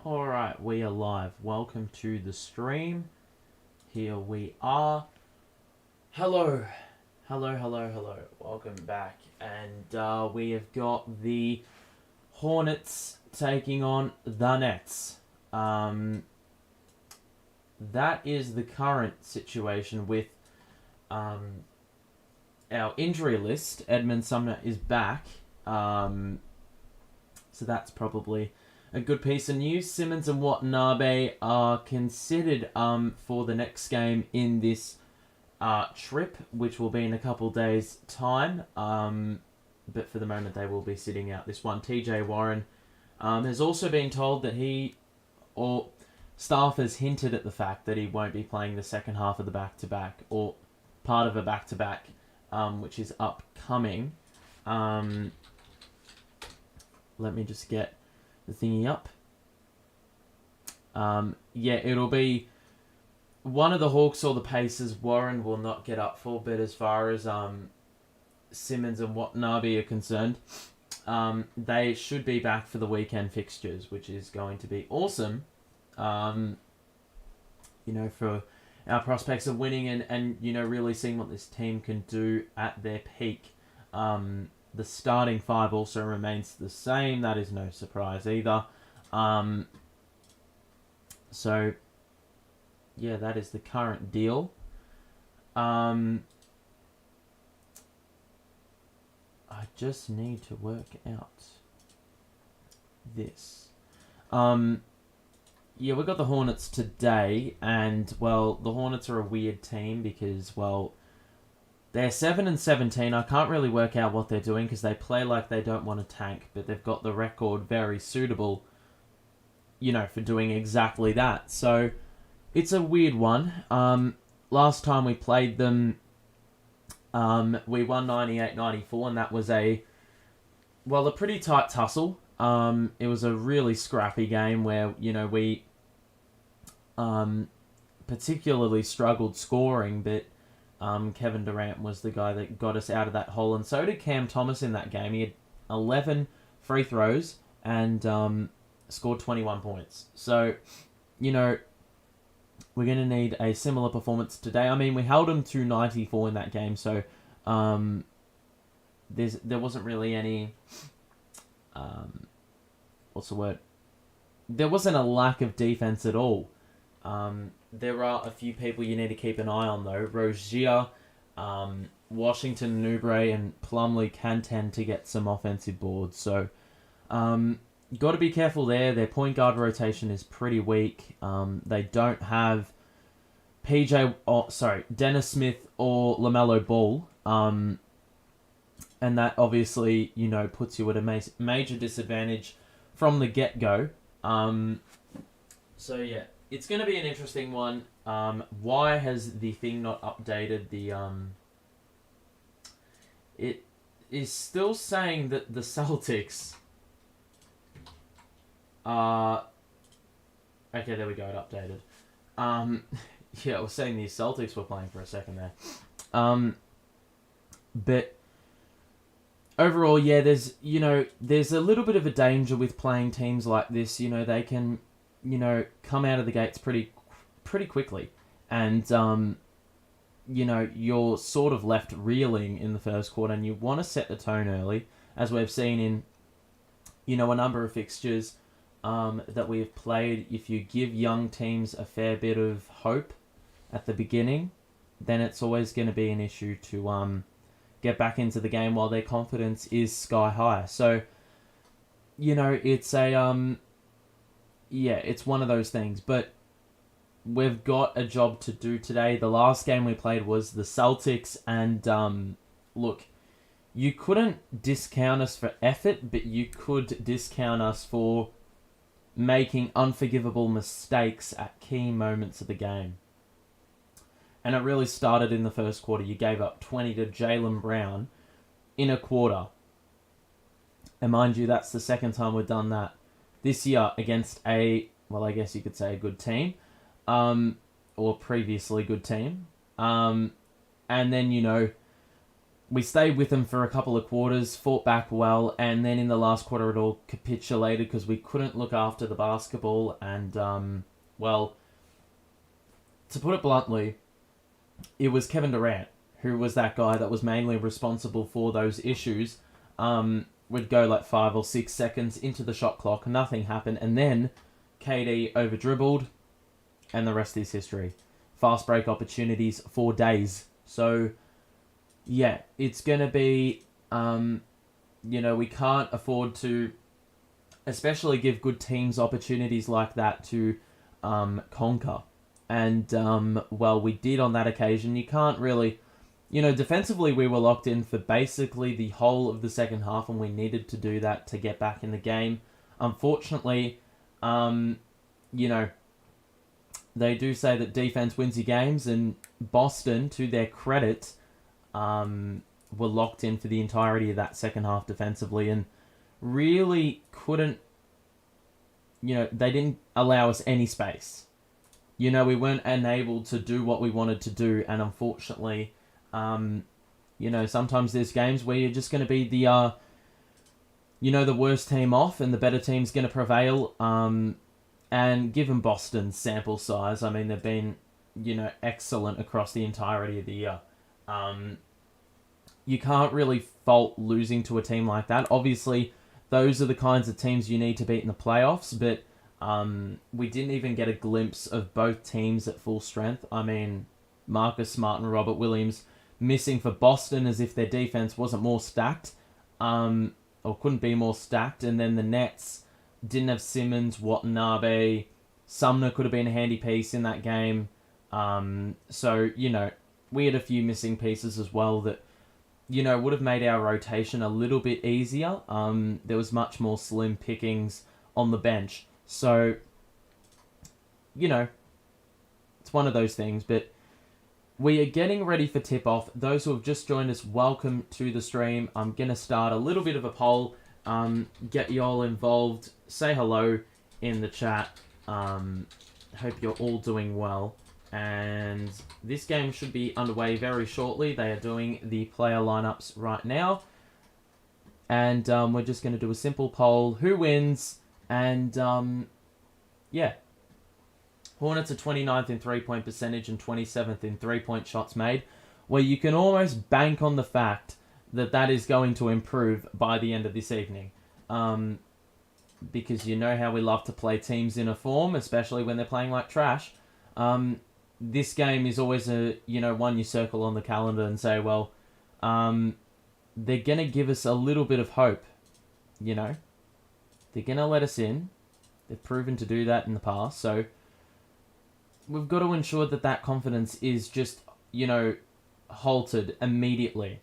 Alright, we are live. Welcome to the stream. Here we are. Hello. Hello. Welcome back. And we have got the Hornets taking on the Nets. That is the current situation with our injury list. Edmund Sumner is back. So that's probably a good piece of news. Simmons and Watanabe are considered for the next game in this trip, which will be in a couple days' time. But for the moment, they will be sitting out this one. TJ Warren has also been told that staff has hinted at the fact that he won't be playing the second half of the back-to-back, or part of a back-to-back, which is upcoming. Let me just get the thingy up. It'll be one of the Hawks or the Pacers. Warren will not get up for, but as far as Simmons and Watanabe are concerned, they should be back for the weekend fixtures, which is going to be awesome. For our prospects of winning and really seeing what this team can do at their peak. The starting five also remains the same. That is no surprise either. That is the current deal. I just need to work out this. We got the Hornets today, and, the Hornets are a weird team because, they're 7-17. I can't really work out what they're doing because they play like they don't want to tank, but they've got the record very suitable, for doing exactly that. So, it's a weird one. Last time we played them, we won 98-94, and that was a pretty tight tussle. It was a really scrappy game where, we particularly struggled scoring, but Kevin Durant was the guy that got us out of that hole, and so did Cam Thomas in that game. He had 11 free throws and scored 21 points. So, we're going to need a similar performance today. I mean, we held them to 94 in that game, so there wasn't really any... There wasn't a lack of defense at all. There are a few people you need to keep an eye on, though. Rozier, Washington, Oubre, and Plumlee can tend to get some offensive boards. So, got to be careful there. Their point guard rotation is pretty weak. They don't have Dennis Smith or LaMelo Ball. And that obviously, puts you at a major disadvantage from the get-go. It's going to be an interesting one. Why has the thing not updated? It is still saying that the Celtics are... Okay, there we go, it updated. I was saying the Celtics were playing for a second there. But overall, there's a little bit of a danger with playing teams like this. They can, come out of the gates pretty quickly. And, you're sort of left reeling in the first quarter, and you want to set the tone early, as we've seen in, a number of fixtures that we've played. If you give young teams a fair bit of hope at the beginning, then it's always going to be an issue to get back into the game while their confidence is sky high. So, it's it's one of those things. But we've got a job to do today. The last game we played was the Celtics, and look, you couldn't discount us for effort, but you could discount us for making unforgivable mistakes at key moments of the game. And it really started in the first quarter. You gave up 20 to Jaylen Brown in a quarter. And mind you, that's the second time we've done that this year against I guess you could say a good team. Or previously good team. And then, we stayed with them for a couple of quarters, fought back well, and then in the last quarter it all capitulated because we couldn't look after the basketball. And, well, to put it bluntly, it was Kevin Durant who was that guy that was mainly responsible for those issues. Would go like 5 or 6 seconds into the shot clock, nothing happened, and then KD over dribbled, and the rest is history. Fast break opportunities for days. So, yeah, it's going to be, we can't afford to, especially give good teams opportunities like that to conquer. And, well, we did on that occasion. You can't really, defensively we were locked in for basically the whole of the second half, and we needed to do that to get back in the game. Unfortunately, they do say that defense wins your games, and Boston, to their credit, were locked in for the entirety of that second half defensively and really couldn't, they didn't allow us any space. We weren't unable to do what we wanted to do, and unfortunately, sometimes there's games where you're just going to be the, the worst team off and the better team's going to prevail. And given Boston's sample size, I mean, they've been, excellent across the entirety of the year. You can't really fault losing to a team like that. Obviously, those are the kinds of teams you need to beat in the playoffs, but we didn't even get a glimpse of both teams at full strength. I mean, Marcus Smart and Robert Williams missing for Boston as if their defense wasn't more stacked, or couldn't be more stacked, and then the Nets didn't have Simmons, Watanabe. Sumner could have been a handy piece in that game. So, we had a few missing pieces as well that, would have made our rotation a little bit easier. There was much more slim pickings on the bench. So, it's one of those things. But we are getting ready for tip-off. Those who have just joined us, welcome to the stream. I'm going to start a little bit of a poll. Get you all involved. Say hello in the chat. Hope you're all doing well. And this game should be underway very shortly. They are doing the player lineups right now. And we're just going to do a simple poll. Who wins? And, yeah. Hornets are 29th in three-point percentage and 27th in three-point shots made, where you can almost bank on the fact that that is going to improve by the end of this evening. Because you know how we love to play teams in a form, especially when they're playing like trash. This game is always one you circle on the calendar and say, well, they're going to give us a little bit of hope, They're going to let us in. They've proven to do that in the past, so we've got to ensure that that confidence is just, halted immediately.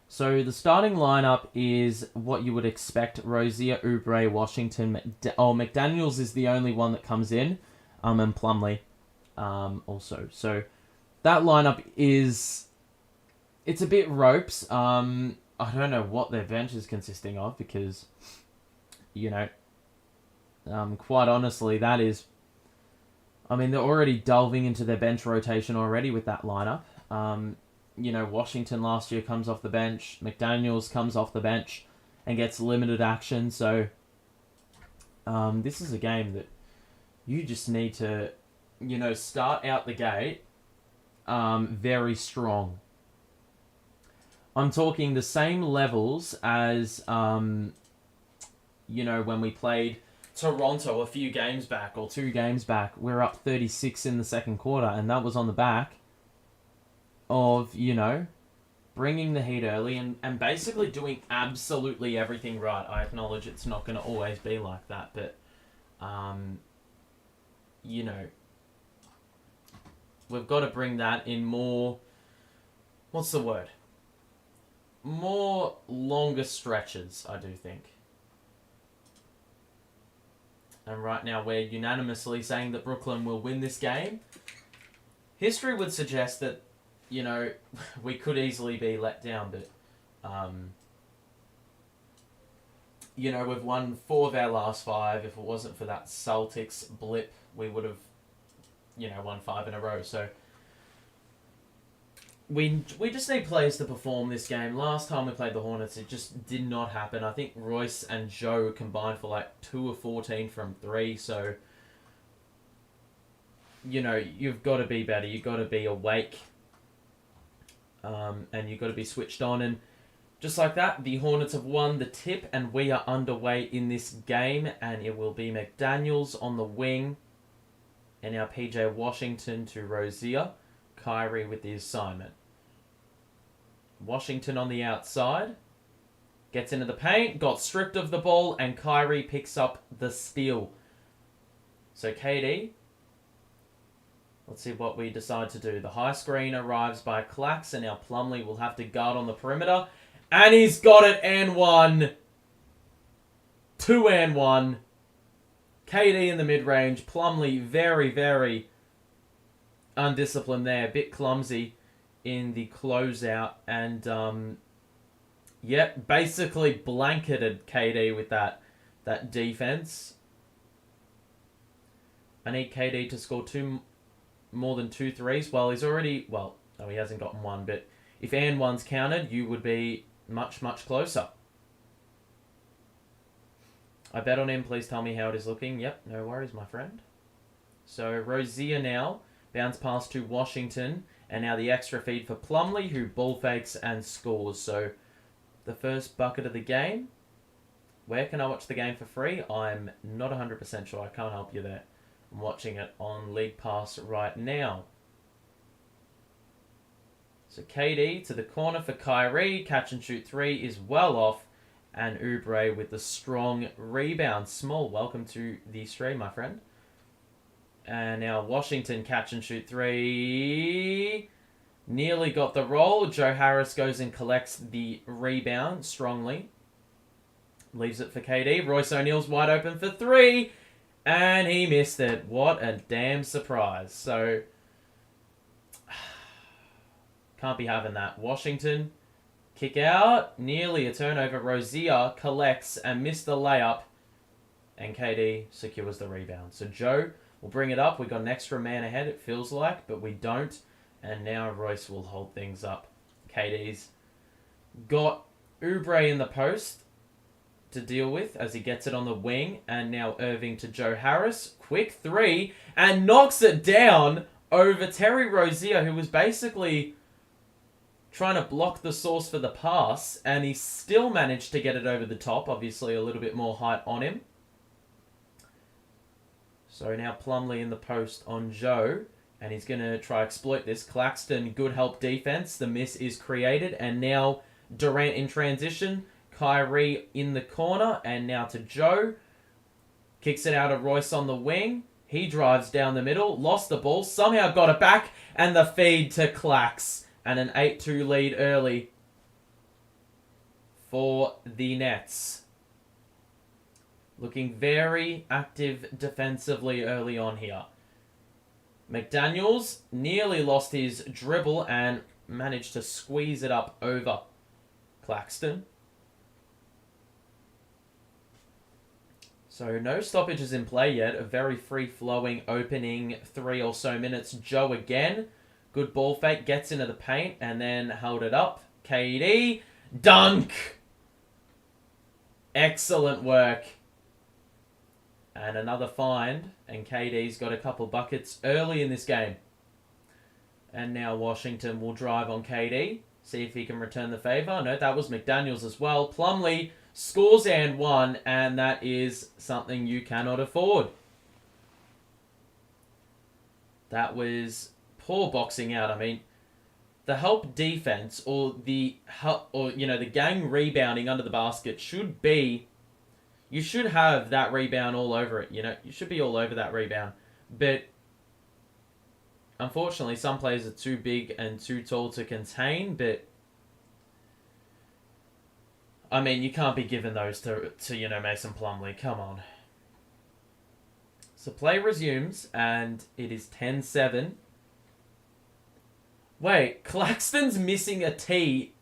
So the starting lineup is what you would expect. Rozier, Oubre, Washington, McDaniels is the only one that comes in, and Plumlee also. So that lineup is, it's a bit ropes. I don't know what their bench is consisting of because, quite honestly, that is, they're already delving into their bench rotation already with that lineup. Washington last year comes off the bench. McDaniels comes off the bench and gets limited action. So, this is a game that you just need to, start out the gate very strong. I'm talking the same levels as, when we played Toronto a few games back or 2 games back. We're up 36 in the second quarter, and that was on the back of, bringing the heat early and basically doing absolutely everything right. I acknowledge it's not going to always be like that, but, we've got to bring that in more, what's the word? More longer stretches, I do think. And right now we're unanimously saying that Brooklyn will win this game. History would suggest that, we could easily be let down, but, we've won 4 of our last 5. If it wasn't for that Celtics blip, we would have, won 5 in a row. So, we just need players to perform this game. Last time we played the Hornets, it just did not happen. I think Royce and Joe combined for like 2 of 14 from 3, so you know, you've got to be better. You've got to be awake. And you've got to be switched on. And just like that, the Hornets have won the tip and we are underway in this game. And it will be McDaniels on the wing. And now PJ Washington to Rozier. Kyrie with the assignment. Washington on the outside. Gets into the paint. Got stripped of the ball. And Kyrie picks up the steal. So KD... let's see what we decide to do. The high screen arrives by Clax, and now Plumlee will have to guard on the perimeter. And he's got it, and 1. 2 and 1. KD in the mid-range. Plumlee very, very undisciplined there. A bit clumsy in the closeout. And, yep, basically blanketed KD with that defense. I need KD to score more than 2 threes. Well, he's already... well, no, he hasn't gotten 1, but if and 1's counted, you would be much, much closer. I bet on him. Please tell me how it is looking. Yep, no worries, my friend. So, Rozier now. Bounce pass to Washington. And now the extra feed for Plumlee, who ball fakes and scores. So, the first bucket of the game. Where can I watch the game for free? I'm not 100% sure. I can't help you there. I'm watching it on League Pass right now. So KD to the corner for Kyrie. Catch and shoot 3 is well off. And Oubre with the strong rebound. Small, welcome to the stream, my friend. And now Washington catch and shoot 3. Nearly got the roll. Joe Harris goes and collects the rebound strongly. Leaves it for KD. Royce O'Neal's wide open for 3. And he missed it. What a damn surprise. So, can't be having that. Washington, kick out. Nearly a turnover. Rozier collects and missed the layup. And KD secures the rebound. So, Joe will bring it up. We've got an extra man ahead, it feels like, but we don't. And now Royce will hold things up. KD's got Oubre in the post to deal with as he gets it on the wing. And now Irving to Joe Harris. Quick 3. And knocks it down over Terry Rozier, who was basically trying to block the source for the pass. And he still managed to get it over the top. Obviously a little bit more height on him. So now Plumlee in the post on Joe. And he's going to try exploit this. Claxton, good help defense. The miss is created. And now Durant in transition. Kyrie in the corner, and now to Joe. Kicks it out of Royce on the wing. He drives down the middle, lost the ball, somehow got it back, and the feed to Clax. And an 8-2 lead early for the Nets. Looking very active defensively early on here. McDaniels nearly lost his dribble and managed to squeeze it up over Claxton. So no stoppages in play yet. A very free-flowing opening 3 or so minutes. Joe again. Good ball fake. Gets into the paint and then held it up. KD. Dunk! Excellent work. And another find. And KD's got a couple buckets early in this game. And now Washington will drive on KD. See if he can return the favour. No, that was McDaniels as well. Plumlee scores and 1, and that is something you cannot afford. That was poor boxing out. I mean, the help defense or the gang rebounding under the basket should be. You should have that rebound all over it. You should be all over that rebound. But unfortunately, some players are too big and too tall to contain. But I mean, you can't be giving those to Mason Plumlee. Come on. So play resumes, and it is 10-7. Wait, Claxton's missing a T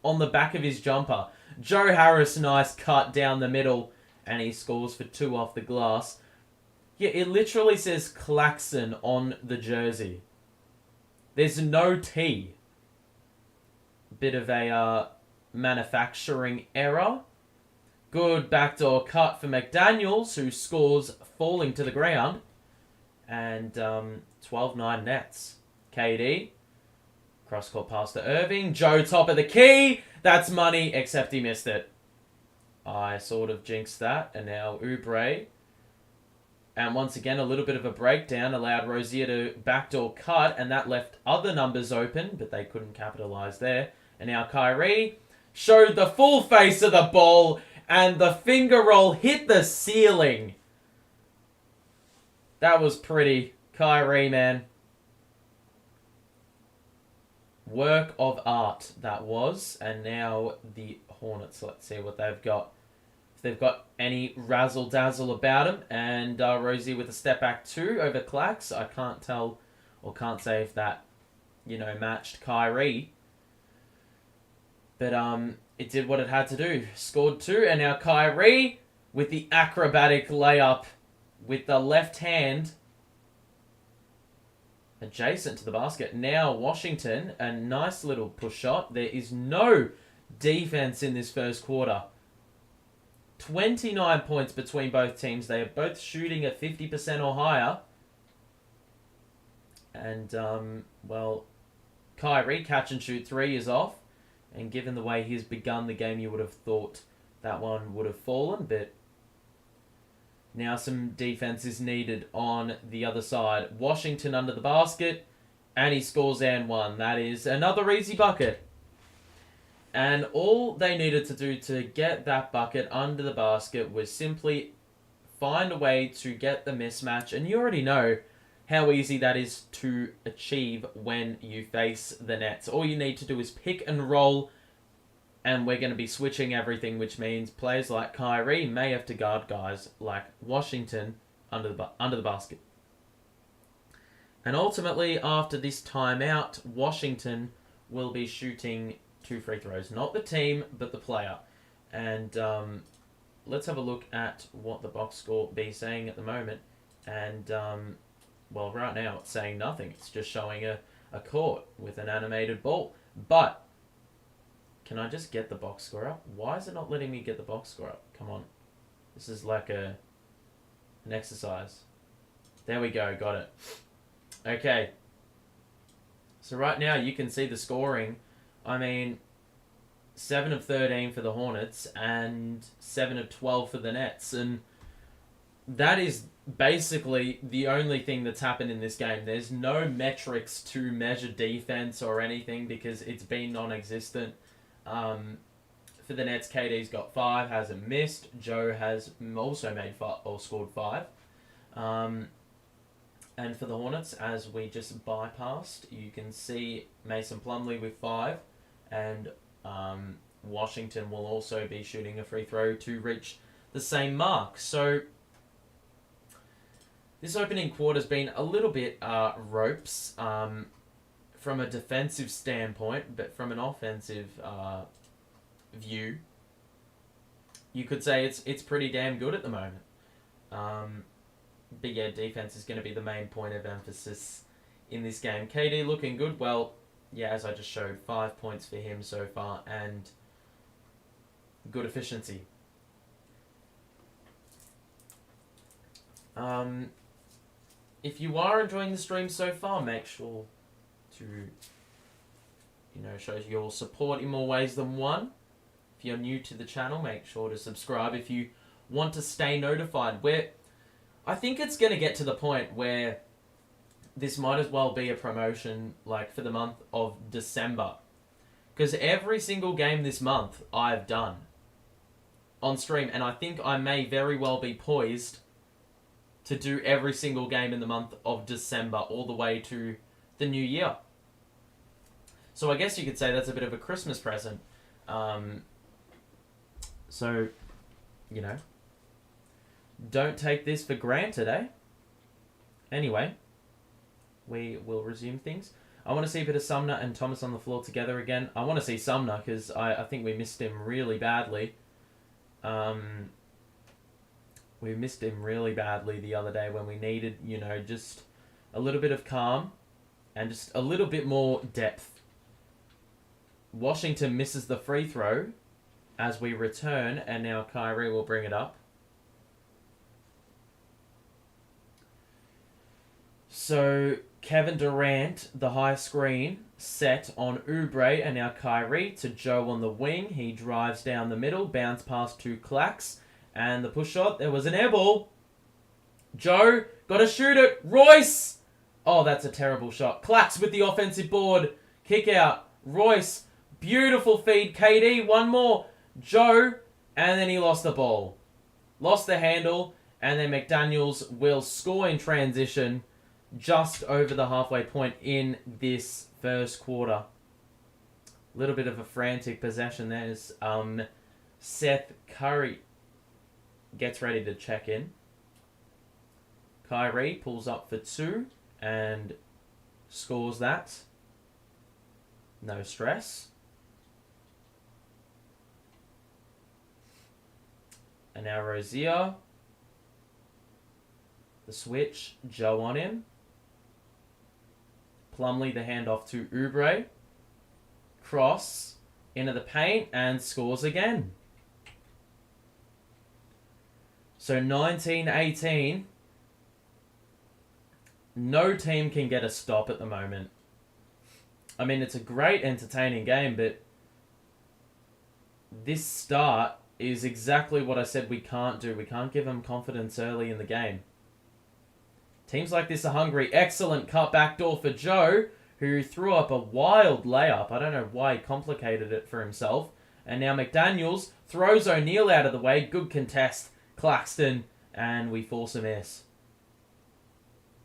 on the back of his jumper. Joe Harris, nice cut down the middle, and he scores for 2 off the glass. Yeah, it literally says Claxton on the jersey. There's no T. bit of a manufacturing error. Good backdoor cut for McDaniels, who scores falling to the ground. And 12-9 Nets. KD. Cross-court pass to Irving. Joe top of the key. That's money, except he missed it. I sort of jinxed that. And now Oubre. And once again, a little bit of a breakdown allowed Rozier to backdoor cut, and that left other numbers open, but they couldn't capitalize there. And now Kyrie showed the full face of the ball, and the finger roll hit the ceiling. That was pretty. Kyrie, man. Work of art, that was. And now the Hornets. Let's see what they've got. If they've got any razzle-dazzle about them. And Rosie with a step back 2 over Clax. I can't tell or can't say if that, matched Kyrie. But it did what it had to do. Scored 2. And now Kyrie with the acrobatic layup with the left hand adjacent to the basket. Now Washington, a nice little push shot. There is no defense in this first quarter. 29 points between both teams. They are both shooting at 50% or higher. And, Kyrie, catch and shoot 3 is off. And given the way he's begun the game, you would have thought that one would have fallen. But now some defense is needed on the other side. Washington under the basket. And he scores and 1. That is another easy bucket. And all they needed to do to get that bucket under the basket was simply find a way to get the mismatch. And you already know how easy that is to achieve when you face the Nets. All you need to do is pick and roll, and we're going to be switching everything, which means players like Kyrie may have to guard guys like Washington under the basket. And ultimately, after this timeout, Washington will be shooting 2 free throws. Not the team, but the player. And let's have a look at what the box score be saying at the moment. And well, right now it's saying nothing. It's just showing a court with an animated ball. But can I just get the box score up? Why is it not letting me get the box score up? Come on. This is like an exercise. There we go. Got it. Okay. So right now you can see the scoring. I mean, 7 of 13 for the Hornets and 7 of 12 for the Nets. And that is basically the only thing that's happened in this game. There's no metrics to measure defense or anything because it's been non-existent. For the Nets, KD's got 5, hasn't missed. Joe has also made 5 or scored 5. And for the Hornets, as we just bypassed, you can see Mason Plumlee with 5, and Washington will also be shooting a free throw to reach the same mark. So this opening quarter's been a little bit ropes from a defensive standpoint, but from an offensive view, you could say it's pretty damn good at the moment. But yeah, defense is going to be the main point of emphasis in this game. KD looking good. Well, yeah, as I just showed, 5 points for him so far and good efficiency. If you are enjoying the stream so far, make sure to, show your support in more ways than one. If you're new to the channel, make sure to subscribe if you want to stay notified. I think it's going to get to the point where this might as well be a promotion like for the month of December. Because every single game this month I've done on stream, and I think I may very well be poised to do every single game in the month of December all the way to the new year. So I guess you could say that's a bit of a Christmas present. So, don't take this for granted, eh? Anyway, we will resume things. I want to see a bit of Sumner and Thomas on the floor together again. I want to see Sumner because I think we missed him really badly. We missed him really badly the other day when we needed, just a little bit of calm and just a little bit more depth. Washington misses the free throw as we return, and now Kyrie will bring it up. So Kevin Durant, the high screen, set on Oubre, and now Kyrie to Joe on the wing. He drives down the middle, bounce pass to Clax, and the push shot. There was an air ball. Joe, got to shoot it. Royce! Oh, that's a terrible shot. Clax with the offensive board. Kick out. Royce, beautiful feed. KD, one more. Joe, and then he lost the ball. Lost the handle, and then McDaniels will score in transition just over the halfway point in this first quarter. A little bit of a frantic possession there as Seth Curry gets ready to check in. Kyrie pulls up for 2 and scores that. No stress. And now Rozier. The switch, Joe on him. Plumlee the handoff to Oubre. Cross into the paint and scores again. So 19-18. No team can get a stop at the moment. I mean, it's a great entertaining game, but this start is exactly what I said we can't do. We can't give them confidence early in the game. Teams like this are hungry. Excellent cut backdoor for Joe, who threw up a wild layup. I don't know why he complicated it for himself. And now McDaniels throws O'Neal out of the way. Good contest. Claxton. And we force a miss.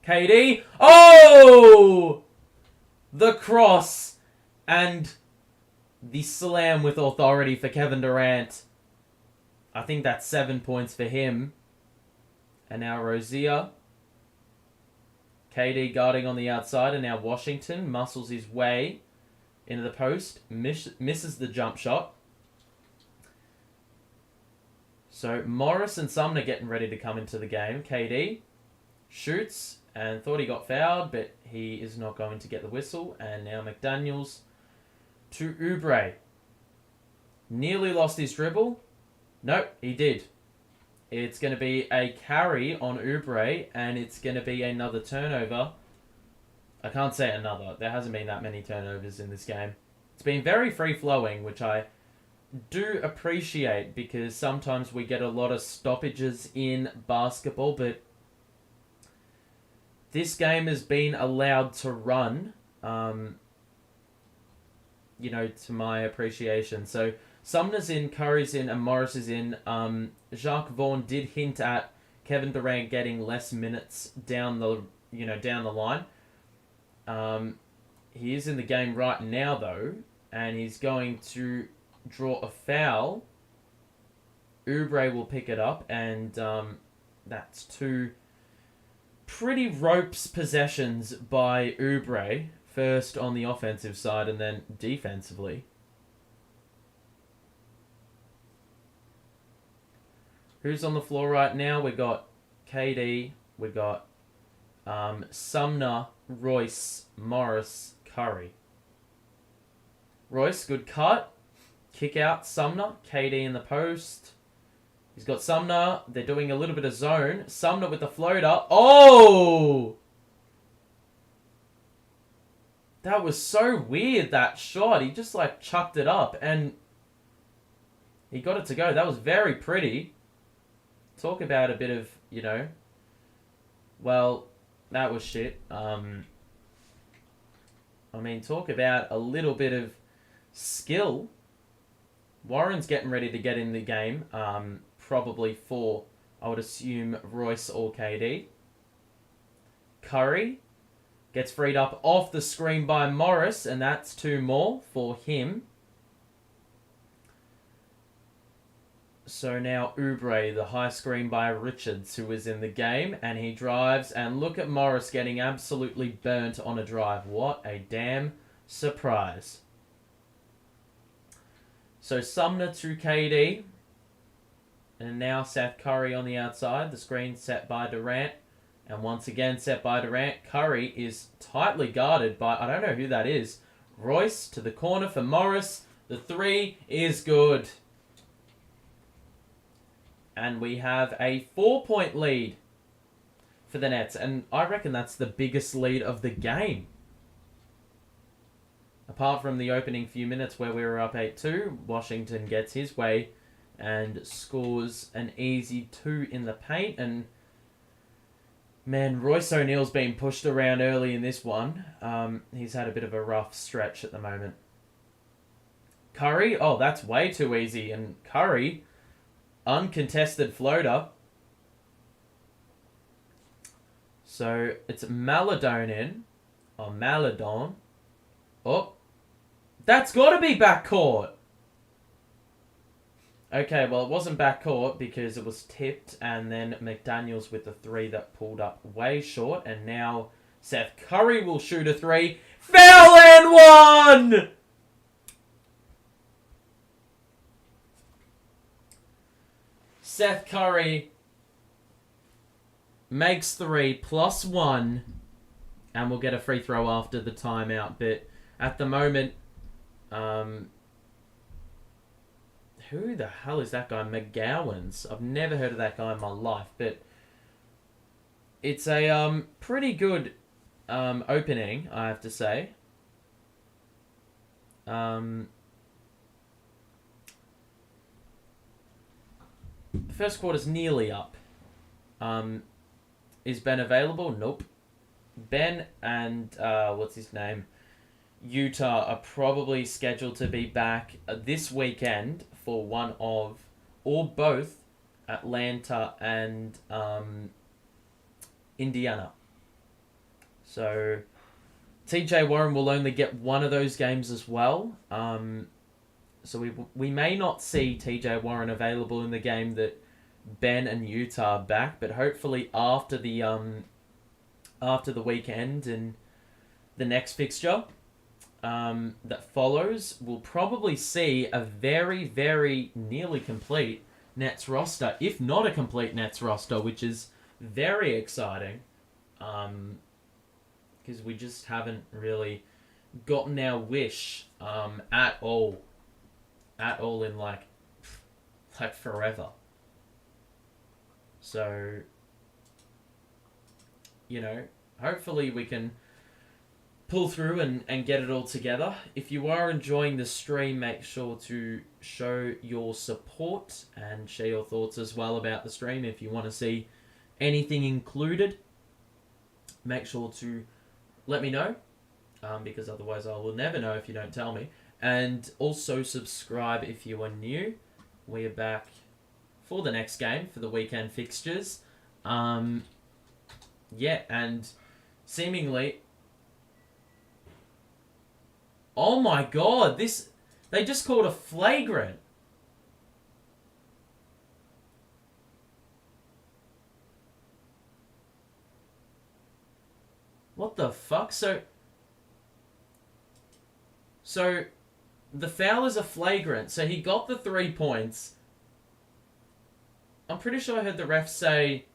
KD. Oh! The cross. And the slam with authority for Kevin Durant. I think that's 7 points for him. And now Rozier. KD guarding on the outside, and now Washington muscles his way into the post. Misses the jump shot. So Morris and Sumner getting ready to come into the game. KD shoots and thought he got fouled, but he is not going to get the whistle. And now McDaniels to Oubre. Nearly lost his dribble. Nope, he did. It's going to be a carry on Oubre, and it's going to be another turnover. I can't say another. There hasn't been that many turnovers in this game. It's been very free-flowing, which I do appreciate, because sometimes we get a lot of stoppages in basketball, but this game has been allowed to run, to my appreciation. So Sumner's in, Curry's in, and Morris is in. Jacques Vaughn did hint at Kevin Durant getting less minutes down the line. He is in the game right now, though, and he's going to draw a foul. Oubre will pick it up, and that's 2 pretty ropes possessions by Oubre. First on the offensive side, and then defensively. Who's on the floor right now? We got KD, we got Sumner, Royce, Morris, Curry. Royce, good cut. Kick out Sumner, KD in the post. He's got Sumner. They're doing a little bit of zone. Sumner with the floater. Oh! That was so weird, that shot. He just chucked it up and he got it to go. That was very pretty. Talk about a bit of, well, that was shit. Talk about a little bit of skill. Warren's getting ready to get in the game, probably for, I would assume, Royce or KD. Curry gets freed up off the screen by Morris, and that's 2 more for him. So now Oubre, the high screen by Richards, who is in the game, and he drives, and look at Morris getting absolutely burnt on a drive. What a damn surprise. So Sumner to KD, and now Seth Curry on the outside. The screen set by Durant, and once again set by Durant. Curry is tightly guarded by, I don't know who that is, Royce to the corner for Morris. The 3 is good. And we have a 4-point lead for the Nets. And I reckon that's the biggest lead of the game. Apart from the opening few minutes where we were up 8-2, Washington gets his way and scores an easy 2 in the paint. And man, Royce O'Neal's been pushed around early in this one. He's had a bit of a rough stretch at the moment. Curry, oh, that's way too easy. And Curry, uncontested floater. So it's Maladon. Oh, that's got to be backcourt. Okay, well, it wasn't backcourt because it was tipped, and then McDaniels with the 3 that pulled up way short, and now Seth Curry will shoot a 3. Foul and 1! Seth Curry makes 3 plus 1, and we'll get a free throw after the timeout, but at the moment, who the hell is that guy? McGowan's. I've never heard of that guy in my life, but it's a pretty good opening, I have to say. The first quarter's nearly up. Is Ben available? Nope. Ben and what's his name? Utah are probably scheduled to be back this weekend for one of, or both, Atlanta and Indiana. So TJ Warren will only get one of those games as well. So we may not see TJ Warren available in the game that Ben and Utah are back, but hopefully after the weekend and the next fixture that follows, we'll probably see a very, very nearly complete Nets roster, if not a complete Nets roster, which is very exciting, because we just haven't really gotten our wish at all in like forever. So, hopefully we can pull through and get it all together. If you are enjoying the stream, make sure to show your support and share your thoughts as well about the stream. If you want to see anything included, make sure to let me know, because otherwise I will never know if you don't tell me. And also subscribe if you are new. We are back for the next game, for the weekend fixtures. And seemingly... Oh my god, they just called a flagrant. What the fuck? So the foul is a flagrant. So he got the 3 points. I'm pretty sure I heard the ref say...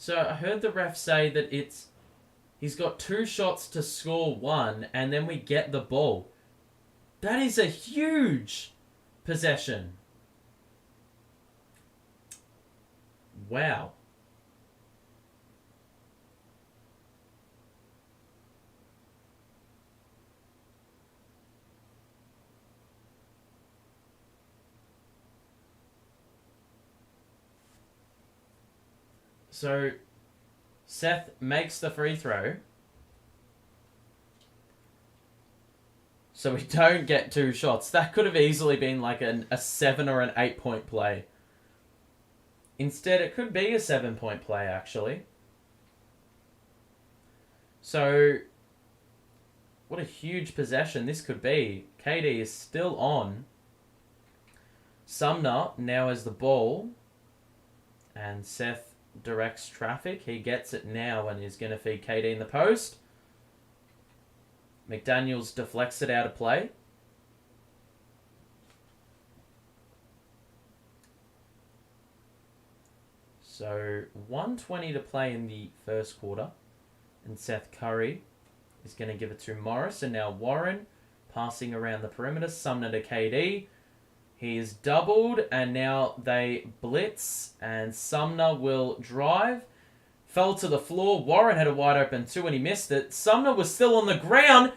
So I heard the ref say that he's got 2 shots to score 1, and then we get the ball. That is a huge possession. Wow. So, Seth makes the free throw. So we don't get 2 shots. That could have easily been like a 7 or an 8 point play. Instead, it could be a 7 point play, actually. So, what a huge possession this could be. KD is still on. Sumner now has the ball. And Seth directs traffic. He gets it now and is going to feed KD in the post. McDaniels deflects it out of play. So 1:20 to play in the first quarter. And Seth Curry is going to give it to Morris. And now Warren passing around the perimeter. Sumner to KD. He is doubled. And now they blitz. And Sumner will drive. Fell to the floor. Warren had a wide open 2 and he missed it. Sumner was still on the ground.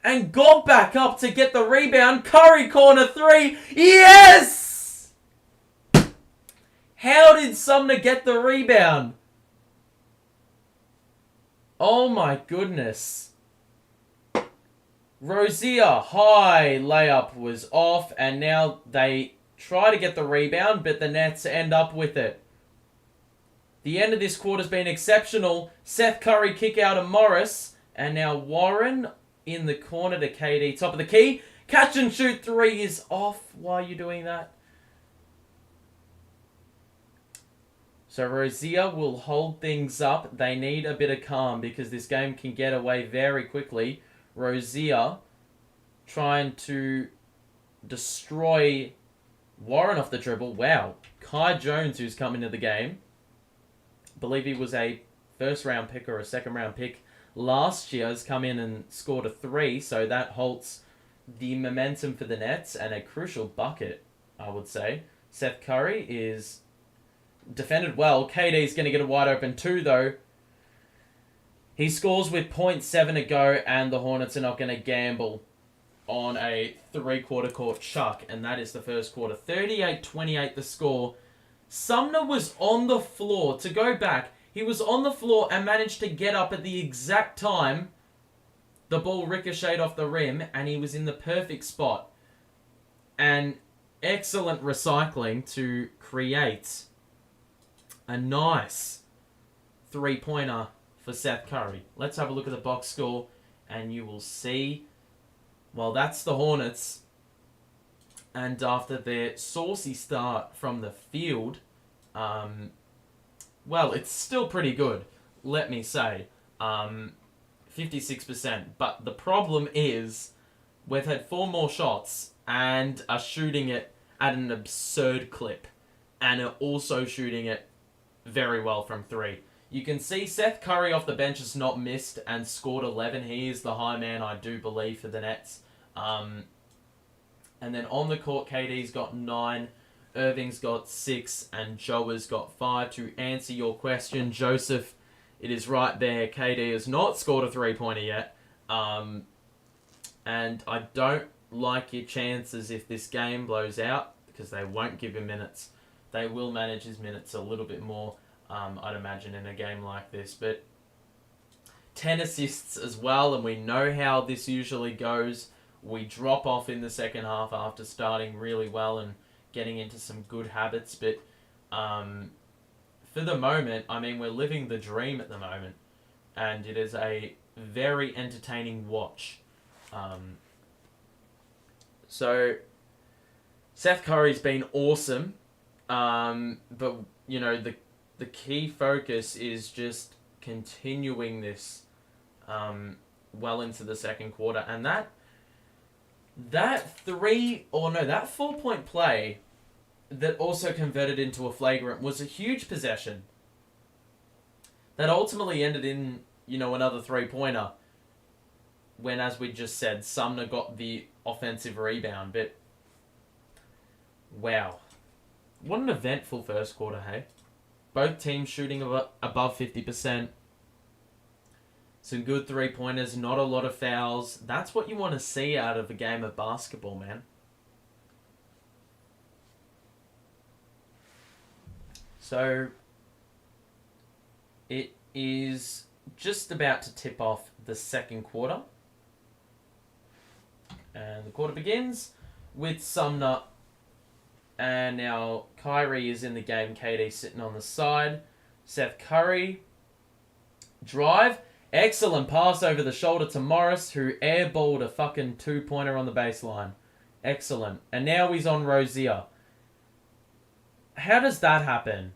And got back up to get the rebound. Curry corner 3. Yes! How did Sumner get the rebound? Oh my goodness. Rozier, high layup was off. And now they try to get the rebound. But the Nets end up with it. The end of this quarter's been exceptional. Seth Curry kick out of Morris. And now Warren in the corner to KD. Top of the key. Catch and shoot 3 is off. Why are you doing that? So Rozier will hold things up. They need a bit of calm because this game can get away very quickly. Rozier trying to destroy Warren off the dribble. Wow. Kai Jones, who's come into the game. I believe he was a first round pick or a second round pick last year, has come in and scored a 3. So that halts the momentum for the Nets and a crucial bucket, I would say. Seth Curry is defended well. KD's going to get a wide open 2 though. He scores with 0.7 to go and the Hornets are not going to gamble on a 3-quarter court chuck. And that is the first quarter. 38-28 the score. Sumner was on the floor. To go back, he was on the floor and managed to get up at the exact time the ball ricocheted off the rim and he was in the perfect spot. And excellent recycling to create a nice 3-pointer for Seth Curry. Let's have a look at the box score and you will see, well, that's the Hornets. And after their saucy start from the field, well, it's still pretty good, let me say. 56%. But the problem is we've had 4 more shots and are shooting it at an absurd clip. And are also shooting it very well from 3. You can see Seth Curry off the bench has not missed and scored 11. He is the high man, I do believe, for the Nets. And then on the court, KD's got 9, Irving's got 6, and Joe has got 5. To answer your question, Joseph, it is right there. KD has not scored a 3-pointer yet. And I don't like your chances if this game blows out because they won't give him minutes. They will manage his minutes a little bit more, I'd imagine, in a game like this. But 10 assists as well, and we know how this usually goes. We drop off in the second half after starting really well and getting into some good habits. But for the moment, I mean, we're living the dream at the moment. And it is a very entertaining watch. So, Seth Curry's been awesome. But, you know, the key focus is just continuing this well into the second quarter. And that 4-point play that also converted into a flagrant was a huge possession that ultimately ended in, you know, another 3-pointer when, as we just said, Sumner got the offensive rebound. But wow, what an eventful first quarter, hey? Both teams shooting above 50%. Some good 3-pointers, not a lot of fouls. That's what you want to see out of a game of basketball, man. So, it is just about to tip off the second quarter. And the quarter begins with Sumner. And now Kyrie is in the game. KD sitting on the side. Seth Curry. Drive. Excellent pass over the shoulder to Morris, who airballed a fucking 2-pointer on the baseline. Excellent. And now he's on Rozier. How does that happen?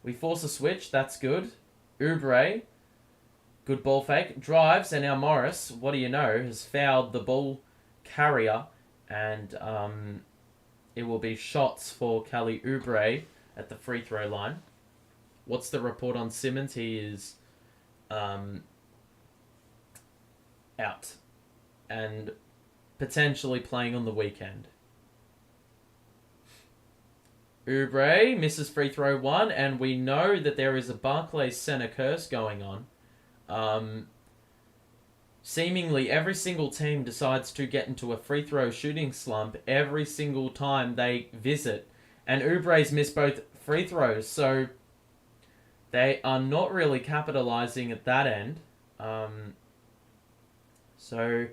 We force a switch. That's good. Oubre. Good ball fake. Drives. And now Morris, what do you know, has fouled the ball carrier. And it will be shots for Kelly Oubre at the free throw line. What's the report on Simmons? He is out and potentially playing on the weekend. Oubre misses free throw 1, and we know that there is a Barclays Center curse going on. Seemingly every single team decides to get into a free throw shooting slump every single time they visit. And Oubre's missed both free throws, so they are not really capitalizing at that end. So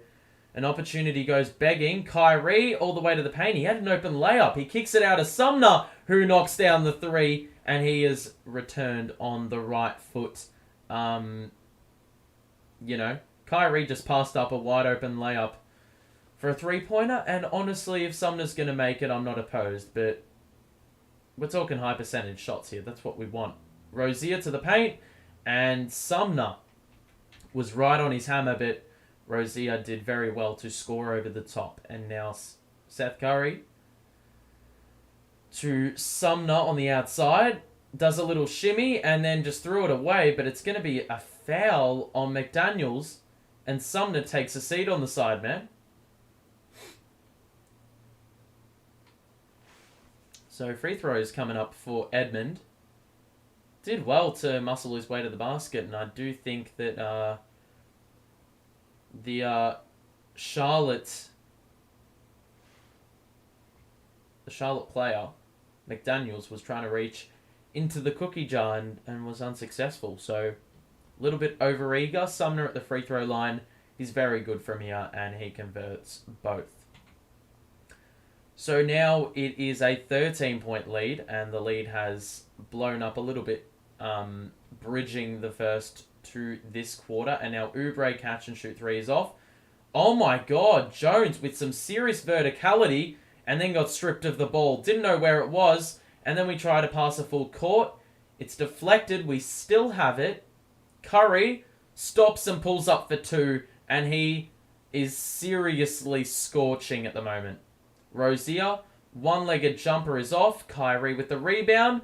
an opportunity goes begging. Kyrie all the way to the paint. He had an open layup. He kicks it out to Sumner, who knocks down the 3, and he is returned on the right foot. Kyrie just passed up a wide open layup for a 3-pointer, and honestly, if Sumner's going to make it, I'm not opposed, but we're talking high percentage shots here. That's what we want. Rozier to the paint, and Sumner was right on his hammer, but Rozier did very well to score over the top. And now Seth Curry to Sumner on the outside, does a little shimmy, and then just threw it away, but it's going to be a foul on McDaniels, and Sumner takes a seat on the side, man. So free throws coming up for Edmond. Did well to muscle his way to the basket, and I do think that the Charlotte player, McDaniels, was trying to reach into the cookie jar and was unsuccessful. So a little bit overeager. Sumner at the free throw line is very good from here, and he converts both. So now it is a 13-point lead, and the lead has blown up a little bit, bridging the first to this quarter. And now Oubre catch and shoot 3 is off. Oh my god, Jones with some serious verticality, and then got stripped of the ball. Didn't know where it was, and then we try to pass a full court. It's deflected. We still have it. Curry stops and pulls up for 2, and he is seriously scorching at the moment. Rozier, one-legged jumper is off. Kyrie with the rebound.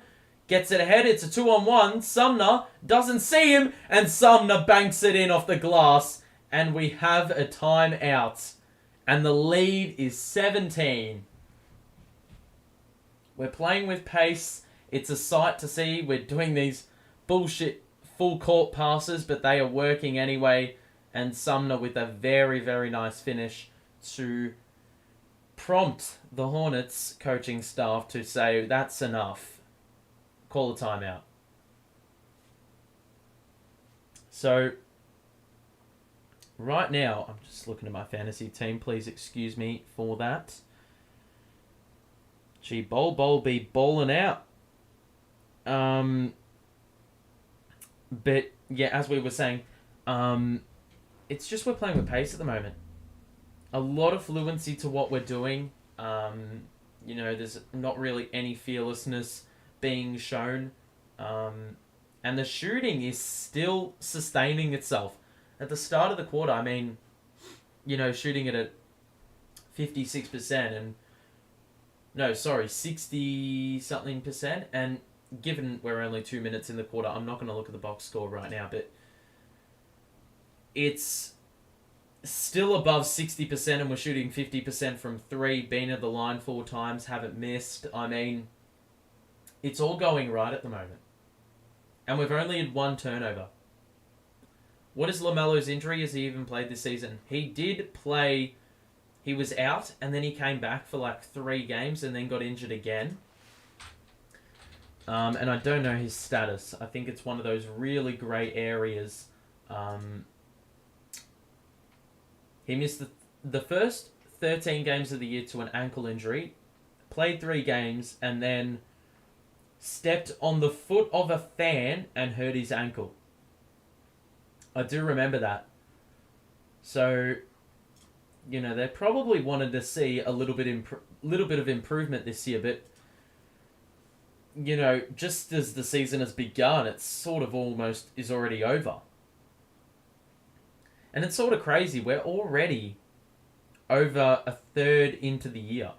Gets it ahead. It's a 2-on-1. Sumner doesn't see him, and Sumner banks it in off the glass, and we have a timeout. And the lead is 17. We're playing with pace. It's a sight to see. We're doing these bullshit full court passes, but they are working anyway. And Sumner with a very, very nice finish to prompt the Hornets coaching staff to say, that's enough. Call a timeout. So, right now, I'm just looking at my fantasy team. Please excuse me for that. Gee, Bol be balling out. But, yeah, as we were saying, it's just we're playing with pace at the moment. A lot of fluency to what we're doing. There's not really any fearlessness being shown. And the shooting is still sustaining itself. At the start of the quarter, shooting it at 56% and 60-something%. And given we're only 2 minutes in the quarter, I'm not going to look at the box score right now, but it's still above 60%, and we're shooting 50% from 3, been at the line 4 times, haven't missed. It's all going right at the moment. And we've only had 1 turnover. What is LaMelo's injury? Has he even played this season? He did play. He was out, and then he came back for 3 games and then got injured again. And I don't know his status. I think it's one of those really grey areas. He missed the first 13 games of the year to an ankle injury, played 3 games, and then stepped on the foot of a fan and hurt his ankle. I do remember that. So, they probably wanted to see a little bit of improvement this year, but just as the season has begun, it's sort of almost is already over. And it's sort of crazy. We're already over a third into the year.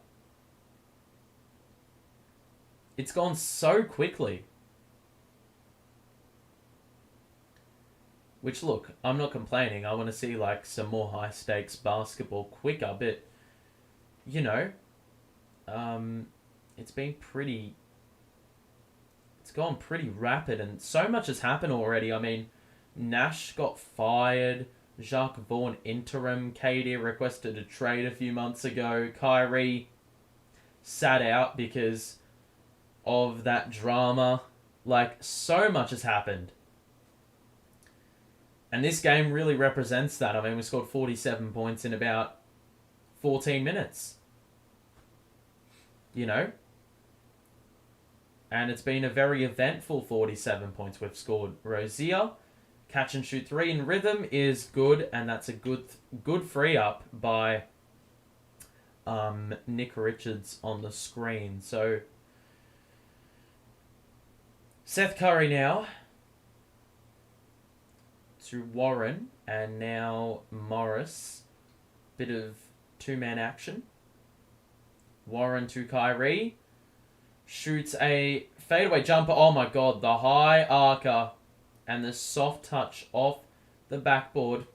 It's gone so quickly. Which, look, I'm not complaining. I want to see, like, some more high-stakes basketball quicker. But, you know, it's been pretty... It's gone pretty rapid. And so much has happened already. I mean, Nash got fired. Jacques Vaughn interim. KD requested a trade a few months ago. Kyrie sat out because of that drama. Like, so much has happened. And this game really represents that. I mean, we scored 47 points in about 14 minutes. You know? And it's been a very eventful 47 points we've scored. Rozier, catch and shoot 3 in rhythm is good, and that's a good free up by Nick Richards on the screen. So Seth Curry now to Warren, and now Morris. Bit of two-man action. Warren to Kyrie. Shoots a fadeaway jumper. Oh my god, the high arcer and the soft touch off the backboard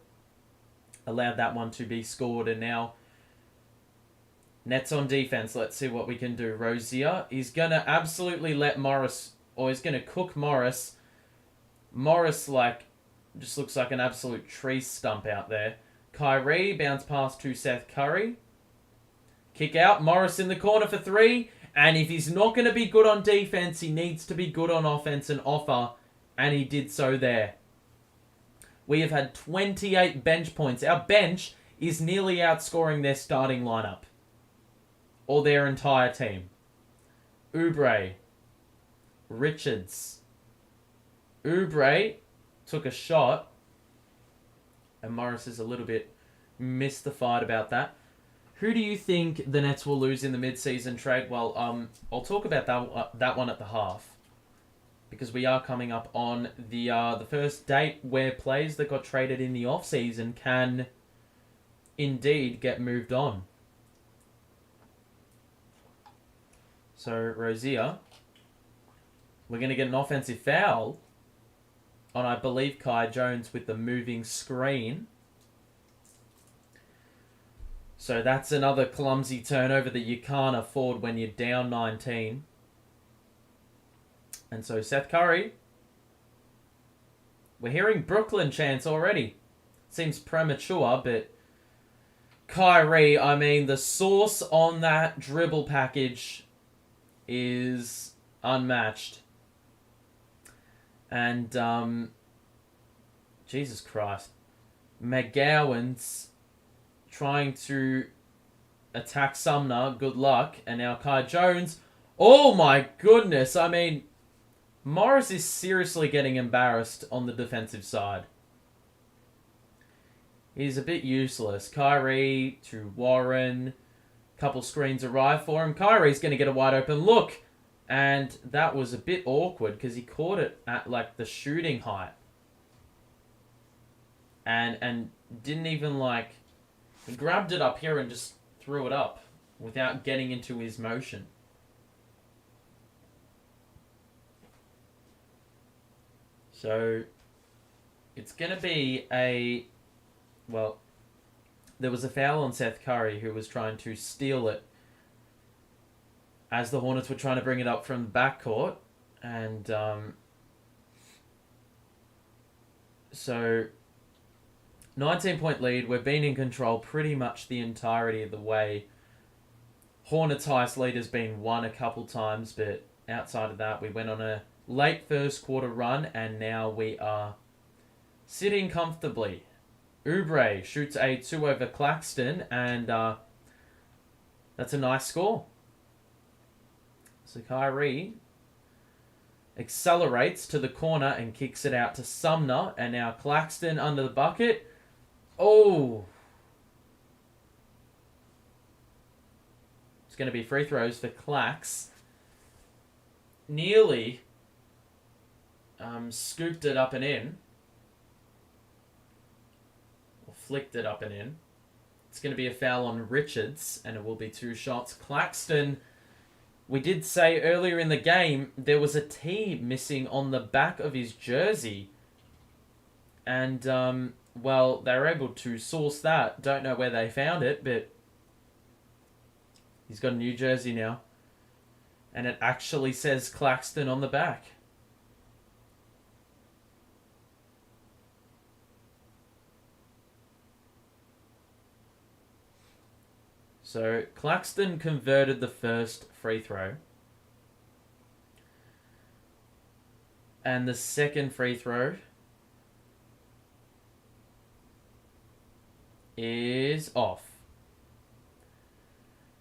allowed that one to be scored. And now Nets on defense. Let's see what we can do. Rozier is going to absolutely let Morris, or he's going to cook Morris. Morris, like, just looks like an absolute tree stump out there. Kyrie, bounce pass to Seth Curry. Kick out. Morris in the corner for 3. And if he's not going to be good on defense, he needs to be good on offense and offer. And he did so there. We have had 28 bench points. Our bench is nearly outscoring their starting lineup. Or their entire team. Oubre. Richards. Oubre took a shot. And Morris is a little bit mystified about that. Who do you think the Nets will lose in the mid-season trade? Well, I'll talk about that one at the half, because we are coming up on the first date where players that got traded in the off-season can indeed get moved on. So, Rozier, we're going to get an offensive foul on, I believe, Kai Jones with the moving screen. So that's another clumsy turnover that you can't afford when you're down 19. And so Seth Curry. We're hearing Brooklyn chants already. Seems premature, but Kyrie, I mean, the sauce on that dribble package is unmatched. And, Jesus Christ. McGowan's trying to attack Sumner. Good luck. And now Kai Jones. Oh my goodness. I mean, Morris is seriously getting embarrassed on the defensive side. He's a bit useless. Kyrie to Warren. Couple screens arrive for him. Kyrie's going to get a wide open look. And that was a bit awkward because he caught it at like the shooting height. And didn't even like... He grabbed it up here and just threw it up without getting into his motion. So, it's going to be a... Well, there was a foul on Seth Curry who was trying to steal it as the Hornets were trying to bring it up from the backcourt. And, so... 19-point lead. We've been in control pretty much the entirety of the way. Hornets' highest lead has been 1 a couple times, but outside of that, we went on a late first quarter run, and now we are sitting comfortably. Oubre shoots a 2 over Claxton, and that's a nice score. So Kyrie accelerates to the corner and kicks it out to Sumner, and now Claxton under the bucket. Oh! It's going to be free throws for Clax. Nearly scooped it up and in. Or flicked it up and in. It's going to be a foul on Richards, and it will be 2 shots. Claxton, we did say earlier in the game, there was a T missing on the back of his jersey. And, well, they were able to source that. Don't know where they found it, but he's got a new jersey now. And it actually says Claxton on the back. So, Claxton converted the first free throw. And the second free throw is off.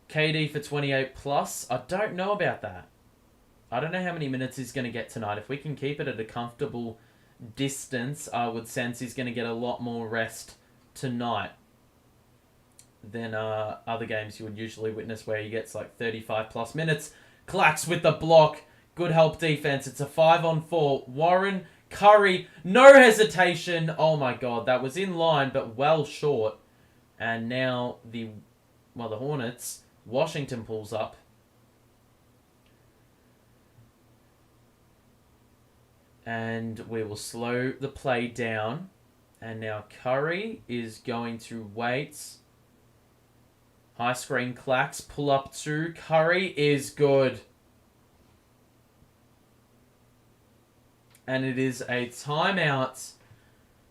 KD for 28 plus. I don't know about that. I don't know how many minutes he's going to get tonight. If we can keep it at a comfortable distance, I would sense he's going to get a lot more rest tonight than other games you would usually witness where he gets like 35 plus minutes. Clax with the block. Good help defense. It's a 5-on-4. Warren, Curry, no hesitation. Oh my god, that was in line but well short. And now the Hornets, Washington pulls up. And we will slow the play down. And now Curry is going to wait. High screen Clax, pull up 2. Curry is good. And it is a timeout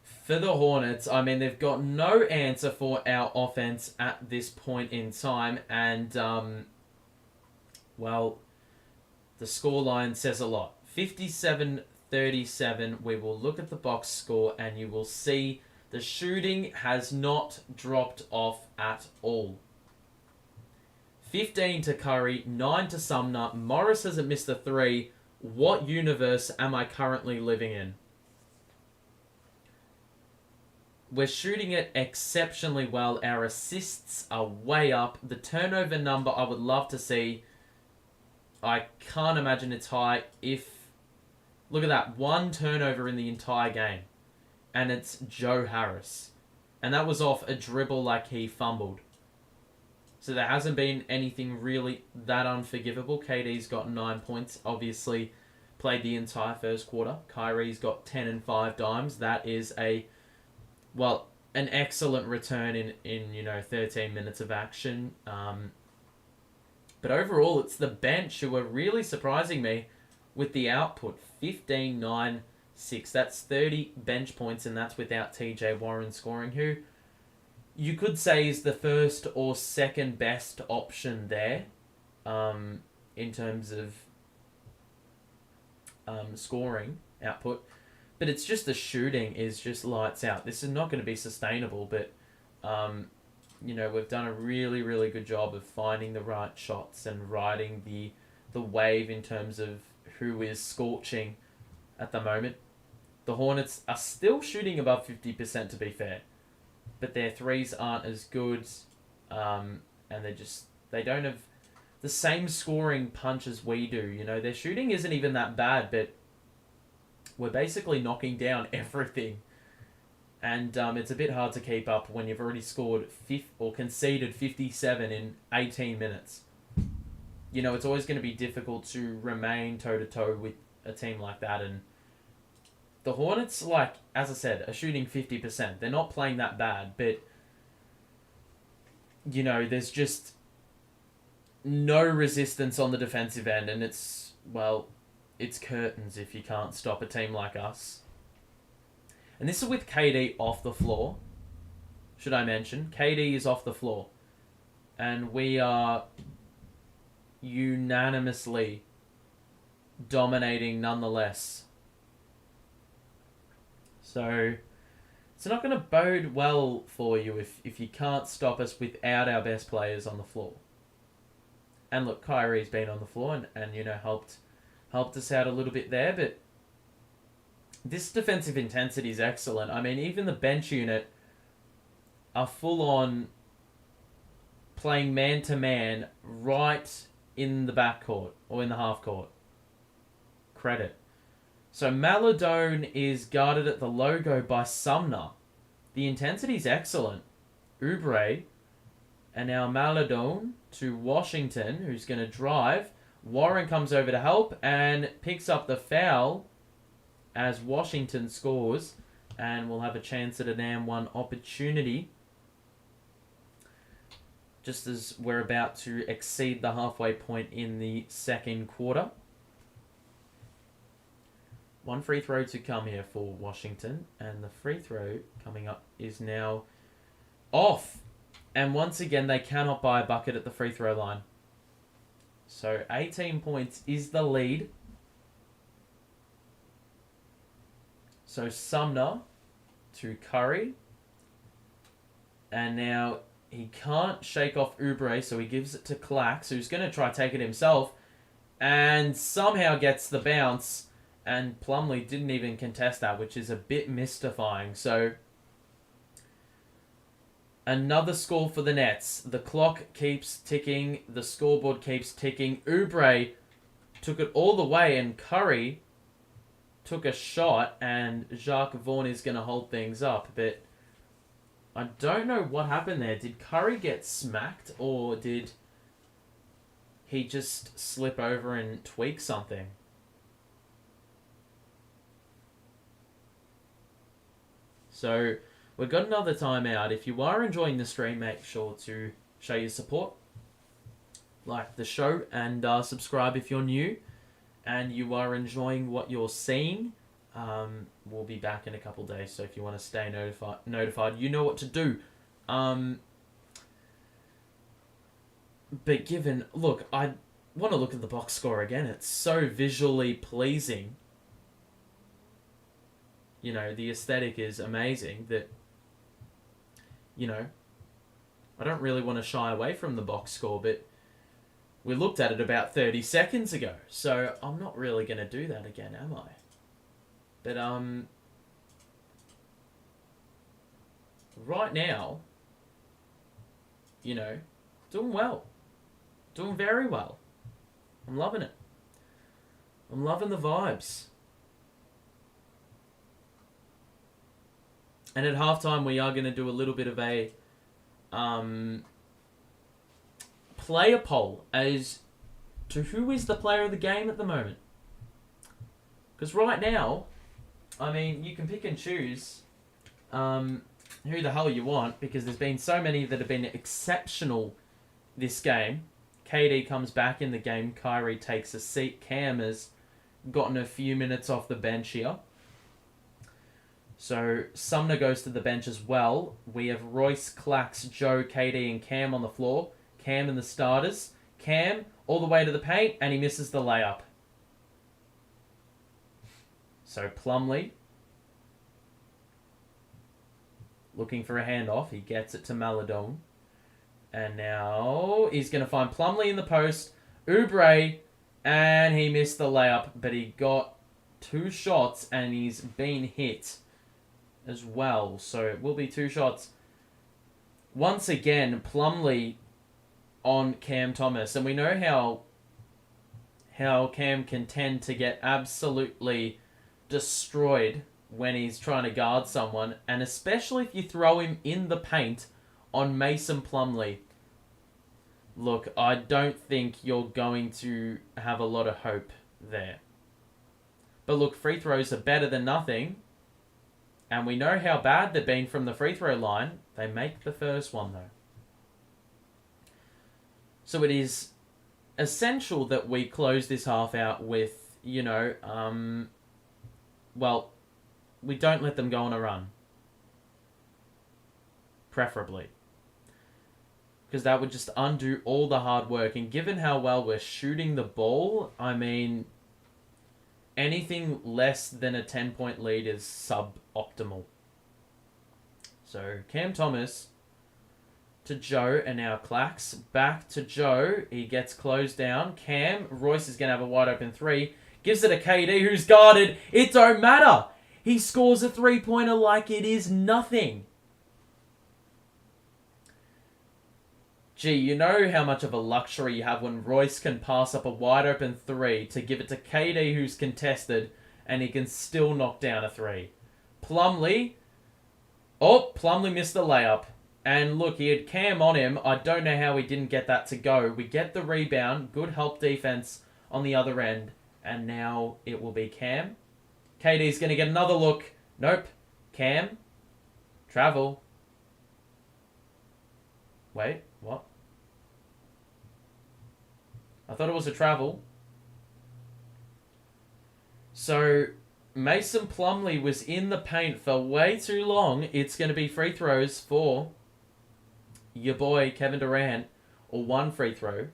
for the Hornets. I mean, they've got no answer for our offense at this point in time. And, well, the scoreline says a lot. 57-37. We will look at the box score and you will see the shooting has not dropped off at all. 15 to Curry, 9 to Sumner. Morris hasn't missed a 3. What universe am I currently living in? We're shooting it exceptionally well. Our assists are way up. The turnover number I would love to see. I can't imagine it's high. Look at that. 1 turnover in the entire game. And it's Joe Harris. And that was off a dribble like he fumbled. So there hasn't been anything really that unforgivable. KD's got 9 points. Obviously, played the entire first quarter. Kyrie's got 10 and 5 dimes. That is an excellent return in 13 minutes of action. But overall, it's the bench who are really surprising me with the output. 15-9-6. That's 30 bench points, and that's without TJ Warren scoring, who you could say is the first or second best option there in terms of scoring output. But it's just the shooting is just lights out. This is not going to be sustainable, but we've done a really, really good job of finding the right shots and riding the wave in terms of who is scorching at the moment. The Hornets are still shooting above 50%, to be fair. But their threes aren't as good, and they don't have the same scoring punch as we do. Their shooting isn't even that bad, but we're basically knocking down everything. And it's a bit hard to keep up when you've already scored conceded 57 in 18 minutes. It's always going to be difficult to remain toe-to-toe with a team like that, and the Hornets, as I said, are shooting 50%. They're not playing that bad, but, there's just no resistance on the defensive end, and it's curtains if you can't stop a team like us. And this is with KD off the floor, should I mention. KD is off the floor, and we are unanimously dominating nonetheless. So it's not going to bode well for you if you can't stop us without our best players on the floor. And look, Kyrie's been on the floor and helped us out a little bit there, but this defensive intensity is excellent. I mean, even the bench unit are full on playing man-to-man right in the backcourt or in the half-court. Credit. So Maladone is guarded at the logo by Sumner. The intensity is excellent. Oubre. And now Maladone to Washington, who's going to drive. Warren comes over to help and picks up the foul as Washington scores. And we'll have a chance at an and one opportunity. Just as we're about to exceed the halfway point in the second quarter. One free throw to come here for Washington. And the free throw coming up is now off. And once again, they cannot buy a bucket at the free throw line. So 18 points is the lead. So Sumner to Curry. And now he can't shake off Oubre, so he gives it to Clax, who's going to try to take it himself. And somehow gets the bounce. And Plumlee didn't even contest that, which is a bit mystifying. So another score for the Nets. The clock keeps ticking. The scoreboard keeps ticking. Oubre took it all the way, and Curry took a shot, and Jacques Vaughn is going to hold things up. But I don't know what happened there. Did Curry get smacked, or did he just slip over and tweak something? So we've got another timeout. If you are enjoying the stream, make sure to show your support. Like the show and subscribe if you're new and you are enjoying what you're seeing. We'll be back in a couple days, so if you want to stay notified, you know what to do. But given... Look, I want to look at the box score again. It's so visually pleasing. You know, the aesthetic is amazing that, you know, I don't really want to shy away from the box score, but we looked at it about 30 seconds ago, so I'm not really going to do that again, am I? But, right now, you know, doing well. Doing very well. I'm loving it. I'm loving the vibes. And at halftime, we are going to do a little bit of a player poll as to who is the player of the game at the moment. Because right now, I mean, you can pick and choose who the hell you want, because there's been so many that have been exceptional this game. KD comes back in the game. Kyrie takes a seat. Cam has gotten a few minutes off the bench here. So Sumner goes to the bench as well. We have Royce, Clax, Joe, KD, and Cam on the floor. Cam and the starters. Cam all the way to the paint, and he misses the layup. So Plumlee looking for a handoff. He gets it to Maladon. And now he's going to find Plumlee in the post. Oubre, and he missed the layup, but he got 2 shots, and he's been hit as well. So it will be 2 shots. Once again, Plumlee on Cam Thomas. And we know how Cam can tend to get absolutely destroyed when he's trying to guard someone. And especially if you throw him in the paint on Mason Plumlee. Look, I don't think you're going to have a lot of hope there. But look, free throws are better than nothing. And we know how bad they've been from the free throw line. They make the first one, though. So it is essential that we close this half out with, you know, well, we don't let them go on a run. Preferably. Because that would just undo all the hard work. And given how well we're shooting the ball, I mean, anything less than a 10-point lead is suboptimal. So Cam Thomas to Joe, and now Clax back to Joe. He gets closed down. Cam, Royce is going to have a wide open 3. Gives it a KD who's guarded. It don't matter. He scores a 3-pointer like it is nothing. Gee, you know how much of a luxury you have when Royce can pass up a wide open 3 to give it to KD who's contested, and he can still knock down a 3. Plumlee. Oh, Plumlee missed the layup. And look, he had Cam on him. I don't know how he didn't get that to go. We get the rebound. Good help defense on the other end. And now it will be Cam. KD's going to get another look. Nope. Cam. Travel. Wait, what? I thought it was a travel. So, Mason Plumlee was in the paint for way too long. It's going to be free throws for your boy Kevin Durant, or one free throw.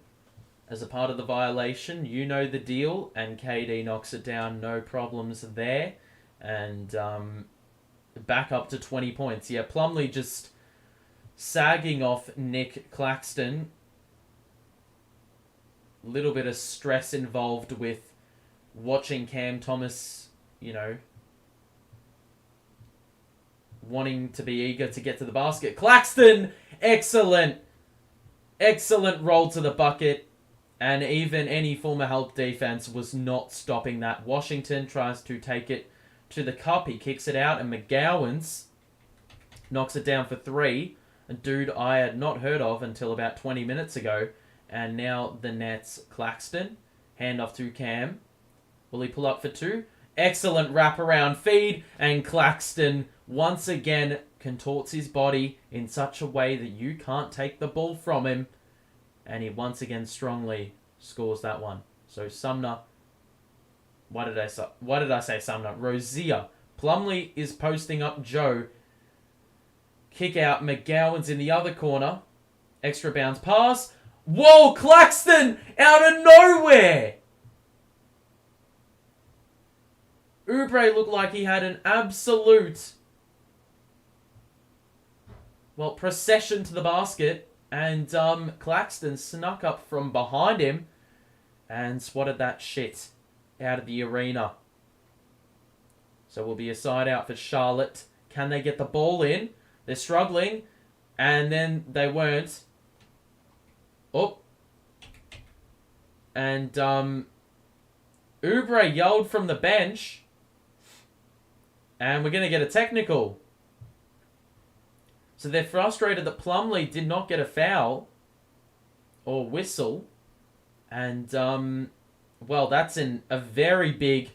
As a part of the violation, you know the deal, and KD knocks it down, no problems there. And back up to 20 points. Yeah, Plumlee just sagging off Nick Claxton. Little bit of stress involved with watching Cam Thomas, you know, wanting to be eager to get to the basket. Claxton! Excellent! Excellent roll to the bucket. And even any former help defense was not stopping that. Washington tries to take it to the cup. He kicks it out, and McGowan's knocks it down for three. A dude I had not heard of until about 20 minutes ago. And now the Nets. Claxton. Handoff to Cam. Will he pull up for two? Excellent wraparound feed. And Claxton once again contorts his body in such a way that you can't take the ball from him. And he once again strongly scores that one. So Sumner. Why did I say Sumner? Rozier. Plumlee is posting up Joe. Kick out. McGowan's in the other corner. Extra bounce pass. Whoa, Claxton! Out of nowhere! Oubre looked like he had an absolute, procession to the basket. And Claxton snuck up from behind him and swatted that shit out of the arena. So will be a side out for Charlotte. Can they get the ball in? They're struggling. And then they weren't. Oh. And Oubre yelled from the bench. And we're going to get a technical. So they're frustrated that Plumlee did not get a foul or whistle. And, that's a very big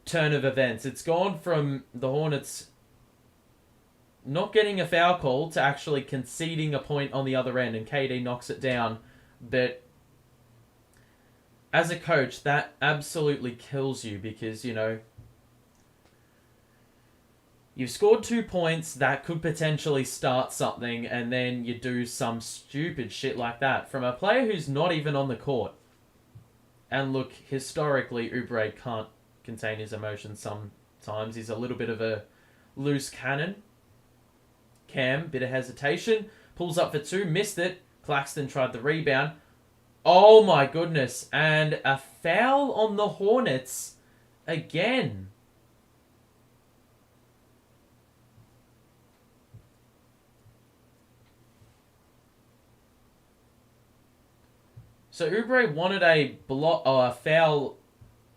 turn of events. It's gone from the Hornets not getting a foul call to actually conceding a point on the other end, and KD knocks it down. But as a coach, that absolutely kills you because, you know, you've scored 2 points that could potentially start something, and then you do some stupid shit like that from a player who's not even on the court. And look, historically, Oubre can't contain his emotions sometimes. He's a little bit of a loose cannon. Cam, bit of hesitation. Pulls up for two, missed it. Claxton tried the rebound. Oh my goodness. And a foul on the Hornets again. So Oubre wanted a foul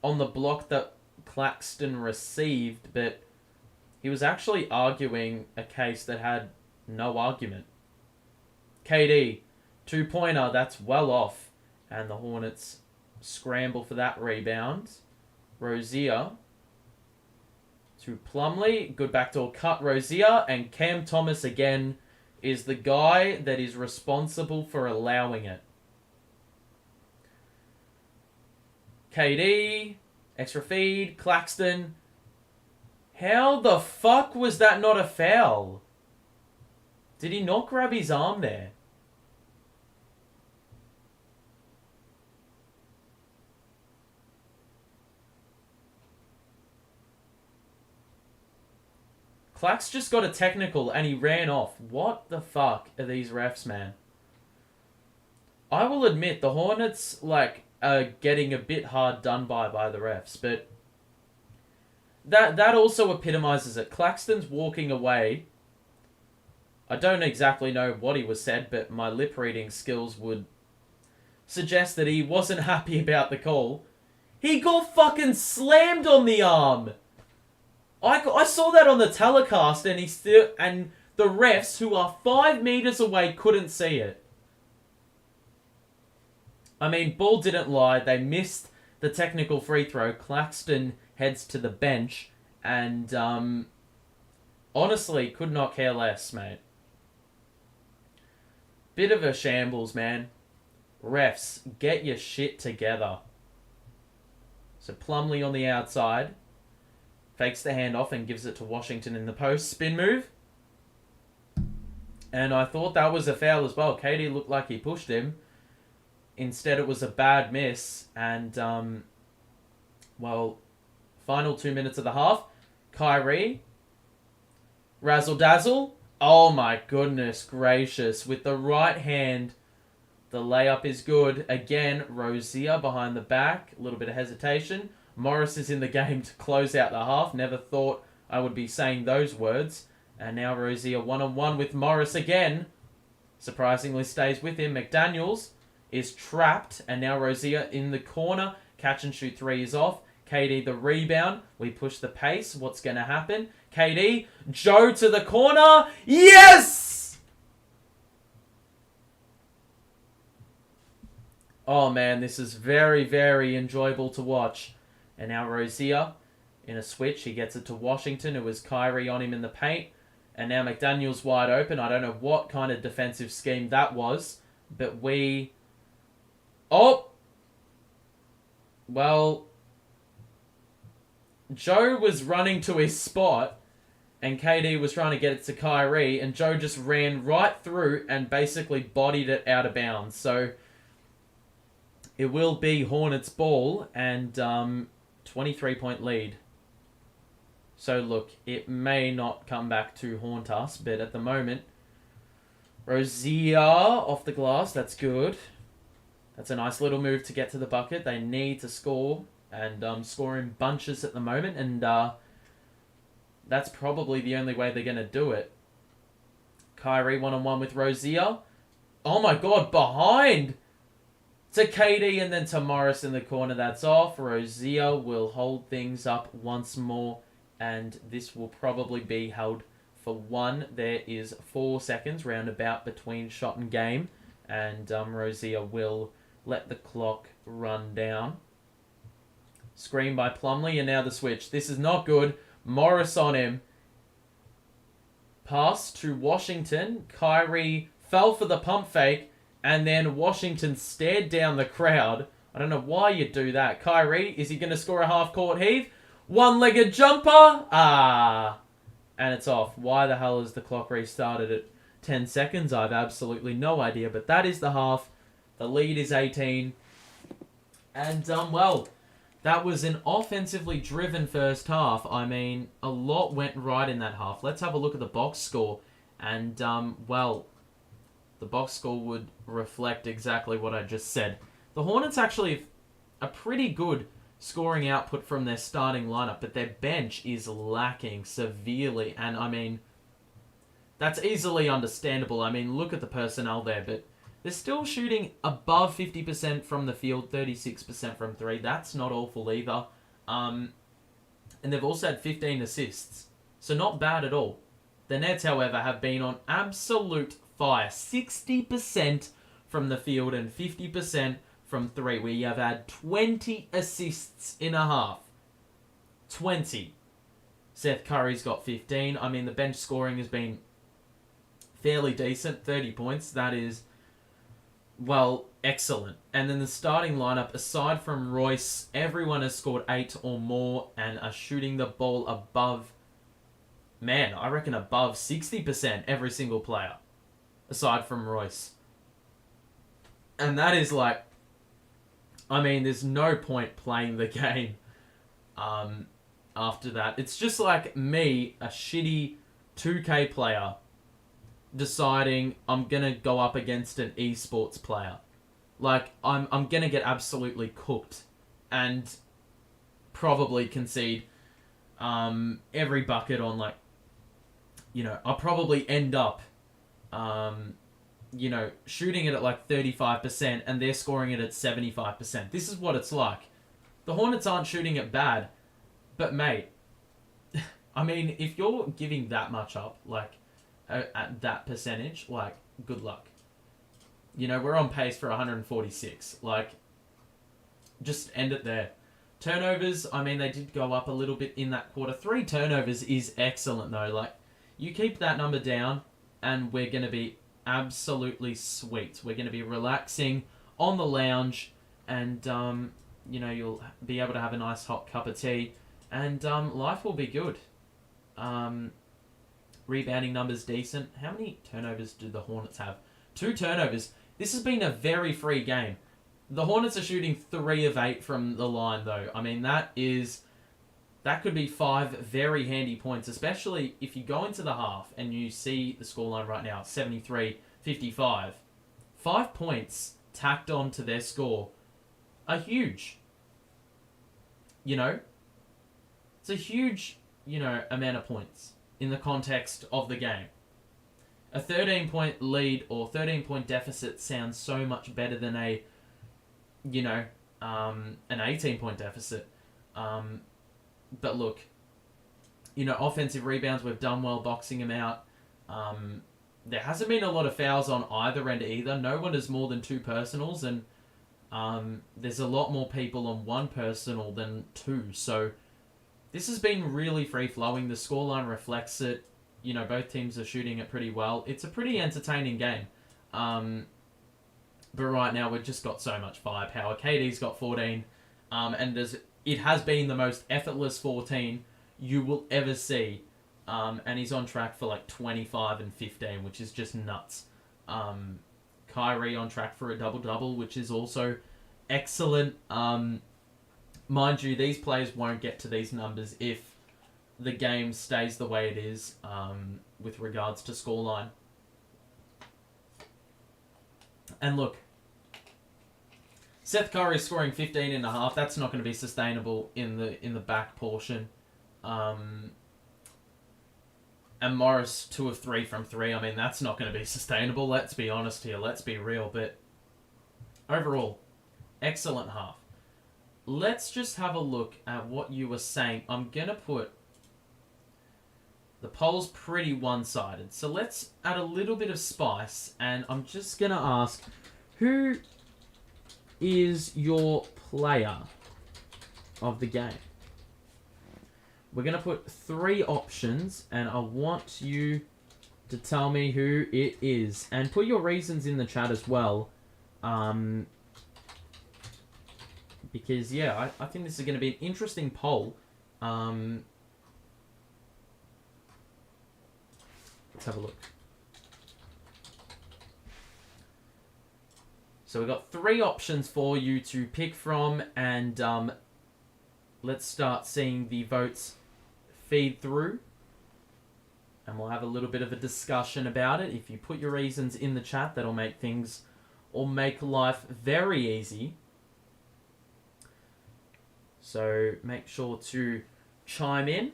on the block that Claxton received, but he was actually arguing a case that had no argument. KD, 2-pointer, that's well off. And the Hornets scramble for that rebound. Rozier to Plumlee. Good backdoor cut, Rozier. And Cam Thomas again is the guy that is responsible for allowing it. KD, extra feed, Claxton. How the fuck was that not a foul? Did he not grab his arm there? Clax just got a technical and he ran off. What the fuck are these refs, man? I will admit, the Hornets, are getting a bit hard done by the refs, but that also epitomizes it. Claxton's walking away. I don't exactly know what he was said, but my lip reading skills would suggest that he wasn't happy about the call. He got fucking slammed on the arm. I saw that on the telecast, and the refs, who are 5 meters away, couldn't see it. I mean, ball didn't lie. They missed the technical free throw. Claxton heads to the bench, and Honestly, could not care less, mate. Bit of a shambles, man. Refs, get your shit together. So Plumlee on the outside. Fakes the handoff and gives it to Washington in the post. Spin move. And I thought that was a foul as well. KD looked like he pushed him. Instead, it was a bad miss. And, final 2 minutes of the half. Kyrie. Razzle dazzle. Oh my goodness gracious. With the right hand, the layup is good. Again, Rozier behind the back. A little bit of hesitation. Morris is in the game to close out the half. Never thought I would be saying those words. And now Rozier one-on-one with Morris again. Surprisingly stays with him. McDaniels is trapped. And now Rozier in the corner. Catch and shoot three is off. KD the rebound. We push the pace. What's going to happen? KD. Joe to the corner. Yes! Oh man, this is very, very enjoyable to watch. And now Rozier in a switch. He gets it to Washington. It was Kyrie on him in the paint. And now McDaniels wide open. I don't know what kind of defensive scheme that was. But we... Oh! Well... Joe was running to his spot. And KD was trying to get it to Kyrie. And Joe just ran right through and basically bodied it out of bounds. So... It will be Hornets ball. And 23-point lead. So look, it may not come back to haunt us, but at the moment, Rozier off the glass, that's good. That's a nice little move to get to the bucket. They need to score, and score in bunches at the moment, and that's probably the only way they're going to do it. Kyrie one-on-one with Rozier. Oh my god, behind! To KD and then to Morris in the corner, that's off. Rozier will hold things up once more. And this will probably be held for one. There is 4 seconds roundabout between shot and game. And Rozier will let the clock run down. Screen by Plumlee. And now the switch. This is not good. Morris on him. Pass to Washington. Kyrie fell for the pump fake. And then Washington stared down the crowd. I don't know why you do that. Kyrie, is he going to score a half-court heave? One-legged jumper. And it's off. Why the hell is the clock restarted at 10 seconds? I've absolutely no idea. But that is the half. The lead is 18. And, that was an offensively driven first half. I mean, a lot went right in that half. Let's have a look at the box score. And, the box score would reflect exactly what I just said. The Hornets actually have a pretty good scoring output from their starting lineup, but their bench is lacking severely. And, I mean, that's easily understandable. I mean, look at the personnel there, but they're still shooting above 50% from the field, 36% from three. That's not awful either. And they've also had 15 assists, so not bad at all. The Nets, however, have been on absolute fire. 60% from the field and 50% from three. We have had 20 assists in a half. 20. Seth Curry's got 15. I mean, the bench scoring has been fairly decent. 30 points. That is, excellent. And then the starting lineup, aside from Royce, everyone has scored 8 or more and are shooting the ball above, I reckon above 60% every single player, aside from Royce. And that is there's no point playing the game after that. It's just like me, a shitty 2K player, deciding I'm going to go up against an esports player. I'm going to get absolutely cooked and probably concede every bucket on, I'll probably end up shooting it at 35% and they're scoring it at 75%. This is what it's like. The Hornets aren't shooting it bad, but mate, I mean, if you're giving that much up, at that percentage, good luck. We're on pace for 146. Just end it there. Turnovers, I mean, they did go up a little bit in that quarter. 3 turnovers is excellent, though. You keep that number down, and we're going to be absolutely sweet. We're going to be relaxing on the lounge, and you'll be able to have a nice hot cup of tea, and life will be good. Rebounding numbers decent. How many turnovers do the Hornets have? 2 turnovers. This has been a very free game. The Hornets are shooting 3 of 8 from the line, though. I mean, that could be 5 very handy points, especially if you go into the half and you see the scoreline right now, 73-55. 5 points tacked on to their score are huge. It's a huge, amount of points in the context of the game. A 13-point lead or 13-point deficit sounds so much better than an 18-point deficit. But look, offensive rebounds, we've done well boxing them out. There hasn't been a lot of fouls on either end either. No one has more than 2 personals, and there's a lot more people on 1 personal than 2. So this has been really free-flowing. The scoreline reflects it. Both teams are shooting it pretty well. It's a pretty entertaining game. But right now, we've just got so much firepower. KD's got 14. And it has been the most effortless 14 you will ever see. And he's on track for like 25 and 15, which is just nuts. Kyrie on track for a double-double, which is also excellent. Mind you, these players won't get to these numbers if the game stays the way it is with regards to scoreline. And look, Seth Curry scoring 15 and a half. That's not going to be sustainable in the back portion. And Morris 2 of 3 from 3. I mean, that's not going to be sustainable. Let's be honest here. Let's be real. But overall, excellent half. Let's just have a look at what you were saying. I'm going to put the poll's pretty one-sided. So let's add a little bit of spice. And I'm just going to ask, who is your player of the game? We're going to put 3 options, and I want you to tell me who it is. And put your reasons in the chat as well. Because, yeah, I think this is going to be an interesting poll. Let's have a look. So we've got 3 options for you to pick from, and let's start seeing the votes feed through. And we'll have a little bit of a discussion about it. If you put your reasons in the chat, that'll make things, or make life very easy. So make sure to chime in.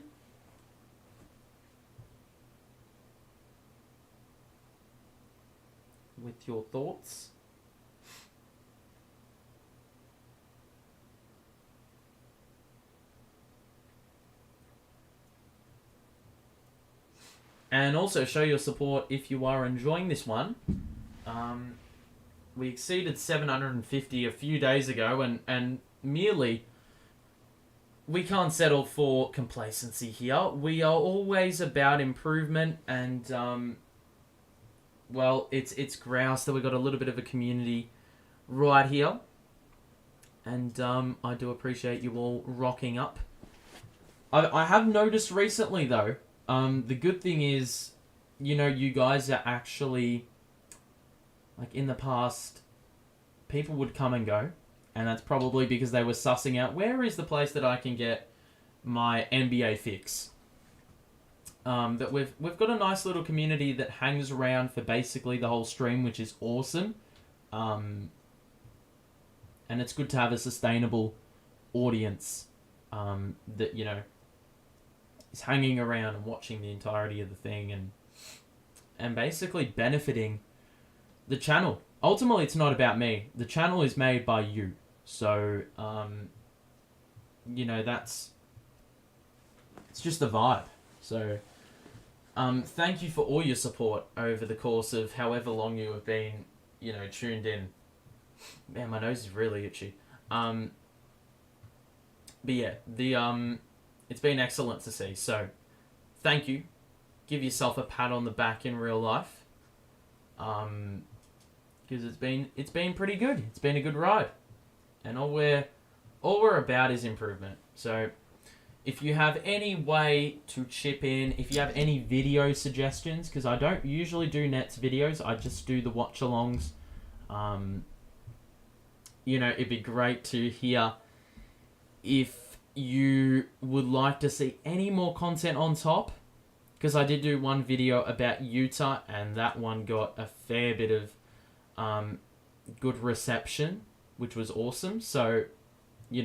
With your thoughts. And also show your support if you are enjoying this one. We exceeded 750 a few days ago, and merely, we can't settle for complacency here. We are always about improvement, and well, it's grouse that we've got a little bit of a community right here. And I do appreciate you all rocking up. I have noticed recently, though, the good thing is, you guys are actually, like in the past, people would come and go. And that's probably because they were sussing out, where is the place that I can get my NBA fix? That we've got a nice little community that hangs around for basically the whole stream, which is awesome. And it's good to have a sustainable audience that, is hanging around and watching the entirety of the thing and basically benefiting the channel. Ultimately, it's not about me. The channel is made by you. So, it's just the vibe. So, thank you for all your support over the course of however long you have been, tuned in. Man, my nose is really itchy. But yeah, it's been excellent to see. So, thank you. give yourself a pat on the back in real life. Because it's been pretty good. It's been a good ride. And all we're about is improvement. So if you have any way to chip in, if you have any video suggestions, because I don't usually do Nets videos, I just do the watch-alongs. It'd be great to hear if you would like to see any more content on top, because I did do one video about Utah, and that one got a fair bit of good reception, which was awesome. So, we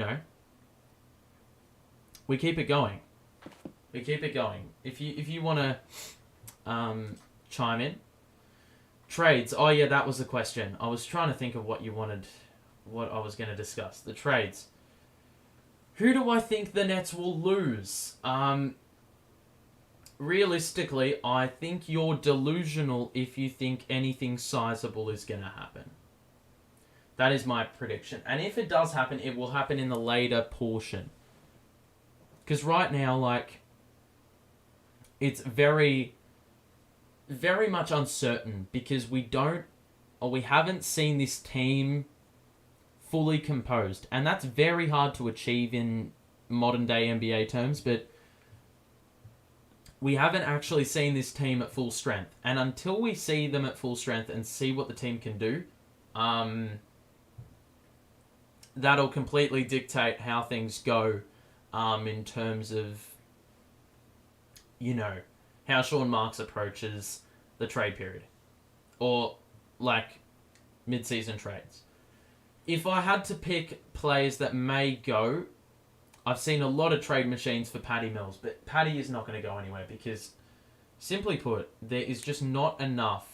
keep it going. If you want to chime in. Trades. Oh, yeah, that was the question. I was trying to think of what I was going to discuss. The trades. Who do I think the Nets will lose? Realistically, I think you're delusional if you think anything sizable is going to happen. That is my prediction. And if it does happen, it will happen in the later portion. Because right now, it's very, very much uncertain because we haven't seen this team fully composed. And that's very hard to achieve in modern day NBA terms, but we haven't actually seen this team at full strength. And until we see them at full strength and see what the team can do, that'll completely dictate how things go in terms of, how Sean Marks approaches the trade period. Or, mid-season trades. If I had to pick players that may go, I've seen a lot of trade machines for Patty Mills, but Patty is not going to go anywhere because, simply put, there is just not enough.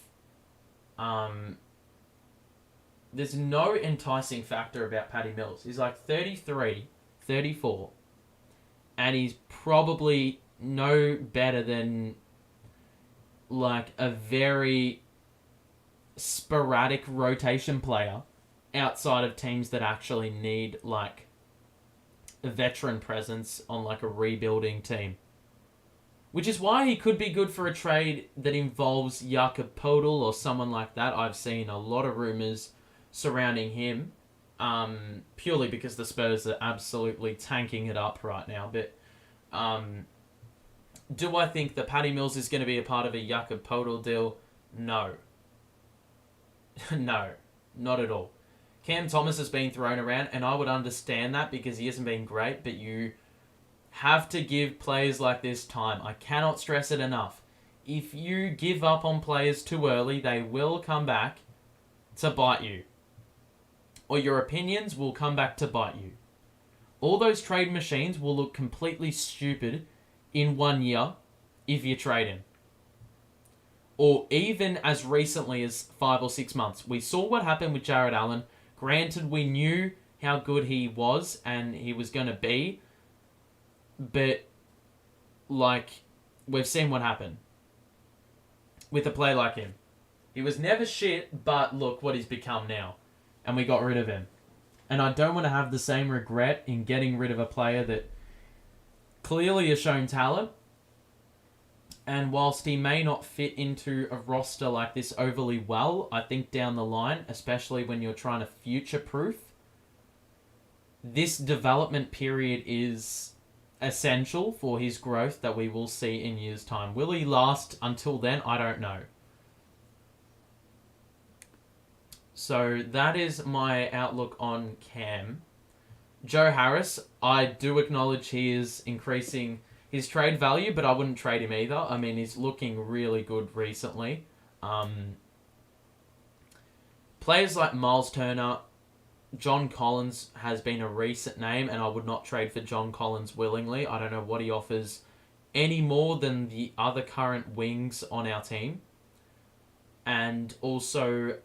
There's no enticing factor about Patty Mills. He's 33, 34, and he's probably no better than a very sporadic rotation player outside of teams that actually need a veteran presence on a rebuilding team. Which is why he could be good for a trade that involves Jakob Podol or someone like that. I've seen a lot of rumours surrounding him, purely because the Spurs are absolutely tanking it up right now. But do I think that Patty Mills is going to be a part of a Jakob Podol deal? No. No, not at all. Cam Thomas has been thrown around, and I would understand that because he hasn't been great, but you have to give players like this time. I cannot stress it enough. If you give up on players too early, they will come back to bite you. Or your opinions will come back to bite you. All those trade machines will look completely stupid in 1 year if you trade him. Or even as recently as 5 or 6 months. We saw what happened with Jared Allen. Granted, we knew how good he was and he was going to be. But, we've seen what happened with a player like him. He was never shit, but look what he's become now. And we got rid of him. And I don't want to have the same regret in getting rid of a player that clearly has shown talent. And whilst he may not fit into a roster like this overly well, I think down the line, especially when you're trying to future-proof, this development period is essential for his growth that we will see in years' time. Will he last until then? I don't know. So that is my outlook on Cam. Joe Harris, I do acknowledge he is increasing his trade value, but I wouldn't trade him either. I mean, he's looking really good recently. Players like Miles Turner, John Collins has been a recent name, and I would not trade for John Collins willingly. I don't know what he offers any more than the other current wings on our team. And also,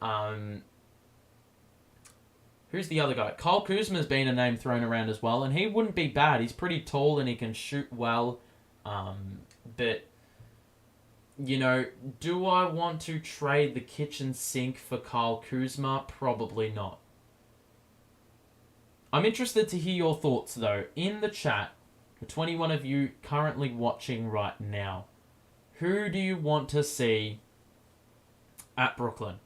who's the other guy? Kyle Kuzma's been a name thrown around as well, and he wouldn't be bad. He's pretty tall and he can shoot well. But, do I want to trade the kitchen sink for Kyle Kuzma? Probably not. I'm interested to hear your thoughts, though, in the chat. The 21 of you currently watching right now. Who do you want to see at Brooklyn?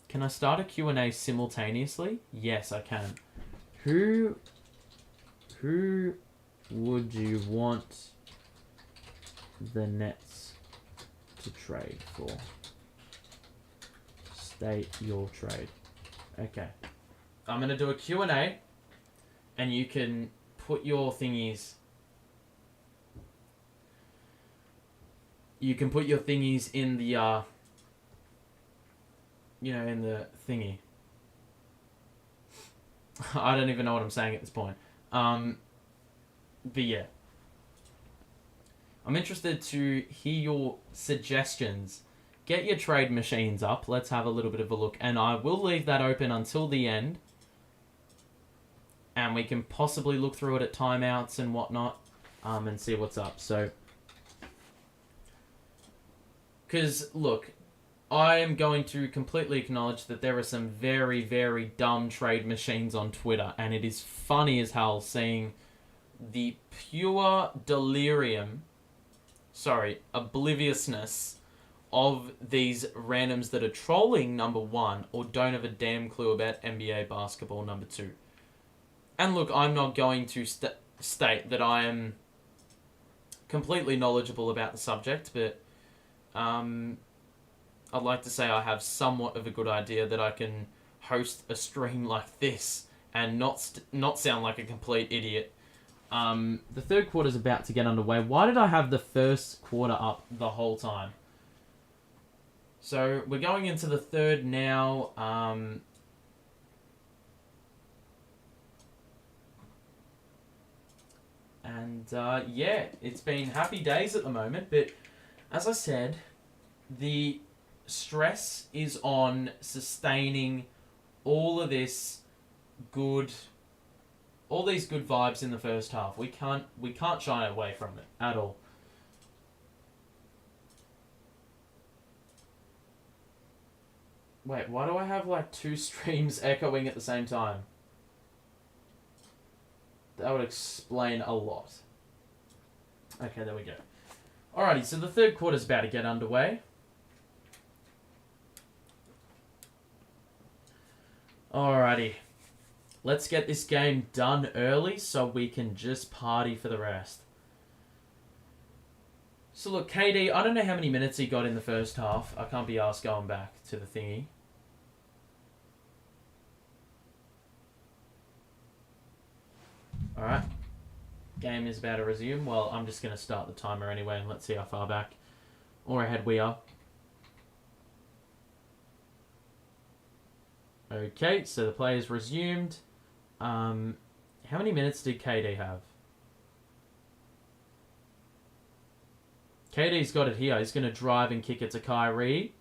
Can I start a Q&A simultaneously? Yes, I can. Who would you want the Nets to trade for? State your trade. Okay. I'm going to do a Q&A, and you can put your thingies... You can put your thingies in the, in the thingy. I don't even know what I'm saying at this point. But yeah. I'm interested to hear your suggestions. Get your trade machines up. Let's have a little bit of a look. And I will leave that open until the end. And we can possibly look through it at timeouts and whatnot. And see what's up. So... Because, look, I am going to completely acknowledge that there are some very, very dumb trade machines on Twitter. And it is funny as hell seeing the pure obliviousness of these randoms that are trolling, number one, or don't have a damn clue about NBA basketball, number two. And look, I'm not going to state that I am completely knowledgeable about the subject, but... I'd like to say I have somewhat of a good idea that I can host a stream like this and not sound like a complete idiot. The third quarter's about to get underway. Why did I have the first quarter up the whole time? So we're going into the third now. Yeah, it's been happy days at the moment, but as I said, the stress is on sustaining all these good vibes in the first half. We can't shy away from it at all. Wait, why do I have like two streams echoing at the same time? That would explain a lot. Okay, there we go. Alrighty, so the third quarter's about to get underway. Alrighty. Let's get this game done early so we can just party for the rest. So look, KD, I don't know how many minutes he got in the first half. I can't be asked going back to the thingy. Alright. Game is about to resume. Well, I'm just going to start the timer anyway and let's see how far back or ahead we are. Okay, so the play is resumed. How many minutes did KD have? KD's got it here. He's going to drive and kick it to Kyrie.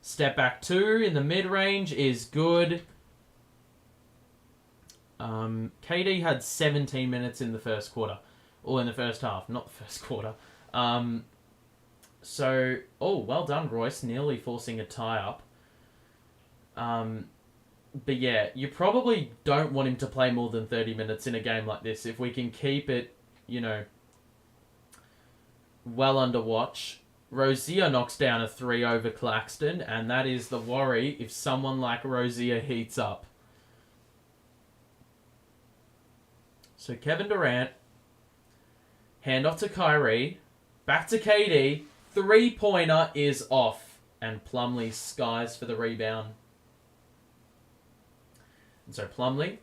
Step back two in the mid-range is good. KD had 17 minutes in the first quarter. Or in the first half, not the first quarter. Well done, Royce. Nearly forcing a tie-up. But yeah, you probably don't want him to play more than 30 minutes in a game like this. If we can keep it, well under watch. Rozier knocks down a 3 over Claxton, and that is the worry if someone like Rozier heats up. So Kevin Durant, handoff to Kyrie, back to KD, 3-pointer is off, and Plumlee skies for the rebound. And so Plumlee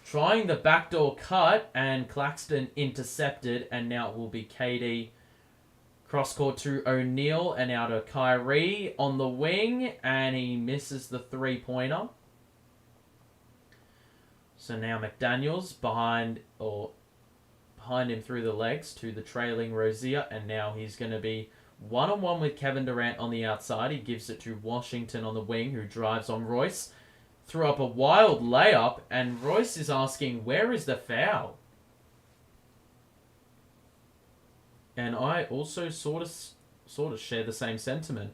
trying the backdoor cut, and Claxton intercepted, and now it will be KD cross-court to O'Neal, and now to Kyrie on the wing, and he misses the 3-pointer. So now McDaniels behind him through the legs to the trailing Rozier, and now he's going to be one-on-one with Kevin Durant on the outside. He gives it to Washington on the wing, who drives on Royce. Threw up a wild layup, and Royce is asking, where is the foul? And I also sort of share the same sentiment.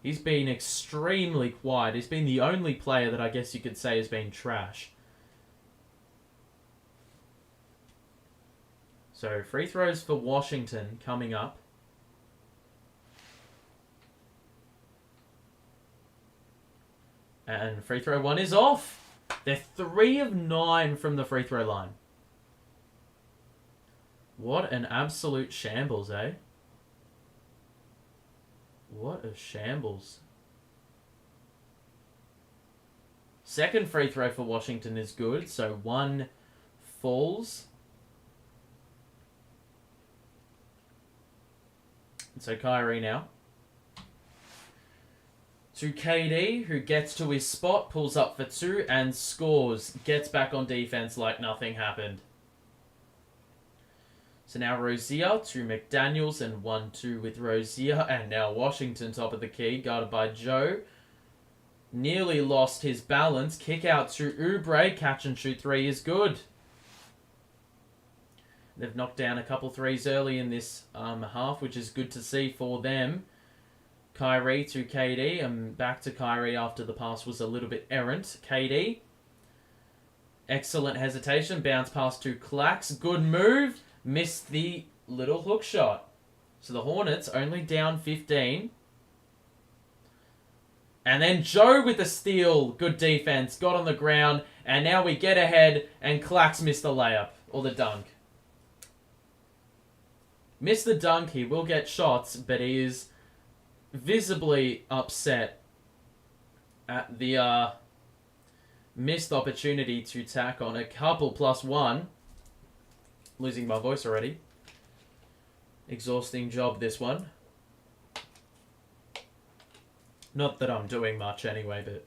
He's been extremely quiet. He's been the only player that I guess you could say has been trash. So free throws for Washington coming up. And free throw 1 is off. They're 3 of 9 from the free throw line. What an absolute shambles, eh? What a shambles. Second free throw for Washington is good, so 1 falls. So Kyrie now. To KD, who gets to his spot, pulls up for 2 and scores. Gets back on defense like nothing happened. So now Rozier to McDaniels and 1-2 with Rozier. And now Washington top of the key, guarded by Joe. Nearly lost his balance. Kick out to Oubre. Catch and shoot 3 is good. They've knocked down a couple threes early in this half, which is good to see for them. Kyrie to KD, and back to Kyrie after the pass was a little bit errant. KD, excellent hesitation, bounce pass to Clax, good move, missed the little hook shot. So the Hornets only down 15. And then Joe with the steal, good defense, got on the ground, and now we get ahead, and Clax missed the layup, or the dunk. Missed the dunk, he will get shots, but he is visibly upset at the missed opportunity to tack on a couple +1. Losing my voice already. Exhausting job, this one. Not that I'm doing much anyway, but...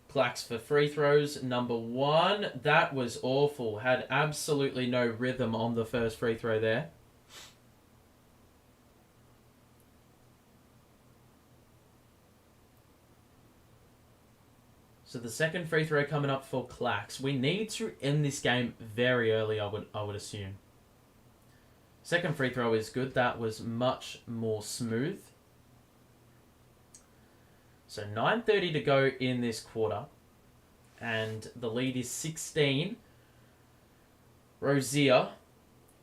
Clax for free throws, number 1. That was awful. Had absolutely no rhythm on the first free throw there. So the second free throw coming up for Clax. We need to end this game very early, I would assume. Second free throw is good. That was much more smooth. So 9:30 to go in this quarter. And the lead is 16. Rozier.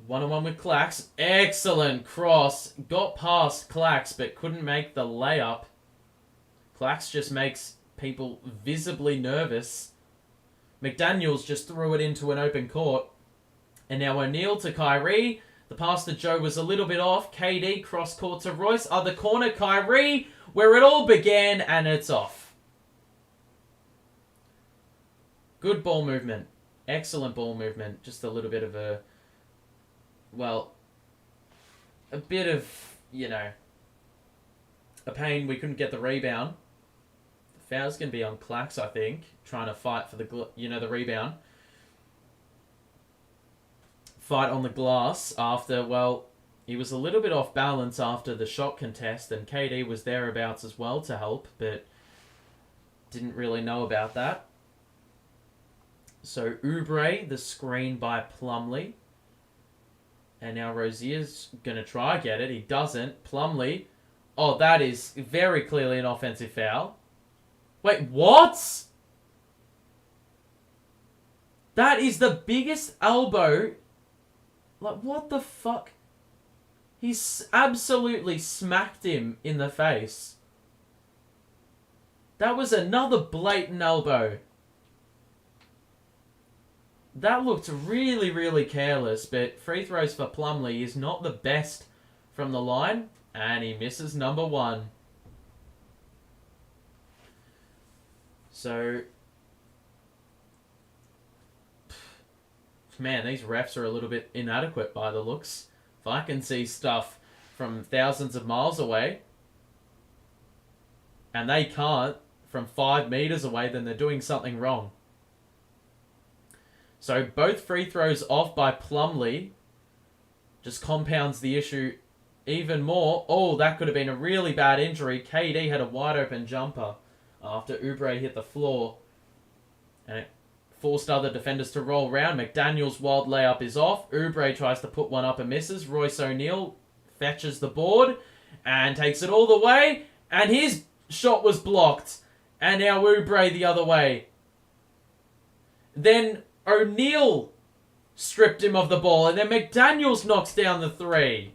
1-on-1 with Clax. Excellent cross. Got past Clax, but couldn't make the layup. Clax just makes people visibly nervous. McDaniels just threw it into an open court. And now O'Neal to Kyrie. The pass to Joe was a little bit off. KD cross court to Royce. Other corner, Kyrie, where it all began, and it's off. Good ball movement. Excellent ball movement. Just a little bit of a... Well, a bit of, you know, a pain. We couldn't get the rebound. The foul's going to be on Clax, I think. Trying to fight for the, the rebound. Fight on the glass after, well, he was a little bit off balance after the shot contest, and KD was thereabouts as well to help, but didn't really know about that. So Oubre, the screen by Plumlee. And now Rozier's going to try get it. He doesn't. Plumlee. Oh, that is very clearly an offensive foul. Wait, what? That is the biggest elbow. Like, what the fuck? He's absolutely smacked him in the face. That was another blatant elbow. That looked really, really careless, but free throws for Plumlee is not the best from the line, and he misses number 1. So, man, these refs are a little bit inadequate by the looks. If I can see stuff from thousands of miles away, and they can't from 5 meters away, then they're doing something wrong. So both free throws off by Plumlee just compounds the issue even more. Oh, that could have been a really bad injury. KD had a wide open jumper after Oubre hit the floor, and it forced other defenders to roll around. McDaniels' wild layup is off. Oubre tries to put one up and misses. Royce O'Neal fetches the board and takes it all the way, and his shot was blocked. And now Oubre the other way. Then O'Neal stripped him of the ball, and then McDaniels knocks down the three.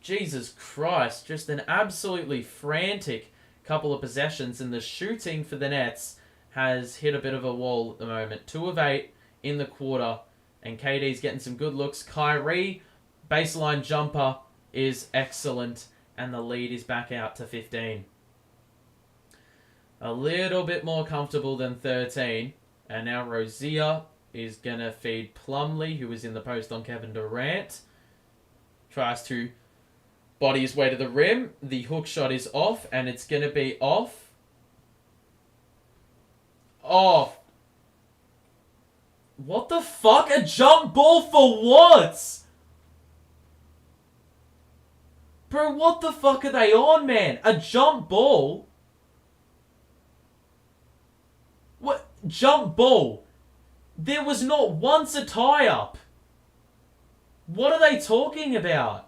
Jesus Christ, just an absolutely frantic couple of possessions, and the shooting for the Nets has hit a bit of a wall at the moment. 2 of 8 in the quarter, and KD's getting some good looks. Kyrie, baseline jumper is excellent, and the lead is back out to 15. A little bit more comfortable than 13, and now Rozier is going to feed Plumlee, who is in the post on Kevin Durant. Tries to body his way to the rim. The hook shot is off, and it's going to be off. Off. What the fuck? A jump ball for what? Bro, what the fuck are they on, man? A jump ball? What? Jump ball? There was not once a tie-up. What are they talking about?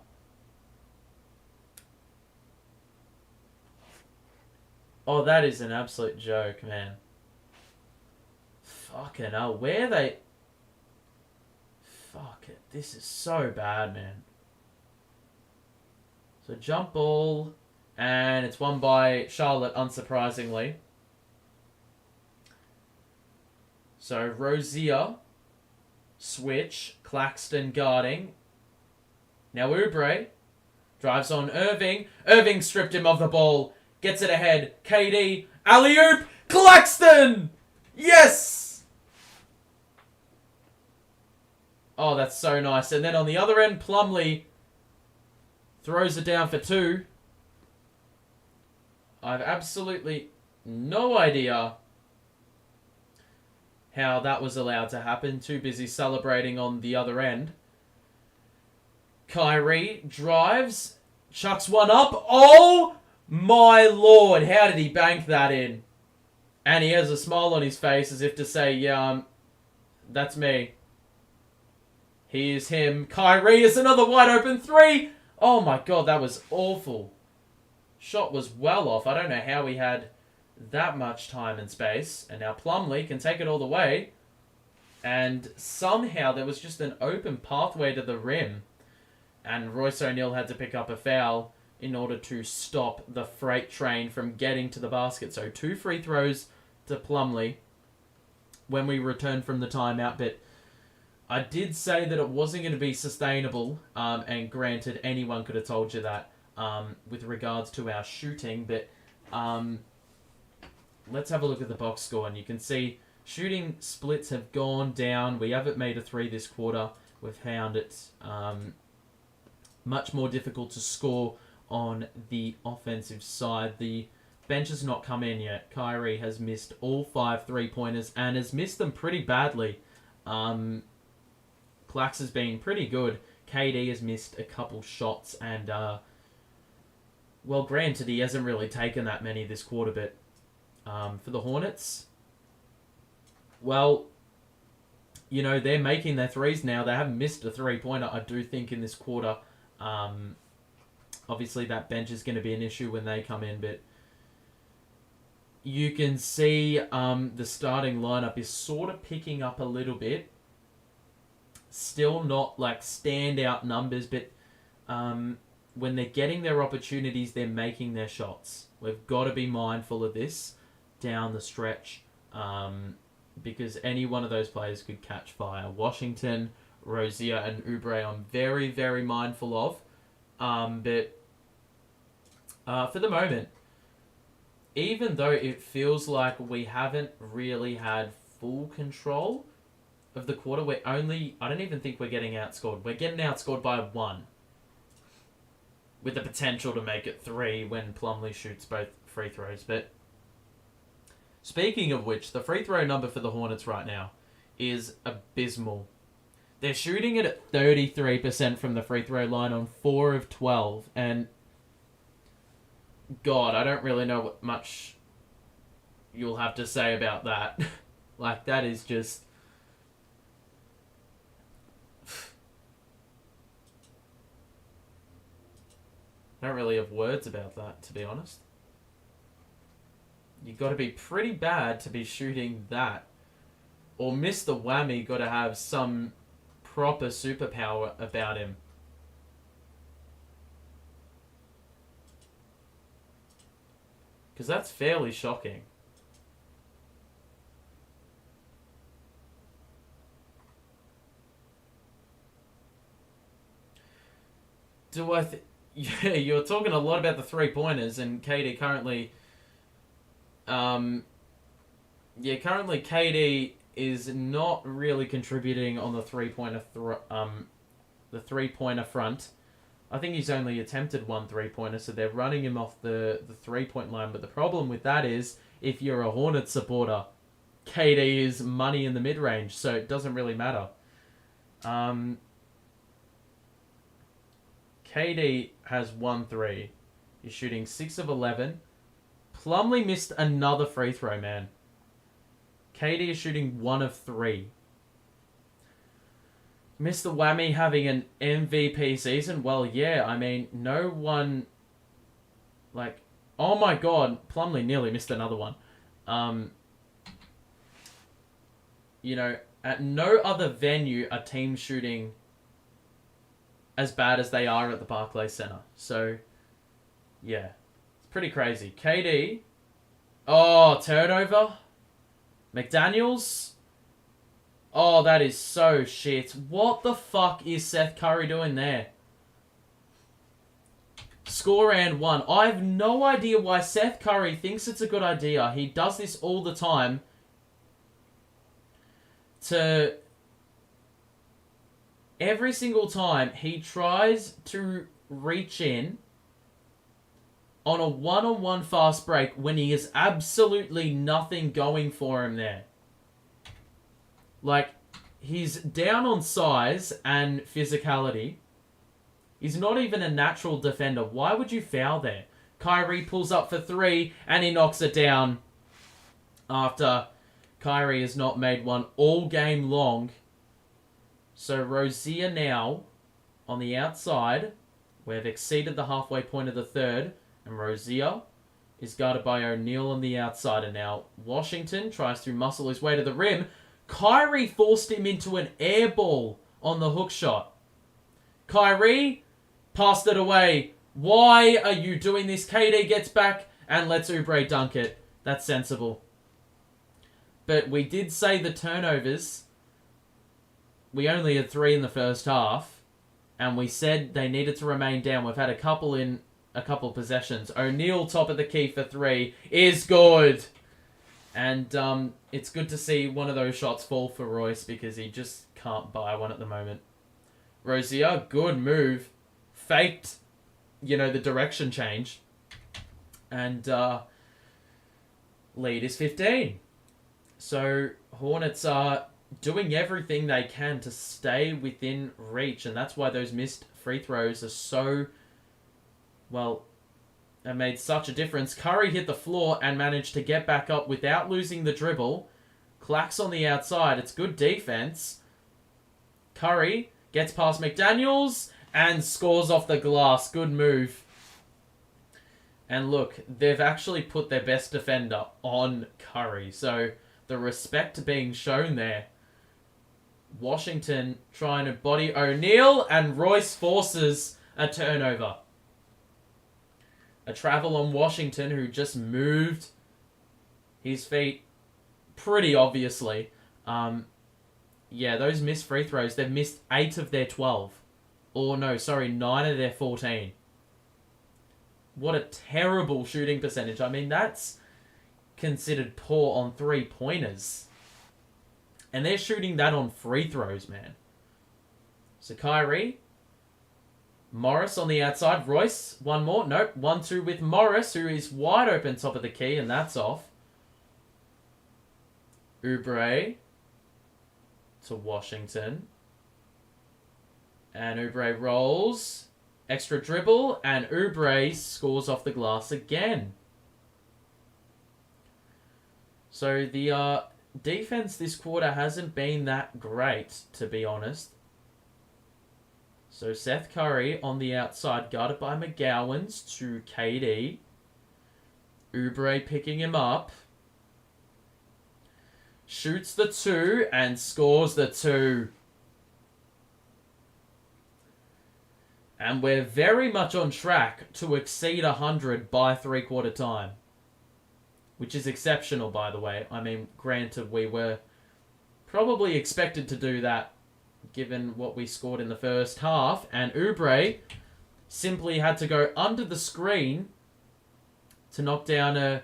Oh, that is an absolute joke, man. Fucking hell, where they... Fuck it, this is so bad, man. So jump ball, and it's won by Charlotte, unsurprisingly. So Rozier, switch, Claxton guarding. Now Oubre drives on Irving. Irving stripped him of the ball. Gets it ahead. KD. Alley-oop. Claxton! Yes! Oh, that's so nice. And then on the other end, Plumlee throws it down for 2. I've absolutely no idea how that was allowed to happen. Too busy celebrating on the other end. Kyrie drives. Chucks one up. Oh! My lord, how did he bank that in? And he has a smile on his face as if to say, yeah, that's me. He is him. Kyrie is another wide open 3. Oh my god, that was awful. Shot was well off. I don't know how he had that much time and space. And now Plumlee can take it all the way. And somehow there was just an open pathway to the rim. And Royce O'Neal had to pick up a foul in order to stop the freight train from getting to the basket. So 2 free throws to Plumlee when we return from the timeout. But I did say that it wasn't going to be sustainable. And granted, anyone could have told you that with regards to our shooting. But let's have a look at the box score. And you can see shooting splits have gone down. We haven't made a 3 this quarter. We've found it much more difficult to score on the offensive side. The bench has not come in yet. Kyrie has missed all 5 3-pointers and has missed them pretty badly. Clax has been pretty good. KD has missed a couple shots and, well, granted, he hasn't really taken that many this quarter, but for the Hornets, well, you know, they're making their 3s now. They haven't missed a 3-pointer, I do think, in this quarter. Obviously, that bench is going to be an issue when they come in, but you can see the starting lineup is sort of picking up a little bit. Still not like standout numbers, but when they're getting their opportunities, they're making their shots. We've got to be mindful of this down the stretch because any one of those players could catch fire. Washington, Rozier, and Oubre I'm very, very mindful of. But for the moment, even though it feels like we haven't really had full control of the quarter, I don't even think we're getting outscored. We're getting outscored by 1. With the potential to make it 3 when Plumlee shoots both free throws. But speaking of which, the free throw number for the Hornets right now is abysmal. They're shooting it at 33% from the free throw line on 4 of 12. And God, I don't really know what much you'll have to say about that. Like, that is just... I don't really have words about that, to be honest. You've got to be pretty bad to be shooting that or Mr. Whammy got to have some proper superpower about him. Because that's fairly shocking. Yeah, you're talking a lot about the 3-pointers, and KD currently... currently KD is not really contributing on the three-pointer front. I think he's only attempted 1 3-pointer, so they're running him off the 3-point line. But the problem with that is, if you're a Hornets supporter, KD is money in the mid-range, so it doesn't really matter. KD has 1 3. He's shooting 6 of 11. Plumlee missed another free throw, man. KD is shooting 1 of 3. Mr. Whammy having an MVP season? Well, yeah, I mean, no one... Like, oh my god, Plumlee nearly missed another one. You know, at no other venue are teams shooting as bad as they are at the Barclays Center. So, yeah. It's pretty crazy. KD. Oh, turnover. McDaniels. Oh, that is so shit. What the fuck is Seth Curry doing there? Score and 1. I have no idea why Seth Curry thinks it's a good idea. He does this all the time. Every single time he tries to reach in on a one-on-one fast break when he has absolutely nothing going for him there. Like, he's down on size and physicality. He's not even a natural defender. Why would you foul there? Kyrie pulls up for 3 and he knocks it down after Kyrie has not made one all game long. So Rozier now on the outside. We've exceeded the halfway point of the third. And Rozier is guarded by O'Neal on the outside. And now Washington tries to muscle his way to the rim. Kyrie forced him into an air ball on the hook shot. Kyrie passed it away. Why are you doing this? KD gets back and lets Oubre dunk it. That's sensible. But we did say the turnovers. We only had 3 in the first half. And we said they needed to remain down. We've had a couple in a couple possessions. O'Neal, top of the key for 3, is good. And it's good to see one of those shots fall for Royce because he just can't buy one at the moment. Rozier, good move. Faked, the direction change. And lead is 15. So Hornets are doing everything they can to stay within reach. And that's why those missed free throws are so... Well... It made such a difference. Curry hit the floor and managed to get back up without losing the dribble. Clacks on the outside. It's good defense. Curry gets past McDaniels and scores off the glass. Good move. And look, they've actually put their best defender on Curry. So the respect being shown there. Washington trying to body O'Neal and Royce forces a turnover. A travel on Washington, who just moved his feet pretty obviously. Yeah, those missed free throws, they've missed 8 of their 12. Or no, sorry, 9 of their 14. What a terrible shooting percentage. I mean, that's considered poor on 3-pointers. And they're shooting that on free throws, man. So Kyrie... Morris on the outside. Royce, one more. Nope. 1-2 with Morris, who is wide open top of the key, and that's off. Oubre to Washington. And Oubre rolls. Extra dribble, and Oubre scores off the glass again. So the defense this quarter hasn't been that great, to be honest. So Seth Curry on the outside, guarded by McGowans to KD. Oubre picking him up. shoots the 2 and scores the 2. And we're very much on track to exceed 100 by three-quarter time. Which is exceptional, by the way. I mean, granted, we were probably expected to do that given what we scored in the first half. And Oubre simply had to go under the screen to knock down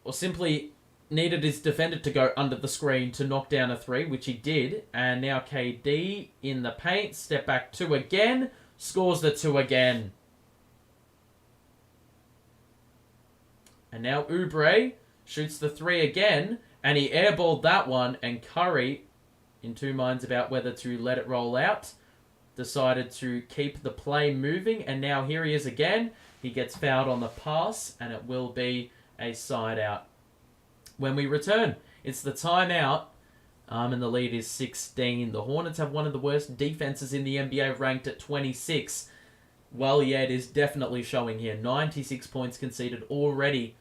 or simply needed his defender to go under the screen to knock down a 3, which he did. And now KD in the paint, step back 2 again, scores the 2 again. And now Oubre shoots the 3 again, and he airballed that one, and Curry, in two minds about whether to let it roll out, decided to keep the play moving, and now here he is again. He gets fouled on the pass, and it will be a side out. When we return, it's the timeout, and the lead is 16. The Hornets have one of the worst defenses in the NBA, ranked at 26. Well, yeah, it is definitely showing here. 96 points conceded already,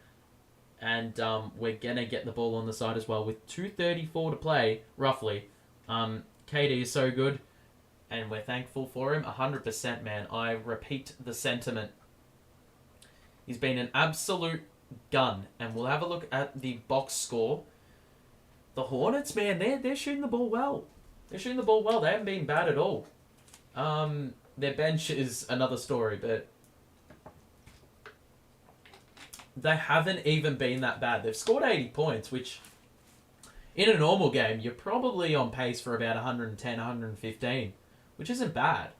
and we're going to get the ball on the side as well with 2:34 to play, roughly. KD is so good, and we're thankful for him. 100%, man. I repeat the sentiment. He's been an absolute gun, and we'll have a look at the box score. The Hornets, man, they're shooting the ball well. They're shooting the ball well. They haven't been bad at all. Their bench is another story, but they haven't even been that bad. They've scored 80 points, which in a normal game, you're probably on pace for about 110, 115, which isn't bad.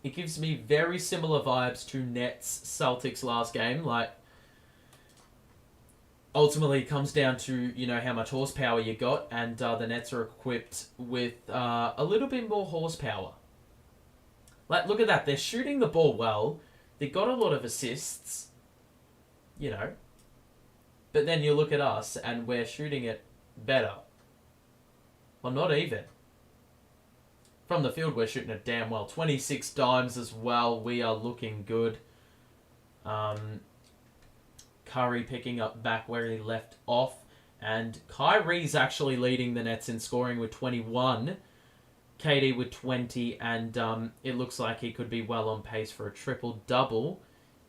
It gives me very similar vibes to Nets Celtics last game. Like, ultimately it comes down to, how much horsepower you got, and the Nets are equipped with a little bit more horsepower. Like, look at that. They're shooting the ball well. They got a lot of assists, But then you look at us, and we're shooting it better. Well, not even. From the field, we're shooting it damn well. 26 dimes as well. We are looking good. Curry picking up back where he left off. And Kyrie's actually leading the Nets in scoring with 21. KD with 20. And it looks like he could be well on pace for a triple-double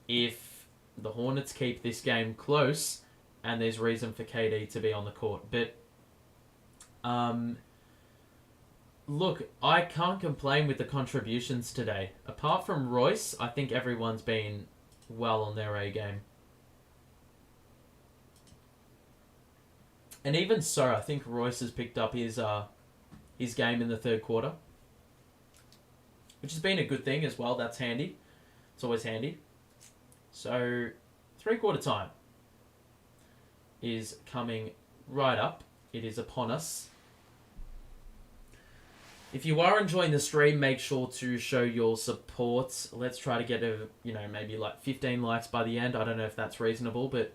if the Hornets keep this game close. And there's reason for KD to be on the court. But look, I can't complain with the contributions today. Apart from Royce, I think everyone's been well on their A game. And even so, I think Royce has picked up his game in the third quarter, which has been a good thing as well. That's handy. It's always handy. So, three-quarter time is coming right up. It is upon us. If you are enjoying the stream, make sure to show your support. Let's try to get maybe like 15 likes by the end. I don't know if that's reasonable, but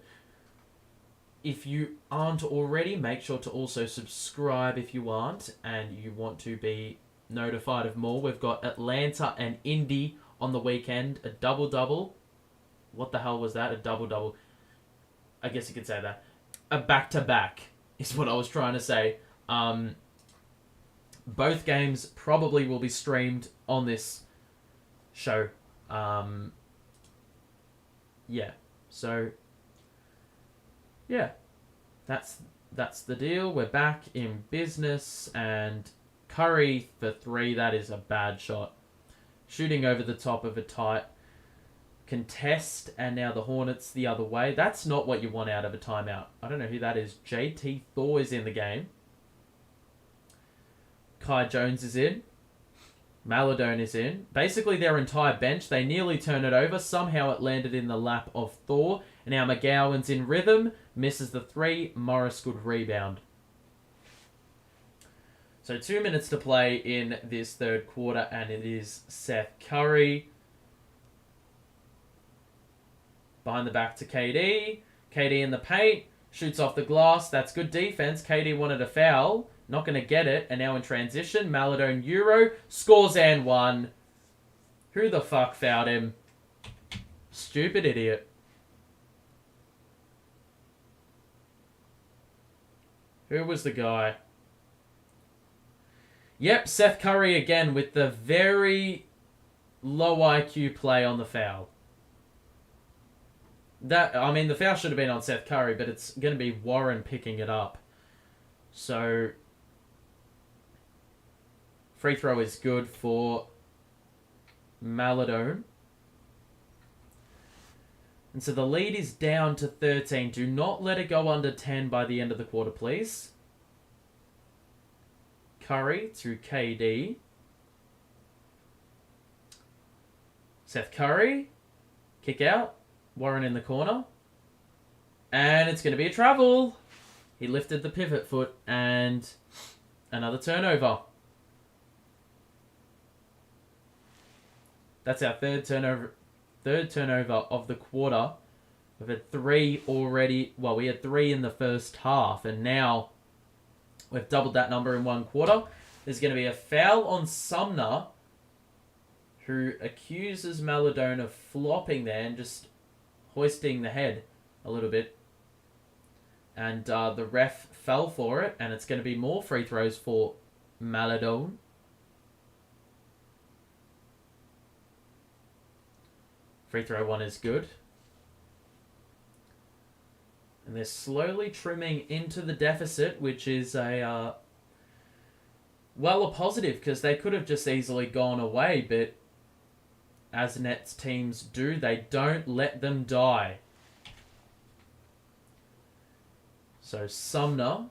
if you aren't already, make sure to also subscribe if you aren't and you want to be notified of more. We've got Atlanta and Indy on the weekend, a double-double. What the hell was that? A double-double. I guess you could say that. A back-to-back is what I was trying to say. Both games probably will be streamed on this show. So, that's the deal. We're back in business, and Curry for 3, that is a bad shot. Shooting over the top of a tight contest, and now the Hornets the other way. That's not what you want out of a timeout. I don't know who that is. JT Thor is in the game. Kai Jones is in. Maladone is in. Basically, their entire bench, they nearly turn it over. Somehow it landed in the lap of Thor. And now McGowan's in rhythm. Misses the 3. Morris, good rebound. So 2 minutes to play in this third quarter. And it is Seth Curry. Behind the back to KD. KD in the paint. Shoots off the glass. That's good defense. KD wanted a foul. Not going to get it. And now in transition, Maladone Euro scores and 1. Who the fuck fouled him? Stupid idiot. Who was the guy? Yep, Seth Curry again with the very low IQ play on the foul. The foul should have been on Seth Curry, but it's going to be Warren picking it up. So, free throw is good for Maladone. And so the lead is down to 13. Do not let it go under 10 by the end of the quarter, please. Curry to KD. Seth Curry. Kick out. Warren in the corner. And it's going to be a travel. He lifted the pivot foot and another turnover. That's our third turnover of the quarter. We've had 3 already. Well, we had 3 in the first half, and now we've doubled that number in 1 quarter. There's going to be a foul on Sumner, who accuses Maladone of flopping there and just hoisting the head a little bit. And the ref fell for it, and it's going to be more free throws for Maladone. Free throw 1 is good. And they're slowly trimming into the deficit, which is a positive, because they could have just easily gone away, but as Nets teams do, they don't let them die. So Sumner.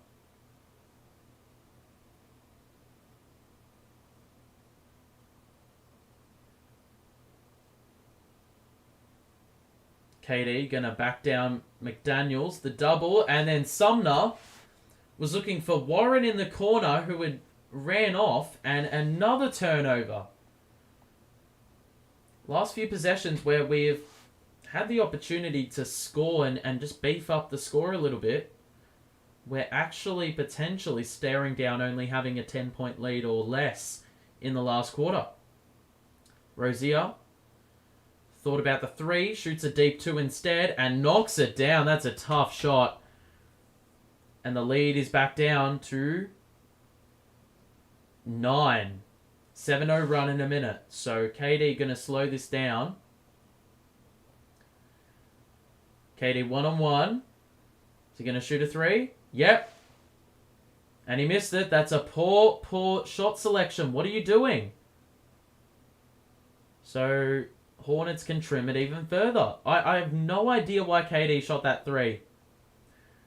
KD going to back down McDaniels, the double, and then Sumner was looking for Warren in the corner, who had ran off, and another turnover. Last few possessions where we've had the opportunity to score and just beef up the score a little bit, we're actually potentially staring down only having a 10-point lead or less in the last quarter. Rozier thought about the 3, shoots a deep 2 instead, and knocks it down. That's a tough shot. And the lead is back down to 9. 7-0 run in a minute. So KD going to slow this down. KD 1-on-1. Is he going to shoot a 3? Yep. And he missed it. That's a poor shot selection. What are you doing? So Hornets can trim it even further. I have no idea why KD shot that 3.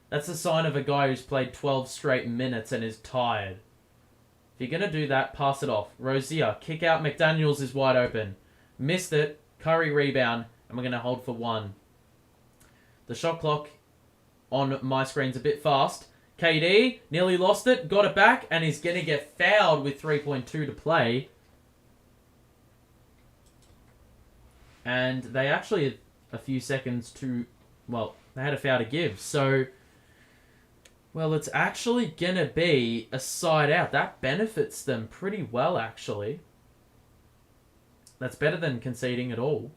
That's a sign of a guy who's played 12 straight minutes and is tired. If you're going to do that, pass it off. Rozier, kick out. McDaniels is wide open. Missed it. Curry rebound. And we're going to hold for 1. The shot clock on my screen's a bit fast. KD nearly lost it. Got it back. And he's going to get fouled with 3.2 to play. And they actually had a few seconds to... Well, they had a foul to give. So... Well, it's actually going to be a side out. That benefits them pretty well, actually. That's better than conceding at all.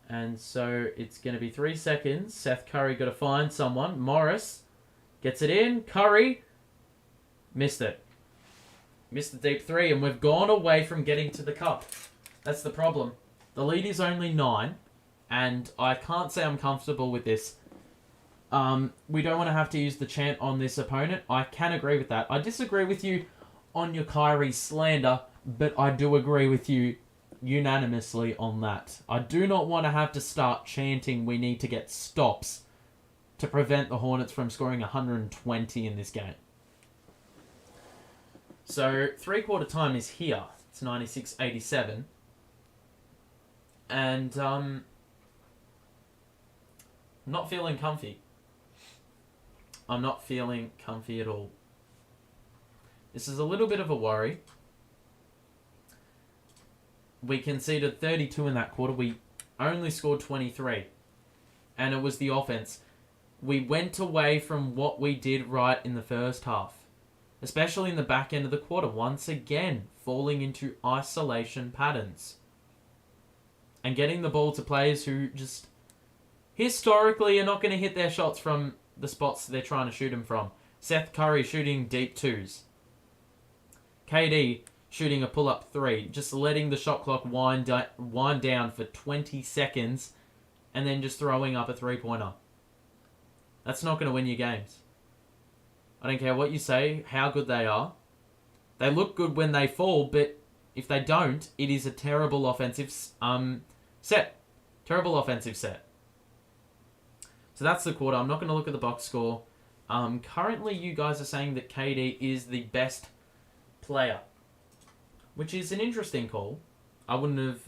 And so it's going to be 3 seconds. Seth Curry got to find someone. Morris gets it in. Curry missed it. Missed the deep 3, and we've gone away from getting to the cup. That's the problem. The lead is only 9, and I can't say I'm comfortable with this. We don't want to have to use the chant on this opponent. I can agree with that. I disagree with you on your Kyrie slander, but I do agree with you unanimously on that. I do not want to have to start chanting we need to get stops to prevent the Hornets from scoring 120 in this game. So, 3/4 time is here. It's 96-87. And, I'm not feeling comfy. I'm not feeling comfy at all. This is a little bit of a worry. We conceded 32 in that quarter. We only scored 23. And it was the offense. We went away from what we did right in the first half. Especially in the back end of the quarter. Once again, falling into isolation patterns. And getting the ball to players who just... historically are not going to hit their shots from the spots they're trying to shoot them from. Seth Curry shooting deep twos. KD shooting a pull-up three. Just letting the shot clock wind down for 20 seconds and then just throwing up a three-pointer. That's not going to win you games. I don't care what you say, how good they are. They look good when they fall, but if they don't, it is a terrible offensive set. Terrible offensive set. So that's the quarter. I'm not going to look at the box score. Currently, you guys are saying that KD is the best player, which is an interesting call. I wouldn't have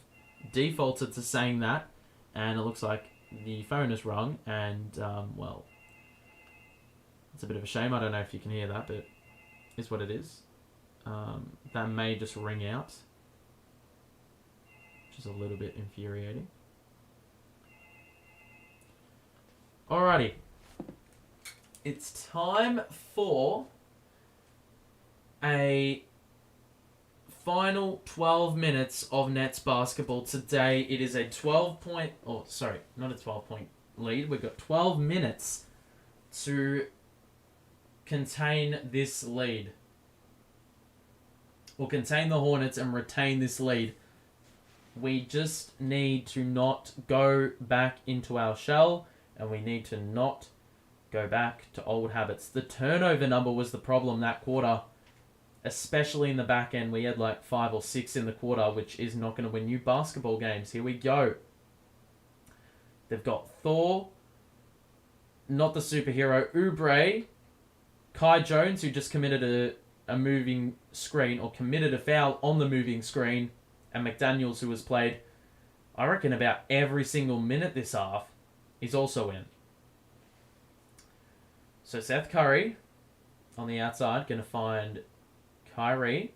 defaulted to saying that, and it looks like the phone is rung, and, well, it's a bit of a shame. I don't know if you can hear that, but it's what it is. That may just ring out, which is a little bit infuriating. Alrighty. It's time for a final 12 minutes of Nets basketball. Today it is a 12-point... Oh, sorry, not a 12-point lead. We've got 12 minutes to contain this lead. Or contain the Hornets and retain this lead. We just need to not go back into our shell, and we need to not go back to old habits. The turnover number was the problem that quarter, especially in the back end. We had like 5 or 6 in the quarter, which is not going to win you basketball games. Here we go. They've got Thor, not the superhero, Oubre, Kai Jones, who just committed a moving screen, or committed a foul on the moving screen, and McDaniels, who has played, I reckon, about every single minute this half, is also in. So Seth Curry on the outside, going to find Kyrie.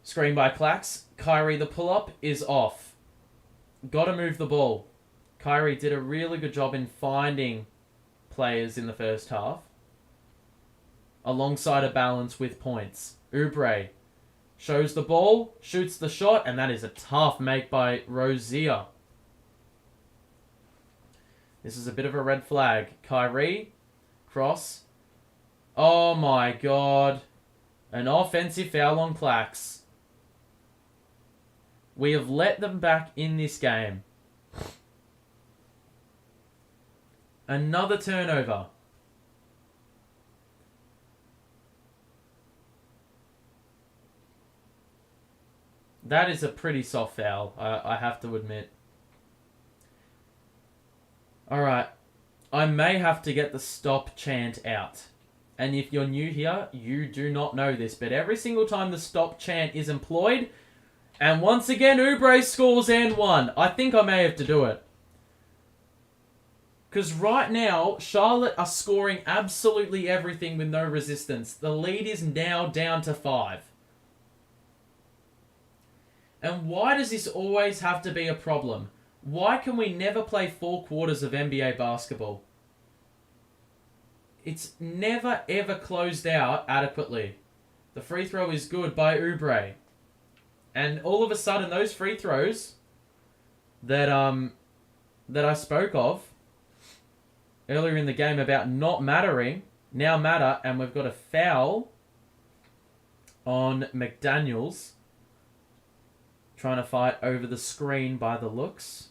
Screen by Clax. Kyrie, the pull-up is off. Got to move the ball. Kyrie did a really good job in finding players in the first half, alongside a balance with points. Oubre shows the ball, shoots the shot, and that is a tough make by Rozier. This is a bit of a red flag. Kyrie, cross. Oh my god. An offensive foul on Clax. We have let them back in this game. Another turnover. That is a pretty soft foul, I have to admit. Alright, I may have to get the stop chant out. And if you're new here, you do not know this, but every single time the stop chant is employed, and once again Oubre scores and one, I think I may have to do it. Because right now, Charlotte are scoring absolutely everything with no resistance. The lead is now down to 5. And why does this always have to be a problem? Why can we never play 4 quarters of NBA basketball? It's never ever closed out adequately. The free throw is good by Oubre. And all of a sudden those free throws that I spoke of earlier in the game about not mattering, now matter, and we've got a foul on McDaniels. Trying to fight over the screen by the looks.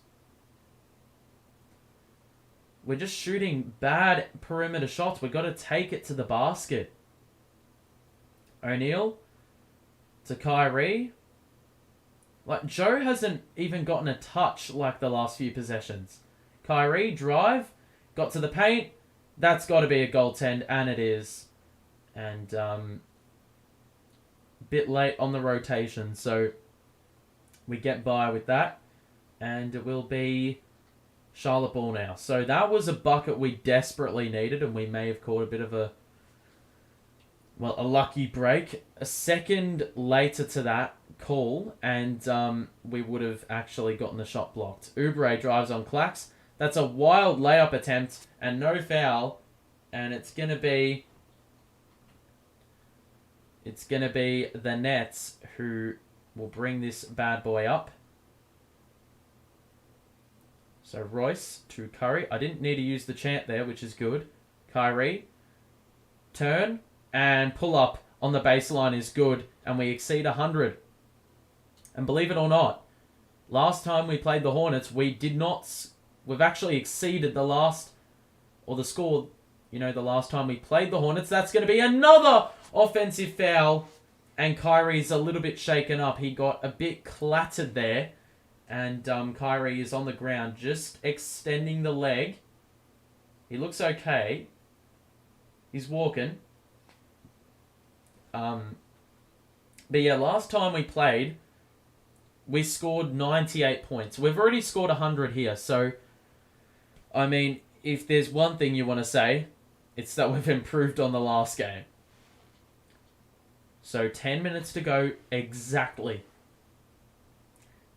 We're just shooting bad perimeter shots. We've got to take it to the basket. O'Neal to Kyrie. Like, Joe hasn't even gotten a touch like the last few possessions. Kyrie, drive, got to the paint. That's got to be a goaltend, and it is. And bit late on the rotation, so we get by with that. And it will be Charlotte ball now. So that was a bucket we desperately needed, and we may have caught a bit of a lucky break. A second later to that call, and we would have actually gotten the shot blocked. Oubre drives on Clax. That's a wild layup attempt, and no foul. And it's going to be the Nets who will bring this bad boy up. So Royce to Curry. I didn't need to use the chant there, which is good. Kyrie, turn, and pull up on the baseline is good, and we exceed 100. And believe it or not, last time we played the Hornets, we did not... We've actually exceeded the last... Or the score, the last time we played the Hornets. That's going to be another offensive foul. And Kyrie's a little bit shaken up. He got a bit clattered there. And Kyrie is on the ground, just extending the leg. He looks okay. He's walking. But yeah, last time we played, we scored 98 points. We've already scored 100 here. So, I mean, if there's one thing you want to say, it's that we've improved on the last game. So 10 minutes to go exactly.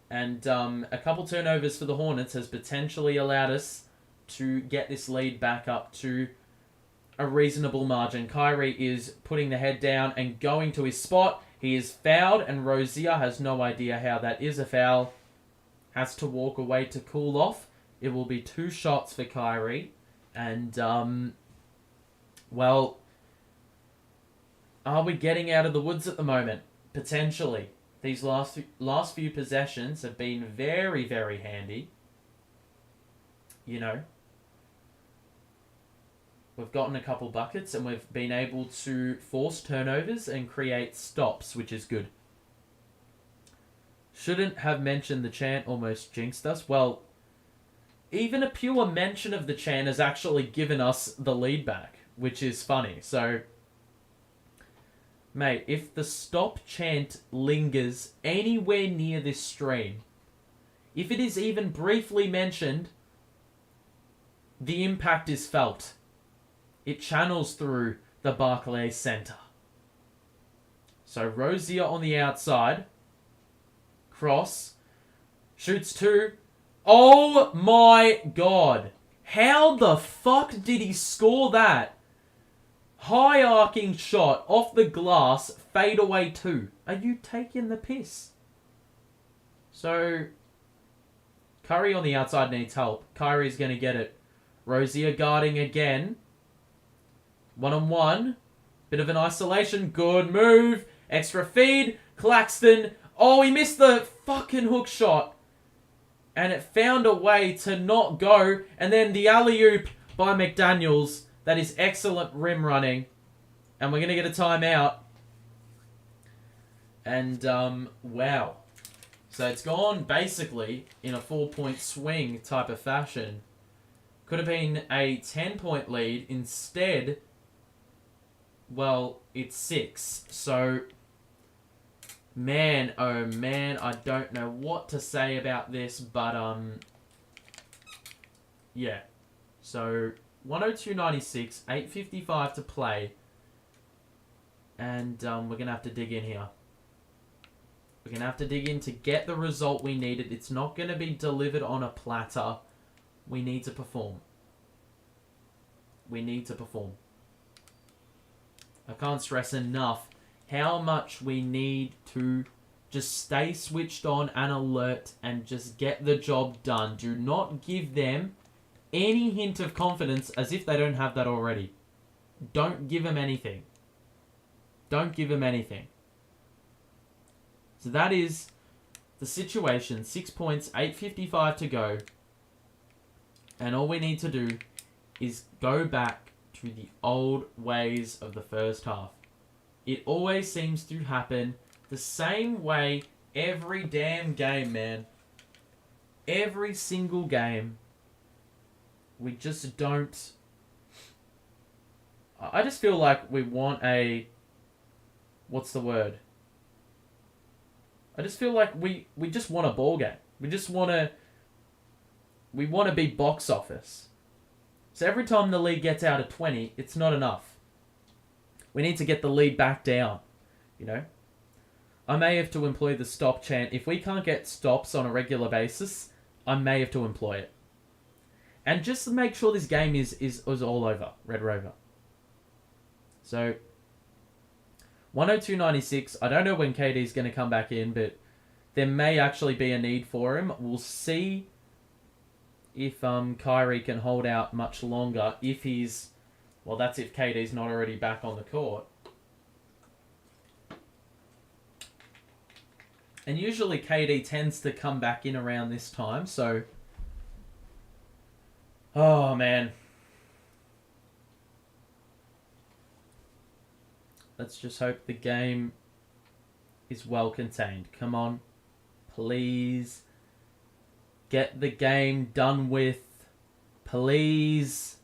And a couple turnovers for the Hornets has potentially allowed us to get this lead back up to a reasonable margin. Kyrie is putting the head down and going to his spot. He is fouled, and Rozier has no idea how that is a foul. Has to walk away to cool off. It will be 2 shots for Kyrie. And, well, are we getting out of the woods at the moment? Potentially. These last few possessions have been very, very handy. We've gotten a couple buckets, and we've been able to force turnovers and create stops, which is good. Shouldn't have mentioned the chant, almost jinxed us. Well, even a pure mention of the chant has actually given us the lead back, which is funny. So, mate, if the stop chant lingers anywhere near this stream, if it is even briefly mentioned, the impact is felt. It channels through the Barclays Center. So Rozier on the outside. Cross. Shoots 2. Oh my god. How the fuck did he score that? High arcing shot off the glass. Fade away 2. Are you taking the piss? So Curry on the outside needs help. Kyrie's going to get it. Rozier guarding again. 1-on-1. Bit of an isolation. Good move. Extra feed. Claxton. Oh, he missed the fucking hook shot. And it found a way to not go. And then the alley-oop by McDaniels. That is excellent rim running. And we're going to get a timeout. And, wow. So it's gone basically in a 4-point swing type of fashion. Could have been a 10-point lead. Instead, well, it's 6. So, man, oh man, I don't know what to say about this, but, yeah. So, 102.96, 8:55 to play. And, we're going to have to dig in here. We're going to have to dig in to get the result we needed. It's not going to be delivered on a platter. We need to perform. We need to perform. I can't stress enough how much we need to just stay switched on and alert and just get the job done. Do not give them any hint of confidence as if they don't have that already. Don't give them anything. Don't give them anything. So that is the situation. 6 points, 8:55 to go. And all we need to do is go back to the old ways of the first half. It always seems to happen the same way every damn game, man. Every single game. We just don't... I just feel like we want a... What's the word? I just feel like we just want a ball game. We just want to... We want to be box office. So every time the lead gets out of 20, it's not enough. We need to get the lead back down. You know? I may have to employ the stop chant. If we can't get stops on a regular basis, I may have to employ it. And just to make sure this game is all over. Red Rover. So, 102.96. I don't know when KD's going to come back in, but there may actually be a need for him. We'll see if Kyrie can hold out much longer. If he's Well, that's if KD's not already back on the court. And usually KD tends to come back in around this time, so... Oh, man. Let's just hope the game is well contained. Come on. Please. Get the game done with. Please.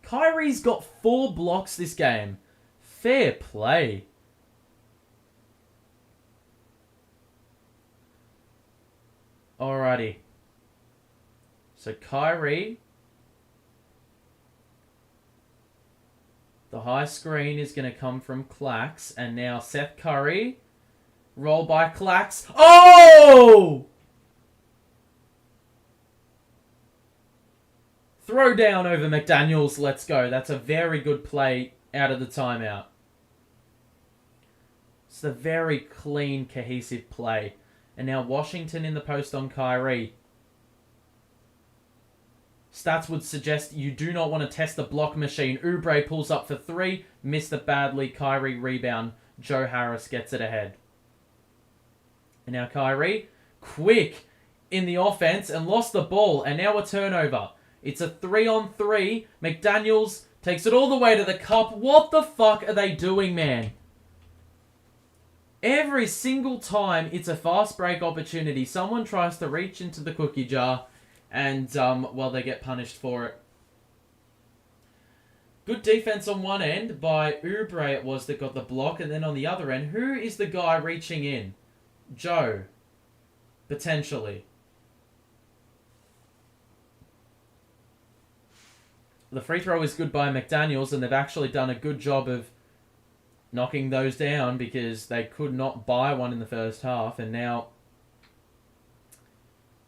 Kyrie's got 4 blocks this game. Fair play. Alrighty. So Kyrie. The high screen is going to come from Clax. And now Seth Curry. Roll by Clax. Oh! Throw down over McDaniels. Let's go. That's a very good play out of the timeout. It's a very clean, cohesive play. And now Washington in the post on Kyrie. Stats would suggest you do not want to test the block machine. Oubre pulls up for 3. Missed it badly. Kyrie rebound. Joe Harris gets it ahead. And now Kyrie, quick in the offense and lost the ball. And now a turnover. It's a 3-on-3. McDaniels takes it all the way to the cup. What the fuck are they doing, man? Every single time it's a fast break opportunity, someone tries to reach into the cookie jar and, well, they get punished for it. Good defense on one end by Oubre it was that got the block, and then on the other end, who is the guy reaching in? Joe. Potentially. The free throw is good by McDaniels, and they've actually done a good job of knocking those down because they could not buy one in the first half. And now,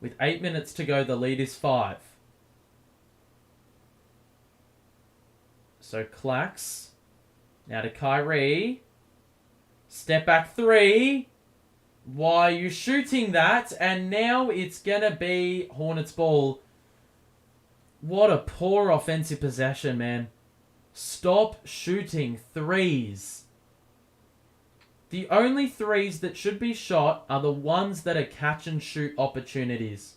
with 8 minutes to go, the lead is 5. So Clax. Now to Kyrie. Step back 3. Why are you shooting that? And now it's going to be Hornets ball. What a poor offensive possession, man. Stop shooting threes. The only threes that should be shot are the ones that are catch and shoot opportunities.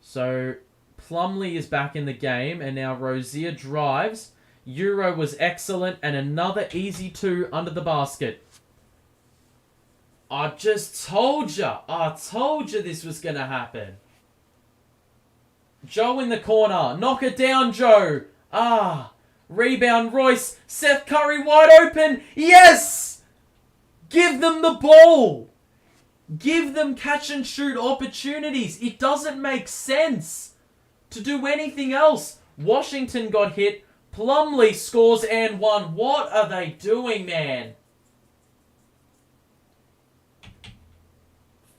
So Plumlee is back in the game, and now Rozier drives. Euro was excellent, and another easy 2 under the basket. I just told you. I told you this was going to happen. Joe in the corner. Knock it down, Joe. Rebound, Royce. Seth Curry wide open. Yes! Give them the ball. Give them catch and shoot opportunities. It doesn't make sense to do anything else. Washington got hit. Plumlee scores and 1. What are they doing, man?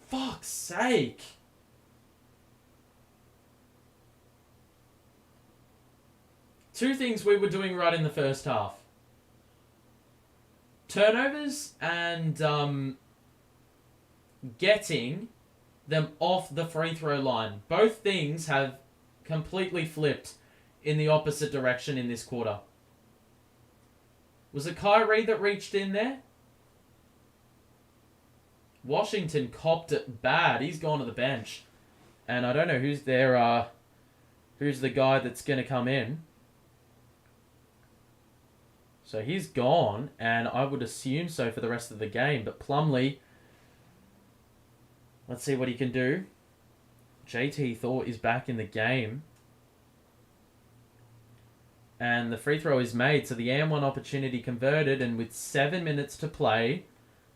Fuck's sake. Two things we were doing right in the first half. Turnovers and getting them off the free throw line. Both things have completely flipped in the opposite direction in this quarter. Was it Kyrie that reached in there? Washington copped it bad. He's gone to the bench. And I don't know who's there. Who's the guy that's going to come in. So he's gone, and I would assume so for the rest of the game. But Plumlee, let's see what he can do. JT Thor is back in the game. And the free throw is made, so the AM1 opportunity converted, and with 7 minutes to play,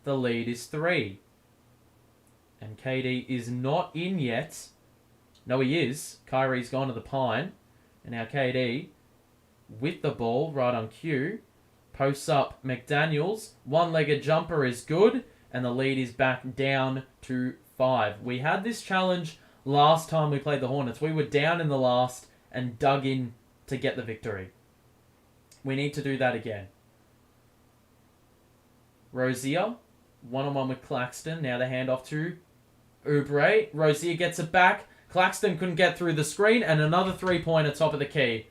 the lead is 3. And KD is not in yet. No, he is. Kyrie's gone to the pine. And now KD with the ball right on cue. Posts up McDaniels. One-legged jumper is good. And the lead is back down to 5. We had this challenge last time we played the Hornets. We were down in the last and dug in to get the victory. We need to do that again. Rozier. One-on-one with Claxton. Now the handoff to Oubre. Rozier gets it back. Claxton couldn't get through the screen, and another three-pointer top of the key.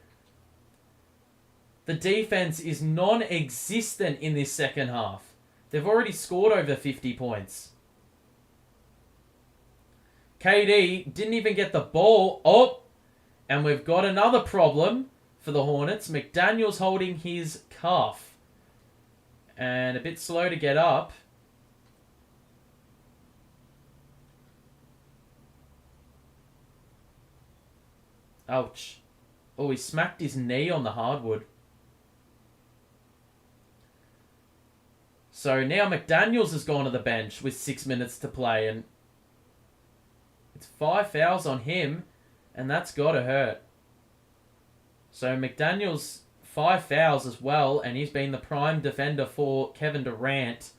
The defense is non-existent in this second half. They've already scored over 50 points. KD didn't even get the ball. Oh, and we've got another problem for the Hornets. McDaniel's holding his calf. And a bit slow to get up. Ouch. Oh, he smacked his knee on the hardwood. So now McDaniels has gone to the bench with 6 minutes to play, and it's 5 fouls on him, and that's got to hurt. So McDaniels, 5 fouls as well, and he's been the prime defender for Kevin Durant.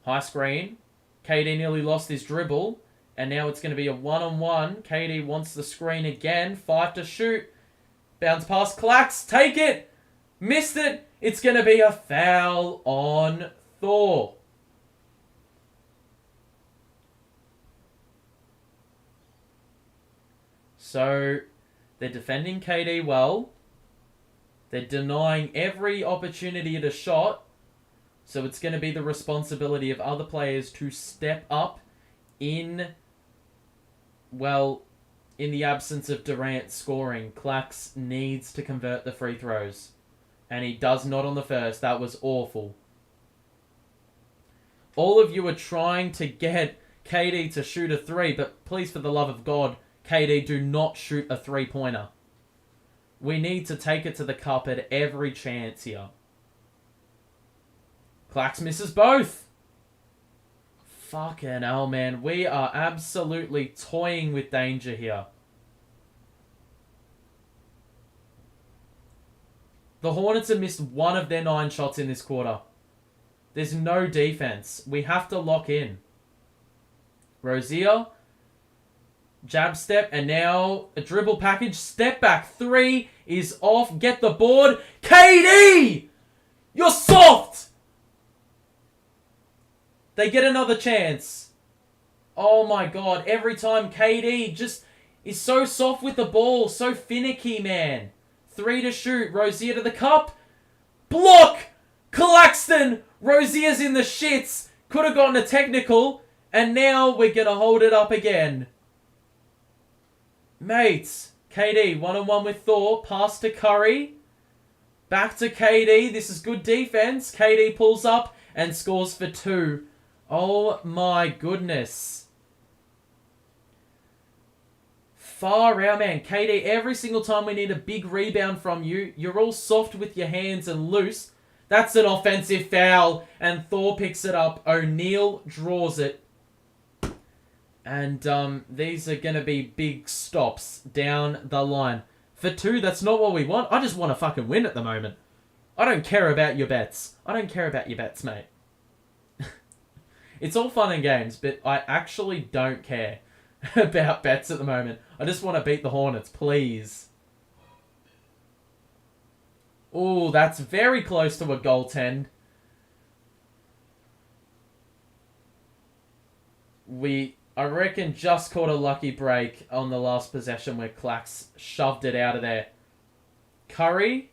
High screen. KD nearly lost his dribble, and now it's going to be a one-on-one. KD wants the screen again. 5 to shoot. Bounce past Clax. Take it. Missed it. It's going to be a foul on Thor. So, they're defending KD well. They're denying every opportunity at a shot. So, it's going to be the responsibility of other players to step up in the absence of Durant scoring. Clax needs to convert the free throws. And he does not on the first. That was awful. All of you are trying to get KD to shoot a three, but please, for the love of God, KD, do not shoot a three-pointer. We need to take it to the cup at every chance here. Clax misses both. Fucking hell, man. We are absolutely toying with danger here. The Hornets have missed 1 of their 9 shots in this quarter. There's no defense. We have to lock in. Rozier. Jab step. And now a dribble package. Step back 3 is off. Get the board. KD! You're soft! They get another chance. Oh my god. Every time KD just is so soft with the ball. So finicky, man. 3 to shoot. Rozier to the cup. Block! Claxton! Rozier's in the shits. Could have gotten a technical. And now we're going to hold it up again. Mates. KD, one-on-one with Thor. Pass to Curry. Back to KD. This is good defense. KD pulls up and scores for 2. Oh my goodness. Far out, man. KD, every single time we need a big rebound from you, you're all soft with your hands and loose. That's an offensive foul. And Thor picks it up. O'Neal draws it. And these are going to be big stops down the line. For 2, that's not what we want. I just want to fucking win at the moment. I don't care about your bets. I don't care about your bets, mate. It's all fun and games, but I actually don't care about bets at the moment. I just want to beat the Hornets, please. Oh, that's very close to a goaltend. I reckon, just caught a lucky break on the last possession where Clax shoved it out of there. Curry,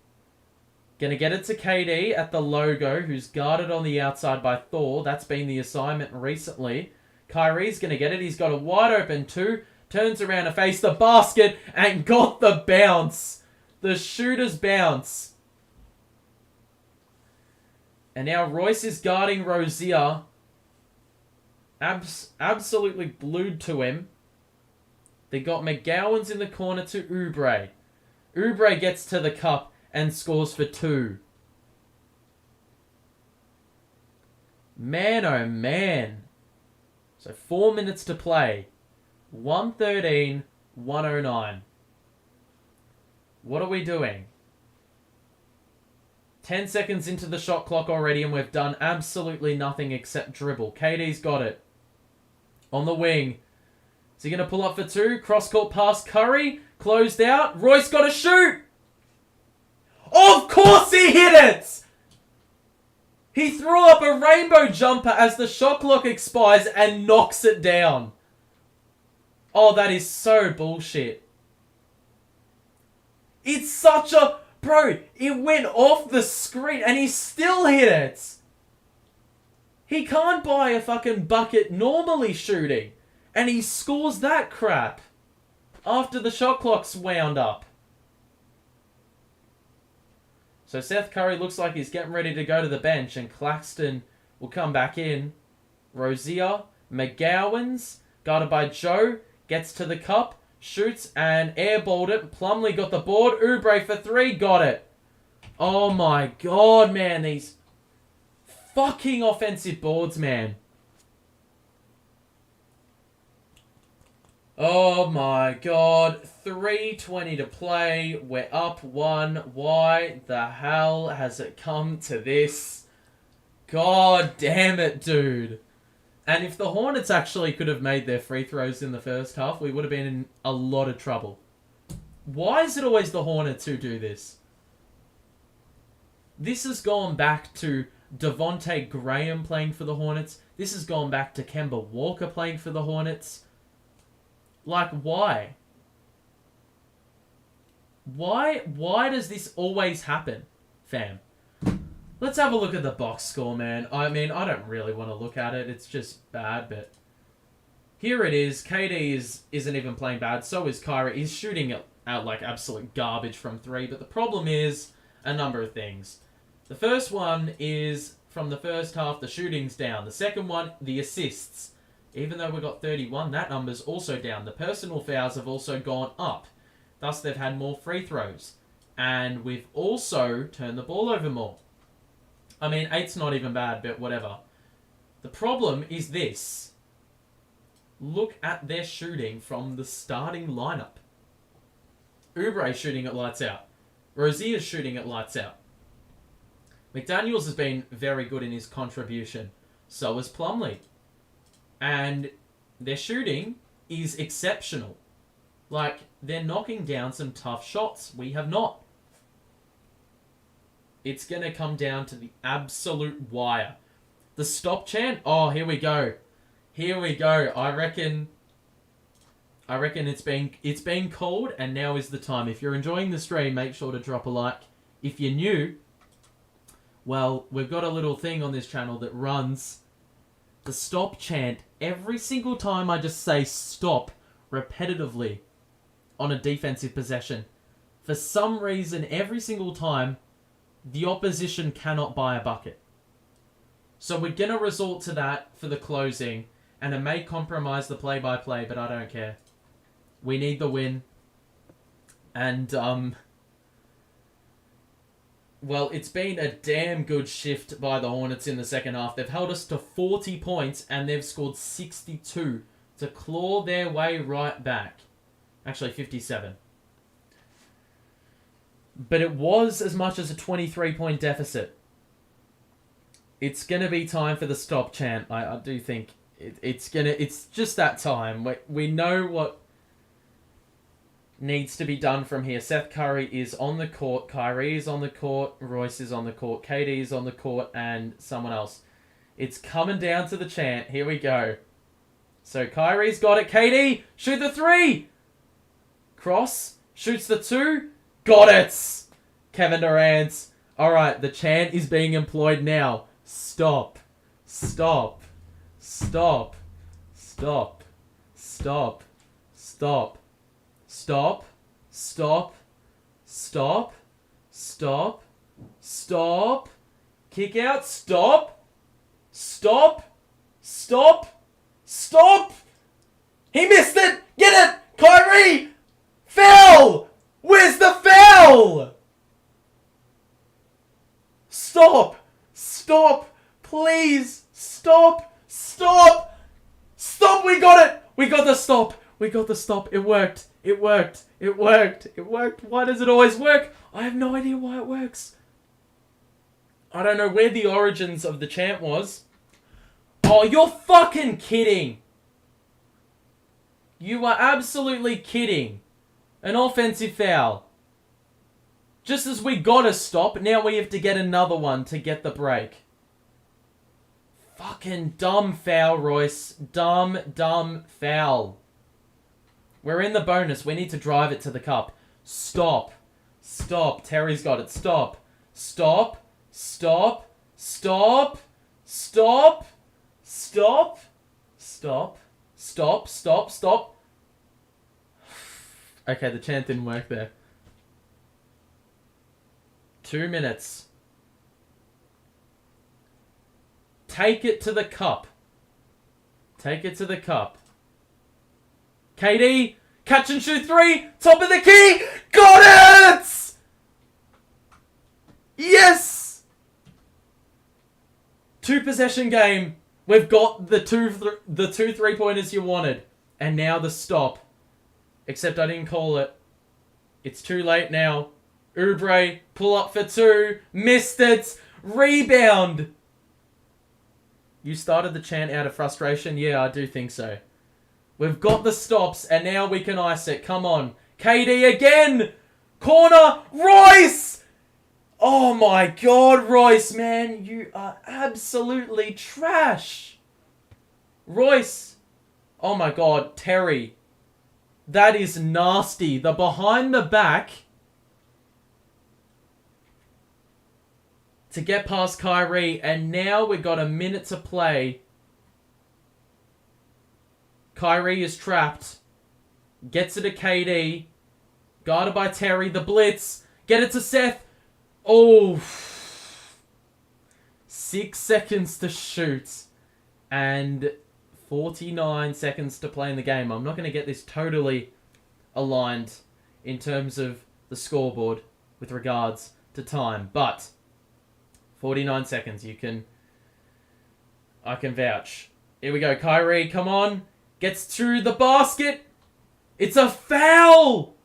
gonna get it to KD at the logo, who's guarded on the outside by Thor. That's been the assignment recently. Kyrie's gonna get it. He's got a wide open 2. Turns around to face the basket and got the bounce. The shooter's bounce. And now Royce is guarding Rozier. Absolutely glued to him. They got McGowan's in the corner to Oubre. Oubre gets to the cup and scores for 2. Man, oh man. So 4 minutes to play. 113, 109. What are we doing? 10 seconds into the shot clock already, and we've done absolutely nothing except dribble. KD's got it. On the wing. Is he going to pull up for 2? Cross-court pass, Curry. Closed out. Royce got to shoot. Of course he hit it! He threw up a rainbow jumper as the shot clock expires and knocks it down. Oh, that is so bullshit. It's such a... Bro, it went off the screen and he still hit it. He can't buy a fucking bucket normally shooting. And he scores that crap. After the shot clock's wound up. So Seth Curry looks like he's getting ready to go to the bench. And Claxton will come back in. Rozier, McGowan's, guarded by Joe, gets to the cup, shoots and airballed it. Plumlee got the board. Oubre for 3, got it. Oh my god, man. These fucking offensive boards, man. Oh my god. 3:20 to play. We're up 1. Why the hell has it come to this? God damn it, dude. And if the Hornets actually could have made their free throws in the first half, we would have been in a lot of trouble. Why is it always the Hornets who do this? This has gone back to Devontae Graham playing for the Hornets. This has gone back to Kemba Walker playing for the Hornets. Like, why? Why does this always happen, fam? Let's have a look at the box score, man. I mean, I don't really want to look at it. It's just bad, but... Here it is. KD isn't even playing bad. So is Kyrie. He's shooting out like absolute garbage from 3. But the problem is a number of things. The first one is from the first half, the shooting's down. The second one, the assists. Even though we got 31, that number's also down. The personal fouls have also gone up. Thus, they've had more free throws. And we've also turned the ball over more. I mean, 8's not even bad, but whatever. The problem is this. Look at their shooting from the starting lineup. Oubre shooting at lights out. Rozier's shooting at lights out. McDaniels has been very good in his contribution. So has Plumlee. And their shooting is exceptional. Like, they're knocking down some tough shots. We have not. It's going to come down to the absolute wire. The stop chant? Oh, here we go. Here we go. I reckon it's been called, and now is the time. If you're enjoying the stream, make sure to drop a like. If you're new, well, we've got a little thing on this channel that runs the stop chant every single time I just say stop repetitively on a defensive possession. For some reason, every single time, the opposition cannot buy a bucket. So we're going to resort to that for the closing, and it may compromise the play-by-play, but I don't care. We need the win. And, well, it's been a damn good shift by the Hornets in the second half. They've held us to 40 points, and they've scored 62 to claw their way right back. Actually, 57. But it was as much as a 23-point deficit. It's going to be time for the stop chant. I do think it's just that time. We know what needs to be done from here. Seth Curry is on the court. Kyrie is on the court. Royce is on the court. KD is on the court. And someone else. It's coming down to the chant. Here we go. So Kyrie's got it. KD, shoot the 3. Cross, shoots the 2. Got it! Kevin Durant. Alright, the chant is being employed now. Stop. Stop. Stop. Stop. Stop. Stop. Stop. Stop. Stop. Stop. Stop. Kick out. Stop. Stop. Stop. Stop. He missed it. Get it. Kyrie. Foul. Where's the foul? Stop. Stop. Please. Stop. Stop. Stop. We got it. We got the stop. We got the stop. It worked. It worked. It worked. It worked. Why does it always work? I have no idea why it works. I don't know where the origins of the chant was. Oh, you're fucking kidding. You are absolutely kidding. An offensive foul. Just as we got a stop, now we have to get another one to get the break. Fucking dumb foul, Royce. Dumb foul. We're in the bonus. We need to drive it to the cup. Stop. Stop. Terry's got it. Stop. Stop. Stop. Stop. Stop. Stop. Stop. Stop. Stop. Stop. Okay, the chant didn't work there. 2 minutes. Take it to the cup. Take it to the cup. KD, catch and shoot 3, top of the key, got it! Yes! 2 possession game. We've got the two 3-pointers you wanted. And now the stop. Except I didn't call it. It's too late now. Oubre, pull up for 2, missed it, rebound. You started the chant out of frustration? Yeah, I do think so. We've got the stops, and now we can ice it. Come on. KD again! Corner! Royce! Oh my god, Royce, man. You are absolutely trash. Royce. Oh my god, Terry. That is nasty. The behind the back to get past Kyrie, and now we've got a minute to play. Kyrie is trapped. Gets it to KD. Guarded by Terry. The blitz. Get it to Seth. Oh. 6 seconds to shoot. And 49 seconds to play in the game. I'm not going to get this totally aligned in terms of the scoreboard with regards to time. But 49 seconds. I can vouch. Here we go. Kyrie, come on. Gets to the basket. It's a foul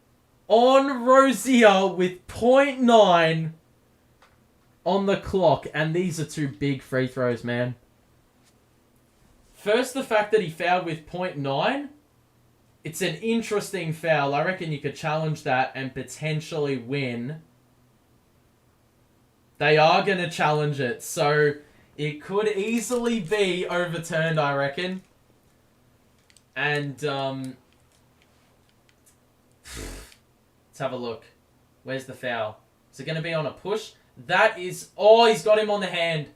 on Rozier with 0.9 on the clock. And these are 2 big free throws, man. First, the fact that he fouled with 0.9. It's an interesting foul. I reckon you could challenge that and potentially win. They are going to challenge it. So it could easily be overturned, I reckon. And, let's have a look. Where's the foul? Is it going to be on a push? That is... Oh, he's got him on the hand.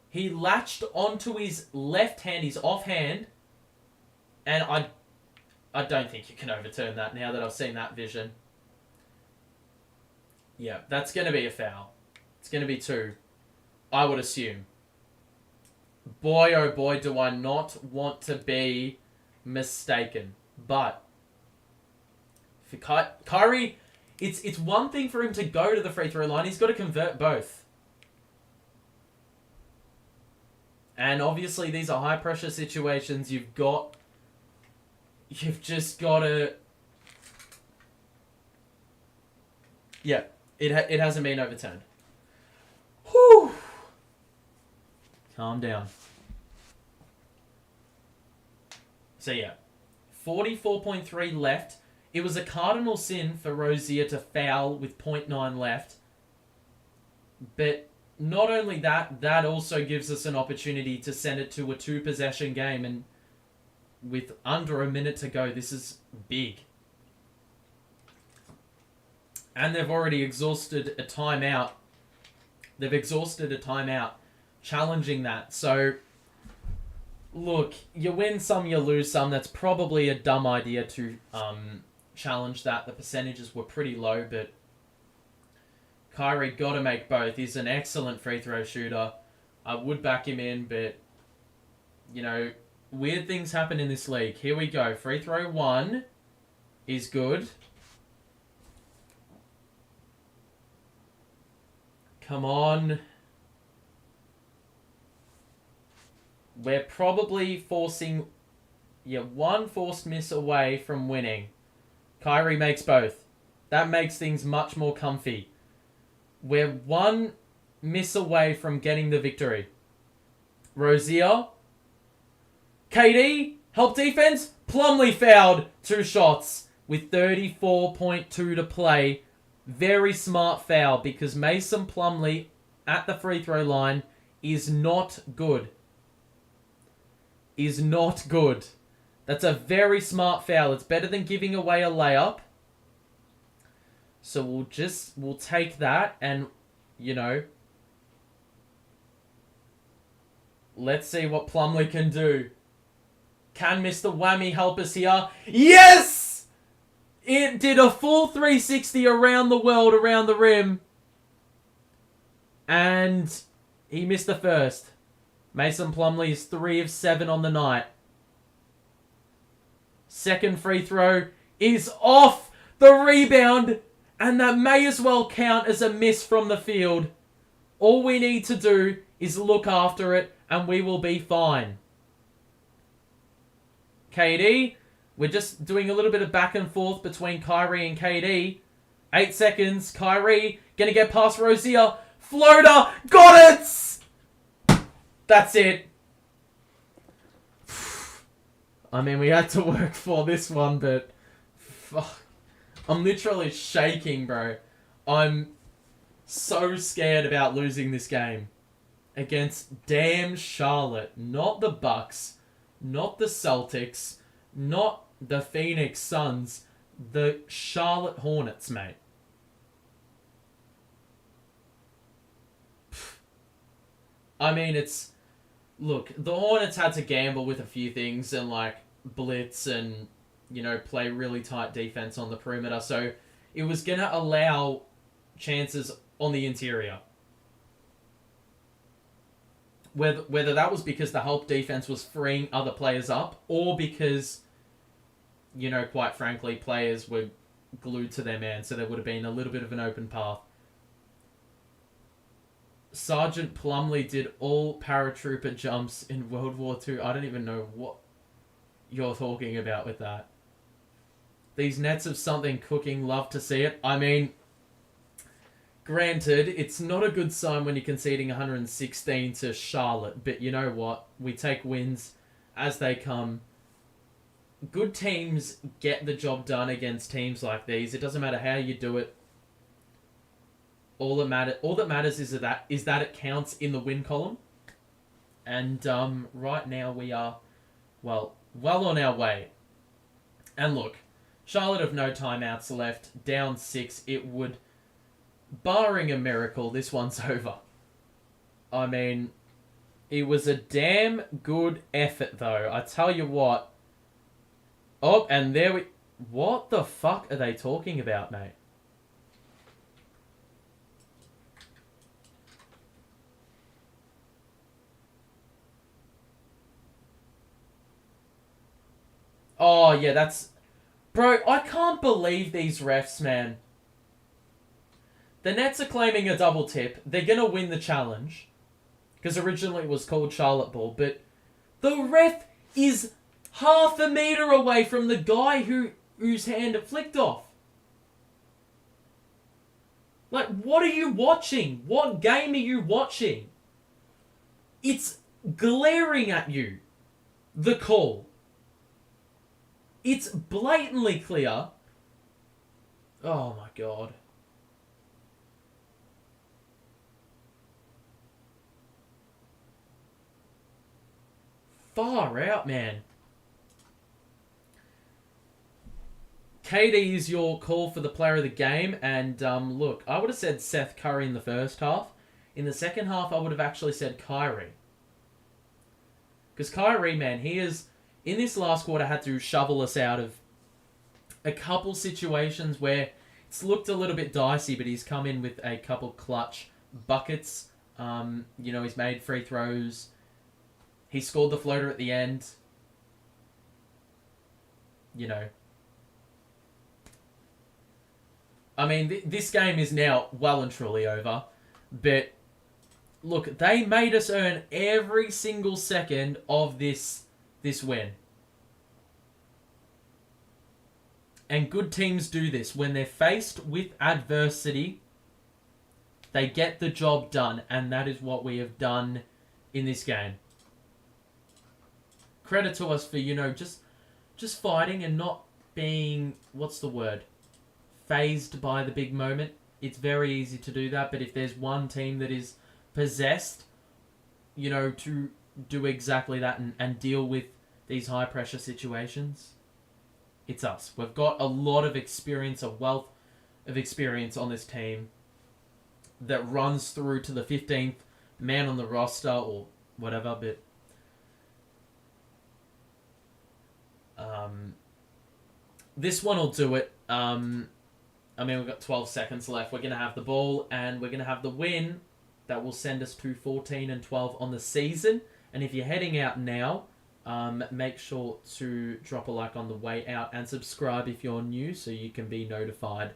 He latched onto his left hand, his offhand. And I don't think you can overturn that now that I've seen that vision. Yeah, that's going to be a foul. It's going to be 2. I would assume. Boy, oh boy, do I not want to be mistaken. But for Kyrie, it's one thing for him to go to the free throw line. He's got to convert both. And obviously these are high pressure situations. You've just got to... Yeah, it hasn't been overturned. Whew. Calm down. So yeah, 44.3 left. It was a cardinal sin for Rozier to foul with 0.9 left. But not only that, that also gives us an opportunity to send it to a 2-possession game. And with under a minute to go, this is big. And they've already exhausted a timeout. Challenging that. So, look, you win some, you lose some. That's probably a dumb idea to challenge that. The percentages were pretty low, but Kyrie got to make both. He's an excellent free throw shooter. I would back him in, but, you know, weird things happen in this league. Here we go. Free throw 1 is good. Come on. We're probably forcing... Yeah, 1 forced miss away from winning. Kyrie makes both. That makes things much more comfy. We're 1 miss away from getting the victory. Rozier. KD. Help defense. Plumlee fouled. 2 shots with 34.2 to play. Very smart foul because Mason Plumlee at the free throw line is not good. That's a very smart foul. It's better than giving away a layup. So we'll take that and, let's see what Plumlee can do. Can Mr. Whammy help us here? Yes! It did a full 360 around the world, around the rim. And he missed the first. Mason Plumlee is 3 of 7 on the night. Second free throw is off the rebound. And that may as well count as a miss from the field. All we need to do is look after it and we will be fine. KD, we're just doing a little bit of back and forth between Kyrie and KD. 8 seconds. Kyrie gonna get past Rozier. Floater. Got it! That's it. I mean, we had to work for this one, but fuck. I'm literally shaking, bro. I'm so scared about losing this game against damn Charlotte. Not the Bucks, not the Celtics, not the Phoenix Suns, the Charlotte Hornets, mate. I mean, it's... Look, the Hornets had to gamble with a few things and, blitz and, play really tight defense on the perimeter. So it was going to allow chances on the interior. Whether that was because the help defense was freeing other players up or because, quite frankly, players were glued to their man. So there would have been a little bit of an open path. Sergeant Plumlee did all paratrooper jumps in World War II. I don't even know what you're talking about with that. These Nets have something cooking. Love to see it. I mean, granted, it's not a good sign when you're conceding 116 to Charlotte. But you know what? We take wins as they come. Good teams get the job done against teams like these. It doesn't matter how you do it. All that matters is that it counts in the win column. And right now we are, well on our way. And look, Charlotte have no timeouts left. Down 6. It would, barring a miracle, this one's over. I mean, it was a damn good effort, though. I tell you what. Oh, and there we... What the fuck are they talking about, mate? Oh, yeah, that's... Bro, I can't believe these refs, man. The Nets are claiming a double tip. They're going to win the challenge. Because originally it was called Charlotte Ball. But the ref is half a meter away from the guy whose hand it flicked off. What are you watching? What game are you watching? It's glaring at you. The call. It's blatantly clear. Oh my god. Far out, man. KD is your call for the player of the game. And look, I would have said Seth Curry in the first half. In the second half, I would have actually said Kyrie. Because Kyrie, man, he is... in this last quarter, had to shovel us out of a couple situations where it's looked a little bit dicey, but he's come in with a couple clutch buckets. He's made free throws. He scored the floater at the end. I mean, this game is now well and truly over. But, look, they made us earn every single second of this win. And good teams do this. When they're faced with adversity, they get the job done. And that is what we have done in this game. Credit to us for, just fighting and not being, what's the word? Fazed by the big moment. It's very easy to do that. But if there's one team that is possessed, to do exactly that and deal with these high pressure situations, it's us. We've got a lot of experience, a wealth of experience on this team that runs through to the 15th man on the roster or whatever, but this one will do it. We've got 12 seconds left. We're going to have the ball and we're going to have the win that will send us to 14-12 on the season. And if you're heading out now, make sure to drop a like on the way out and subscribe if you're new so you can be notified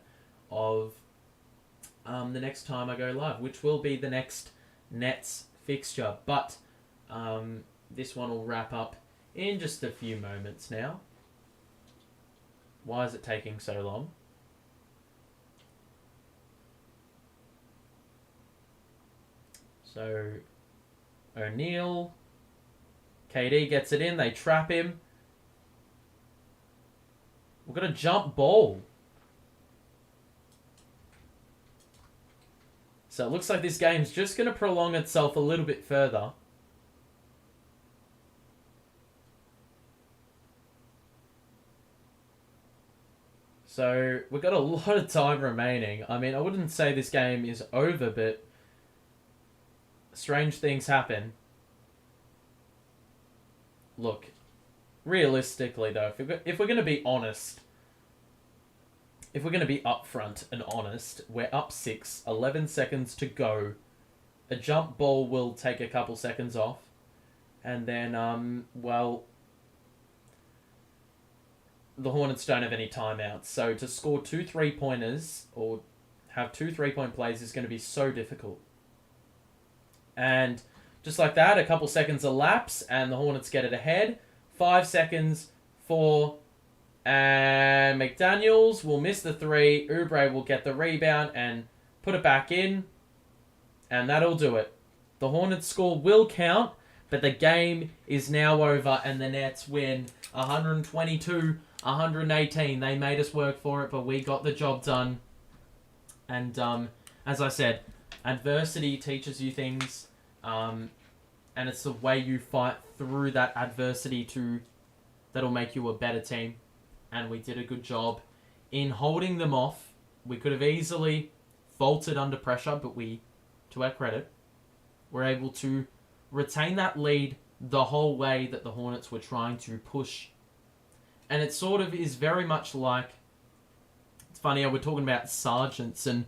of the next time I go live, which will be the next Nets fixture. But this one will wrap up in just a few moments now. Why is it taking so long? So, O'Neal, KD gets it in, they trap him. We've got a jump ball. So it looks like this game's just going to prolong itself a little bit further. So we've got a lot of time remaining. I mean, I wouldn't say this game is over, but strange things happen. Look, realistically though, if we're going to be honest, if we're going to be upfront and honest, we're up 6, 11 seconds to go. A jump ball will take a couple seconds off. And then, the Hornets don't have any timeouts. So to score 2 3-pointers or have 2 3-point plays is going to be so difficult. And just like that, a couple seconds elapse and the Hornets get it ahead. 5 seconds, 4, and McDaniels will miss the 3. Oubre will get the rebound and put it back in. And that'll do it. The Hornets score will count, but the game is now over and the Nets win 122-118. They made us work for it, but we got the job done. And as I said, adversity teaches you things, and it's the way you fight through that adversity that'll make you a better team. And we did a good job in holding them off. We could have easily faltered under pressure, but we, to our credit, were able to retain that lead the whole way that the Hornets were trying to push. And it sort of is very much like, it's funny how we're talking about sergeants and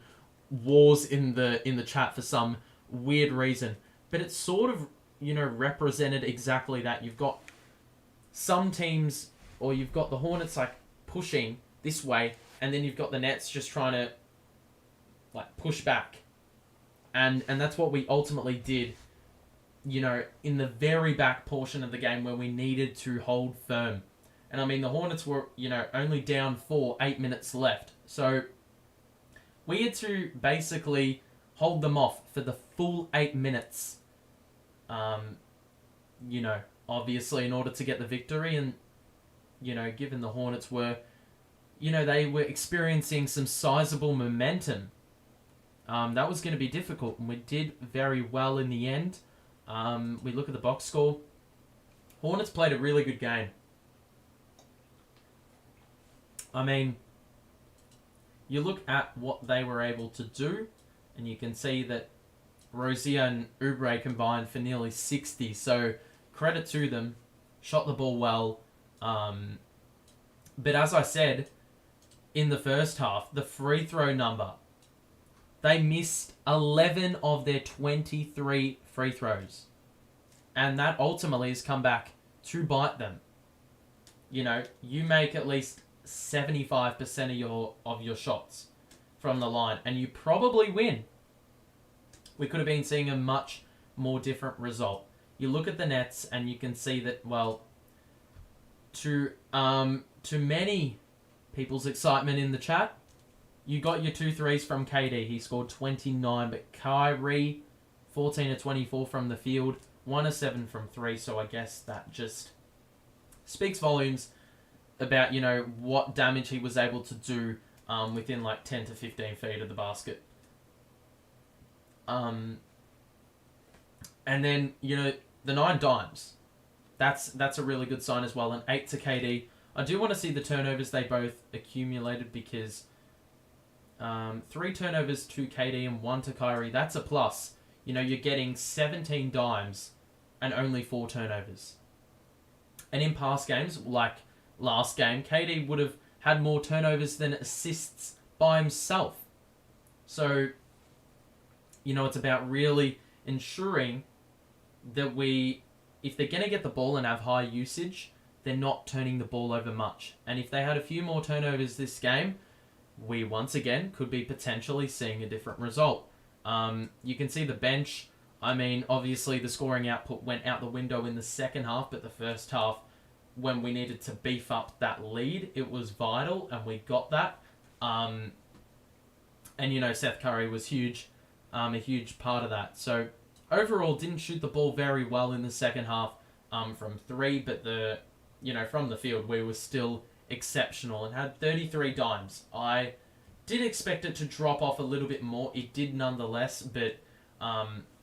wars in the chat for some weird reason, but it's sort of, represented exactly that. You've got some teams, or you've got the Hornets like pushing this way, and then you've got the Nets just trying to like push back. And that's what we ultimately did, in the very back portion of the game where we needed to hold firm. And I mean, the Hornets were, only down 4, 8 minutes left. So we had to basically hold them off for the full 8 minutes, obviously in order to get the victory. And, given the Hornets were, they were experiencing some sizable momentum, that was going to be difficult. And we did very well in the end. We look at the box score. Hornets played a really good game. I mean, you look at what they were able to do, and you can see that Rozier and Oubre combined for nearly 60. So credit to them, shot the ball well. But as I said, in the first half, the free throw number, they missed 11 of their 23 free throws. And that ultimately has come back to bite them. You make at least 75% of your shots from the line, and you probably win. We could have been seeing a much more different result. You look at the Nets, and you can see that, well, to many people's excitement in the chat, you got your 2 threes from KD. He scored 29, but Kyrie, 14 of 24 from the field, 1 of 7 from 3. So I guess that just speaks volumes about, what damage he was able to do within like 10 to 15 feet of the basket. And then, the 9 dimes. that's a really good sign as well. And 8 to KD. I do want to see the turnovers they both accumulated because 3 turnovers to KD and 1 to Kyrie. That's a plus. You're getting 17 dimes and only 4 turnovers. And in past games, like last game, KD would have had more turnovers than assists by himself. So, it's about really ensuring that if they're going to get the ball and have high usage, they're not turning the ball over much. And if they had a few more turnovers this game, we once again could be potentially seeing a different result. You can see the bench. I mean, obviously the scoring output went out the window in the second half, but the first half, when we needed to beef up that lead, it was vital, and we got that. And, Seth Curry was huge, a huge part of that. So, overall, didn't shoot the ball very well in the second half from 3, but from the field, we were still exceptional and had 33 dimes. I did expect it to drop off a little bit more. It did nonetheless, but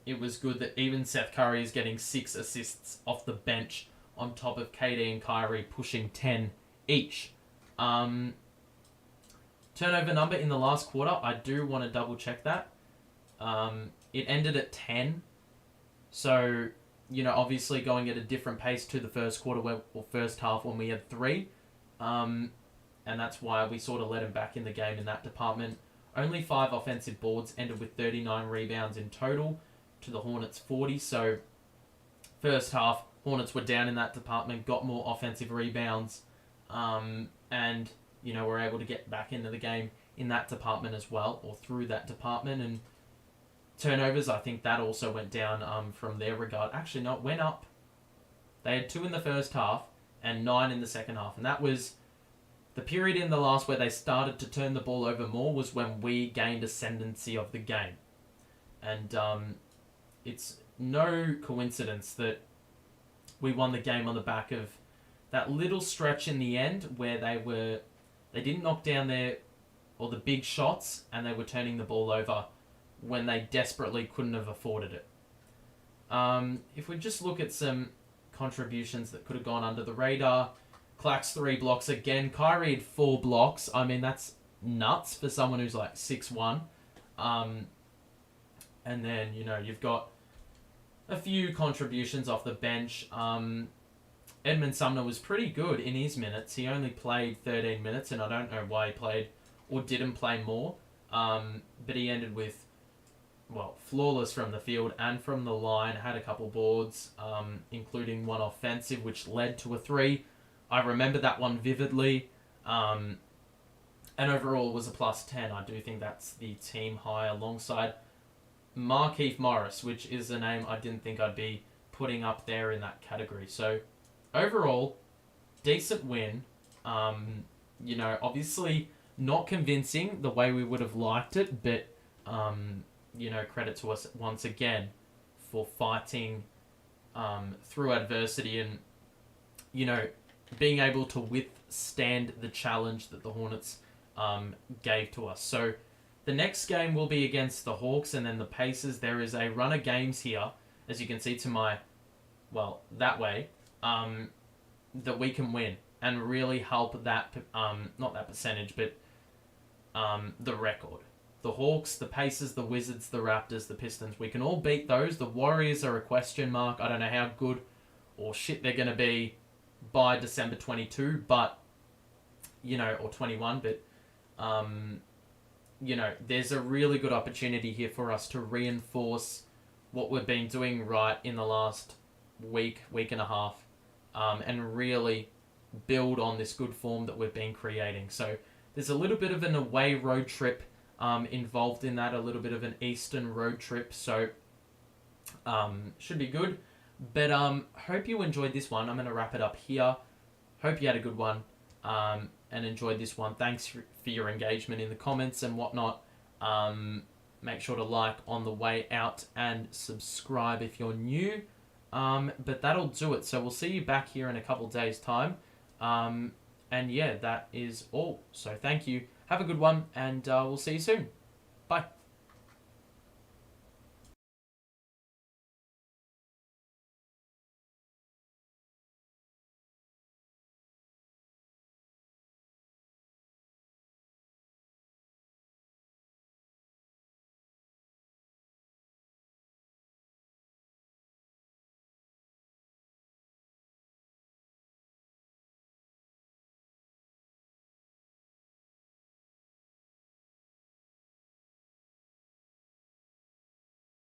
it was good that even Seth Curry is getting 6 assists off the bench on top of KD and Kyrie pushing 10 each. Turnover number in the last quarter, I do want to double check that. It ended at 10. So, obviously going at a different pace to the first quarter or first half when we had 3. And that's why we sort of let him back in the game in that department. Only 5 offensive boards, ended with 39 rebounds in total to the Hornets 40. So, first half, Hornets were down in that department, got more offensive rebounds, and, were able to get back into the game in that department as well, or through that department. And turnovers, I think that also went down from their regard. Actually, no, it went up. They had 2 in the first half and 9 in the second half. And that was the period in the last where they started to turn the ball over more, was when we gained ascendancy of the game. And it's no coincidence that we won the game on the back of that little stretch in the end where they didn't knock down the big shots, and they were turning the ball over when they desperately couldn't have afforded it. If we just look at some contributions that could have gone under the radar, Clack's 3 blocks again. Kyrie had 4 blocks. I mean, that's nuts for someone who's like 6'1". And then, you've got a few contributions off the bench. Edmund Sumner was pretty good in his minutes. He only played 13 minutes, and I don't know why he played or didn't play more. But he ended with, flawless from the field and from the line. Had a couple boards, including one offensive, which led to a 3. I remember that one vividly. And overall was a plus 10. I do think that's the team high alongside Markieff Morris, which is a name I didn't think I'd be putting up there in that category. So, overall, decent win. Obviously not convincing the way we would have liked it, but, credit to us once again for fighting through adversity and, being able to withstand the challenge that the Hornets gave to us. So, the next game will be against the Hawks and then the Pacers. There is a run of games here, as you can see to my, that way, that we can win and really help that, not that percentage, but the record. The Hawks, the Pacers, the Wizards, the Raptors, the Pistons, we can all beat those. The Warriors are a question mark. I don't know how good or shit they're going to be by December 22, but, or 21, but, there's a really good opportunity here for us to reinforce what we've been doing right in the last week and a half, and really build on this good form that we've been creating. So there's a little bit of an away road trip involved in that, a little bit of an eastern road trip, so should be good. But hope you enjoyed this one. I'm going to wrap it up here. Hope you had a good one and enjoyed this one. Thanks for your engagement in the comments and whatnot. Make sure to like on the way out and subscribe if you're new. But that'll do it. So we'll see you back here in a couple days' time. And yeah, that is all. So thank you. Have a good one, and we'll see you soon. Bye.